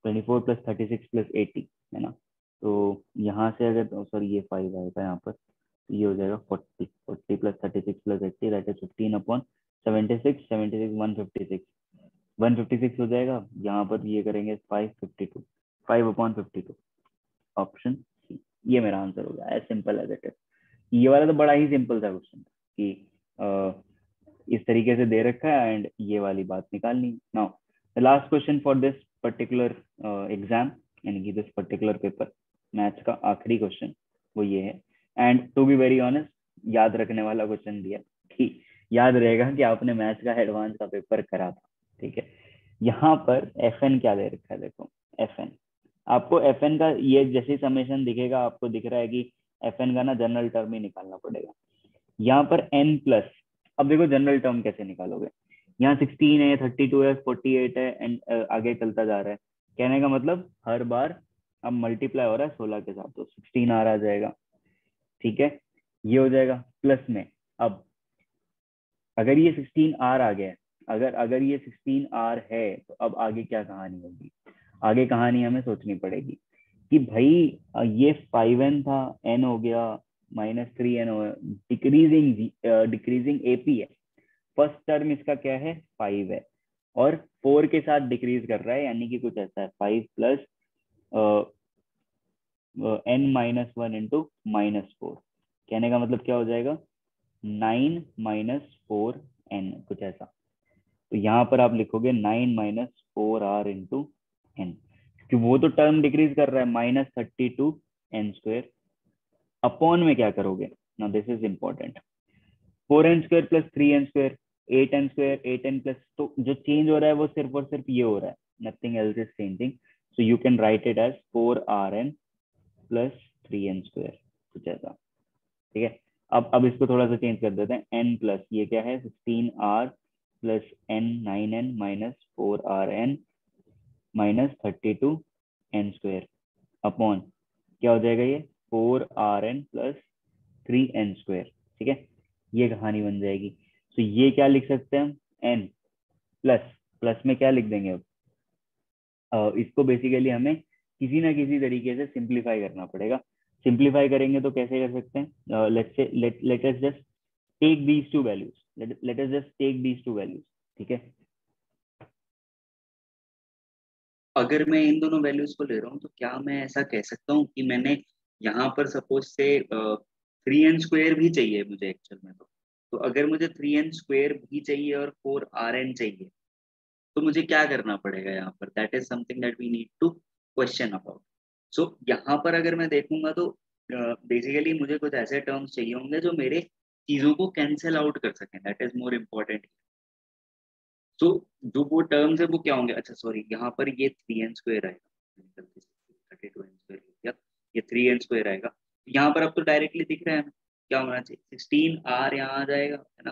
24 प्लस 36 प्लस 80, है ना। तो यहाँ से अगर सॉरी ये 5 आएगा यहाँ पर, ये हो जाएगा 40, 40 प्लस 36 प्लस 80 दैट इज 15/76, 76 156, 156 हो जाएगा। यहाँ पर ये करेंगे 552, 5/52, ऑप्शन सी, ये मेरा आंसर होगा। As simple as it is. ये वाला तो बड़ा ही सिंपल था क्वेश्चन कि इस तरीके से दे रखा है एंड ये वाली बात निकालनी। Now the last question for this particular exam, यानी कि दिस पर्टिकुलर पेपर, मैथ्स का आखिरी क्वेश्चन वो ये है। And to be very honest, याद रखने वाला क्वेश्चन दिया कि याद रहेगा कि आपने मैथ्स का एडवांस का पेपर करा था। ठीक है, यहाँ पर एफ क्या दे रखा है, देखो एफ आपको एफ का ये जैसे समेशन दिखेगा, आपको दिख रहा है कि एफ का ना जनरल टर्म ही निकालना पड़ेगा। यहाँ पर n प्लस, अब देखो जनरल टर्म कैसे निकालोगे, यहाँ 16 है, 32 है, 48 है एंड आगे चलता जा रहा है। कहने का मतलब हर बार अब मल्टीप्लाई हो रहा है 16 के साथ, तो 16 आ जाएगा। ठीक है, ये हो जाएगा प्लस में। अब अगर ये 16 आ गया, अगर अगर ये 16 है, तो अब आगे क्या कहानी होगी? आगे कहानी हमें सोचनी पड़ेगी कि भाई ये 5n था, n हो गया -3n हो गया, डिक्रीजिंग डिक्रीजिंग एपी है। फर्स्ट टर्म इसका क्या है, 5 है और 4 के साथ डिक्रीज कर रहा है, यानी कि कुछ ऐसा है 5 प्लस n-1 इंटू -4। कहने का मतलब क्या हो जाएगा, 9 -4n, कुछ ऐसा। तो यहाँ पर आप लिखोगे 9 - 4r इंटू n, कि वो तो टर्म डिक्रीज कर रहा है -32n²। अपॉन में क्या करोगे, ना this is important, 4n² plus 3n², 8n², 8n plus, तो जो चेंज हो रहा है वो सिर्फ और सिर्फ ये हो रहा है, nothing else is changing. So you can write it as 4rn plus 3n², कुछ ऐसा। ठीक है, अब इसको थोड़ा सा चेंज कर देते हैं, n प्लस ये क्या है 16r plus n 9n minus 4rn minus 32n² upon क्या हो जाएगा ये 4rn प्लस 3n²। ठीक है, ये कहानी बन जाएगी। तो ये क्या लिख सकते हैं हम, n प्लस प्लस में क्या लिख देंगे अब, इसको बेसिकली हमें किसी ना किसी तरीके से सिंप्लीफाई करना पड़ेगा। सिंप्लीफाई करेंगे तो कैसे कर सकते हैं, let us just take these two values, let us just take these two values. ठीक है, अगर मैं इन दोनों वैल्यूज को ले रहा हूँ तो क्या मैं ऐसा कह सकता हूँ कि मैंने यहाँ पर सपोज से 3n² भी चाहिए मुझे एक्चुअल में, तो अगर मुझे 3n² भी चाहिए और 4rn चाहिए, तो मुझे क्या करना पड़ेगा यहाँ पर, that is something that we need to question about. So यहाँ पर अगर मैं देखूंगा तो बेसिकली मुझे कुछ ऐसे टर्म्स चाहिए होंगे जो मेरे चीजों को कैंसिल आउट कर सकें, दैट इज मोर इम्पोर्टेंट। तो जो वो टर्म्स है वो क्या होंगे, अच्छा सॉरी, यहाँ पर ये 3n² आएगा, 32n² या ये 3n² आएगा। यहाँ पर अब तो डायरेक्टली दिख रहा है हमें क्या होना चाहिए, 16r यहाँ आ जाएगा, है ना,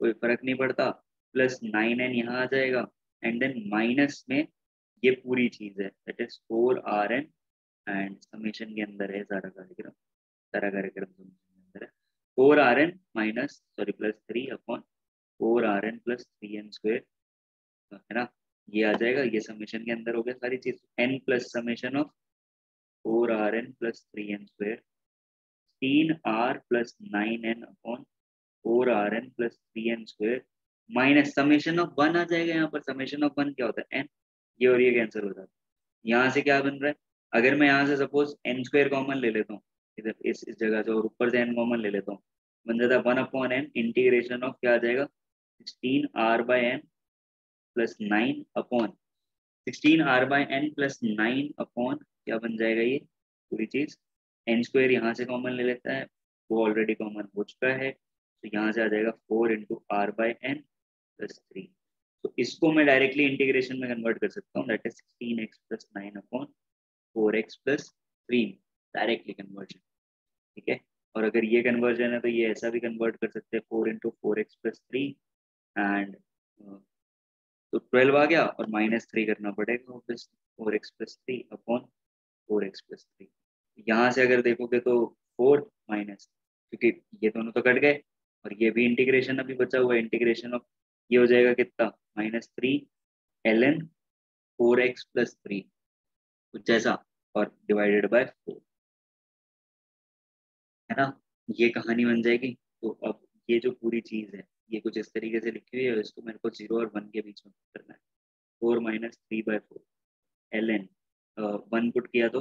कोई फर्क नहीं पड़ता, प्लस 9n यहाँ आ जाएगा एंड देन माइनस में ये पूरी चीज है that is 4rn and summation के अंदर है सारा कार्यक्रम समेशन के अंदर है 4rn minus sorry plus 3 upon 4rn plus 3n², है ना, ये आ जाएगा, ये समेशन के अंदर हो गया सारी चीज, n plus summation of 4rn plus 3n² 3r plus 9n upon 4rn plus 3n² minus summation of 1 आ जाएगा। यहाँ पर समेशन ऑफ 1 क्या होता है, n, ये और ये कैंसिल हो जाता है। यहाँ से क्या बन रहा है, अगर मैं यहाँ से सपोज n² कॉमन ले लेता हूँ इधर इस जगह से और ऊपर से n कॉमन ले लेता हूँ, बन जाता है 1/n इंटीग्रेशन ऑफ क्या आ जाएगा 16r/n plus 9 upon 16r/n plus 9 upon क्या बन जाएगा ये पूरी चीज, n² यहाँ से कॉमन ले लेता है, वो ऑलरेडी कॉमन हो चुका है, तो यहाँ से आ जाएगा 4 × r/n प्लस 3। तो इसको मैं डायरेक्टली इंटीग्रेशन में कन्वर्ट कर सकता हूँ, that is 16x plus 9 upon 4x plus 3, directly conversion. ठीक है, और अगर ये कन्वर्जन है तो ये ऐसा भी कन्वर्ट कर सकते हैं 4 × 4x प्लस 3 एंड तो 12 आ गया और -3 करना पड़ेगा obviously, 4x plus 3 upon 4x plus 3। यहाँ से अगर देखोगे तो 4 माइनस, क्योंकि ये दोनों तो कट गए और ये भी इंटीग्रेशन अभी बचा हुआ है, इंटीग्रेशन ऑफ ये हो जाएगा कितना -3 ln 4x प्लस 3 कुछ जैसा और डिवाइडेड बाय 4, है ना। ये कहानी बन जाएगी। तो अब ये जो पूरी चीज है ये कुछ इस तरीके से लिखी हुई है, इसको मेरे को 0 और 1 के बीच में करना है। 4 माइनस 3/4 ln 1 पुट किया तो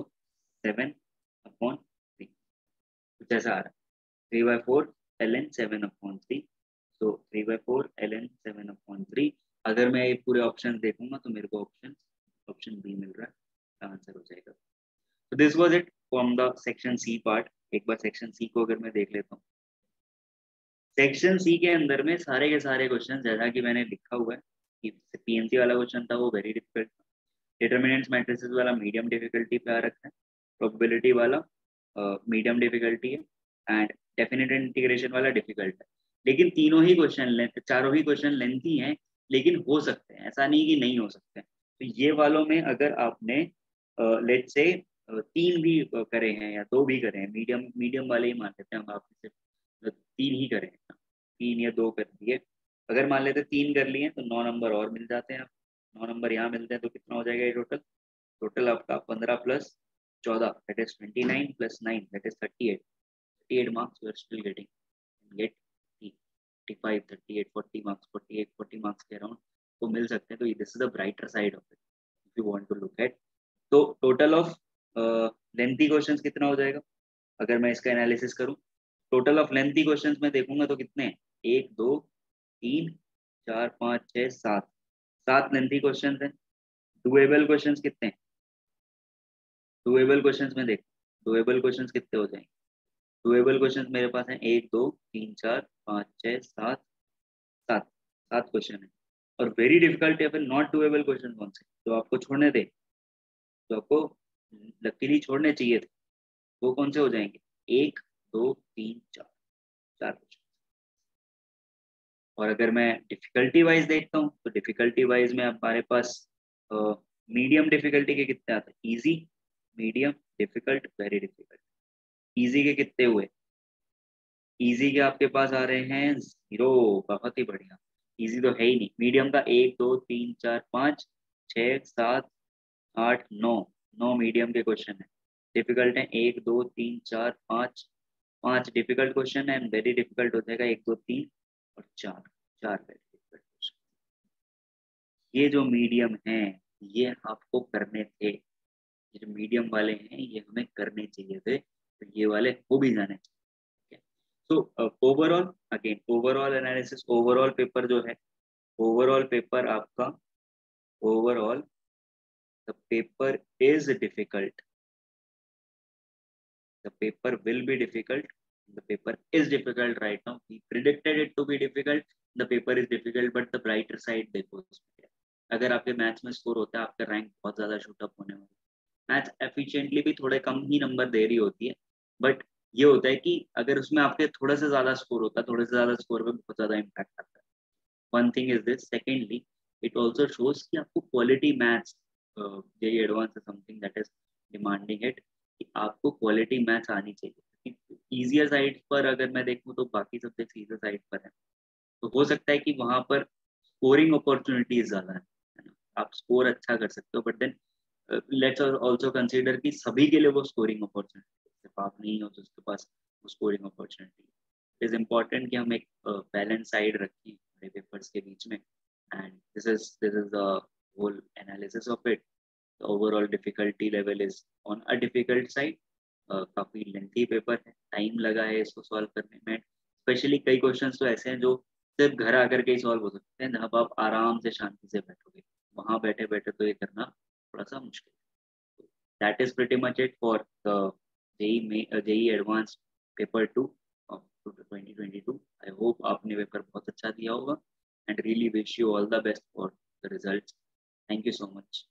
7/3 कुछ ऐसा आ रहा है। 3/4 ln 7/3। तो 3/4 ln 7/3। अगर मैं ये पूरे ऑप्शन देखूंगा तो मेरे को ऑप्शन बी मिल रहा है, आंसर हो जाएगा। तो this was it from the section C part. एक बार सेक्शन सी को अगर मैं देख लेता हूँ, सेक्शन सी के अंदर में सारे के सारे क्वेश्चन जैसा कि मैंने लिखा हुआ है कि पीएनसी वाला क्वेश्चन था वो वेरी डिफिकल्ट था, डिटर्मिनेंट्स मैट्रिसेस वाला मीडियम डिफिकल्टी पे आ रखा है, प्रोबेबिलिटी वाला मीडियम डिफिकल्टी है, एंड डेफिनेट इंटीग्रेशन वाला डिफिकल्ट है। लेकिन तीनों ही क्वेश्चन चारों ही क्वेश्चन लेंथी हैं, लेकिन हो सकते हैं, ऐसा नहीं कि नहीं हो सकते। तो ये वालों में अगर आपने लेट से 3 भी करे हैं या 2 भी करे हैं, मीडियम मीडियम वाले ही मान लेते हैं हम, आप सिर्फ 3 ही करें, 3 या 2 कर दिए। अगर मान लेते 3 कर लिए तो 9 नंबर और मिल जाते हैं। 9 नंबर यहाँ मिलते हैं तो कितना हो जाएगा ये टोटल? टोटल आपका 15 plus 14 that is 29 plus 9 that is 38। 38 marks you are still get 35 38 40 marks 40 marks के अराउंड तो मिल सकते हैं। तो this is the brighter side of it if you want to look at. तो टोटल ऑफ लेंथी क्वेश्चंस कितना हो जाएगा अगर मैं इसका एनालिसिस करूं? टोटल ऑफ लेंथी क्वेश्चंस में देखूंगा तो कितने हैं? 1 2 3 4 5 6 7 7 लेंथी क्वेश्चंस हैं। डुएबल क्वेश्चंस कितने हैं? डुएबल क्वेश्चंस में देख, डुएबल क्वेश्चंस कितने हो जाएंगे? डुएबल क्वेश्चंस मेरे पास हैं 1 2 3 4 5 6 7 7 7 क्वेश्चन है। और वेरी डिफिकल्ट या फिर नॉट डुएबल क्वेश्चन कौन से तो आपको छोड़ने थे, तो आपको लकीली छोड़ने चाहिए थे, वो कौन से हो जाएंगे? 1 2 3 4 4 क्वेश्चन। और अगर मैं डिफिकल्टी वाइज देखता हूँ तो डिफिकल्टी वाइज में हमारे पास मीडियम डिफिकल्टी के कितने आते हैं? Easy, medium, difficult, very difficult. Easy के कितने हुए? इजी के आपके पास आ रहे हैं 0, बहुत ही बढ़िया। इजी तो है ही नहीं। मीडियम का 1 2 3 4 5 6 7 8 9 9 मीडियम के क्वेश्चन है। डिफिकल्ट है 1 2 3 4 5 5 डिफिकल्ट क्वेश्चन है। वेरी डिफिकल्ट हो जाएगा 1 2 3 और 4 4 वेरी डिफिकल्ट क्वेश्चन। ये जो मीडियम है ये आपको करने थे, ये जो मीडियम वाले हैं ये हमें करने चाहिए थे, तो ये वाले हो भी जाने चाहिए। तो overall again overall analysis, overall paper जो है, ओवरऑल पेपर आपका, overall the paper is difficult, the paper will be difficult, the paper is difficult right now, we predicted it to be difficult, the paper is difficult but the brighter side देखो उसमें। अगर आपके maths में score होता है आपका rank बहुत ज्यादा शूट अप होने वाला। मैथ्स एफिशिएंटली भी थोड़े कम ही नंबर दे रही होती है, बट ये होता है कि अगर उसमें आपके थोड़ा सा ज्यादा स्कोर होता है, थोड़े से ज्यादा स्कोर पे बहुत ज्यादा इम्पैक्ट आता है। One thing is this, secondly it also shows कि आपको क्वालिटी मैथ्स, जेई एडवांस है something that is demanding it, कि आपको क्वालिटी मैथ्स आनी चाहिए। ईजियर साइड पर अगर मैं देखूँ तो बाकी सब्जेक्ट ईजियर साइड पर है, तो हो सकता है कि वहां पर स्कोरिंग अपॉर्चुनिटीज ज्यादा है ना, आप स्कोर अच्छा कर सकते हो, but then let's also consider कि सभी के लिए वो स्कोरिंग अपॉर्चुनिटी, सिर्फ आप नहीं हो तो उसके पास वो scoring opportunity. It is important कि हम एक बैलेंस साइड रखें हमारे पेपर्स के बीच में, and this is the whole analysis of it. The overall difficulty level is on a difficult side. काफी लेंथी पेपर है, टाइम लगा है इसको सॉल्व करने में। स्पेशली कई क्वेश्चंस तो ऐसे हैं जो सिर्फ घर आकर के ही सॉल्व हो सकते हैं, जहाँ आप आराम से शांति से बैठोगे, वहां बैठे बैठे तो ये करना थोड़ा सा मुश्किल है। That is pretty much it for the JEE advance paper 2 of 2022। I hope आपने पेपर बहुत अच्छा दिया होगा, and really wish you all the best for the results. Thank you so much.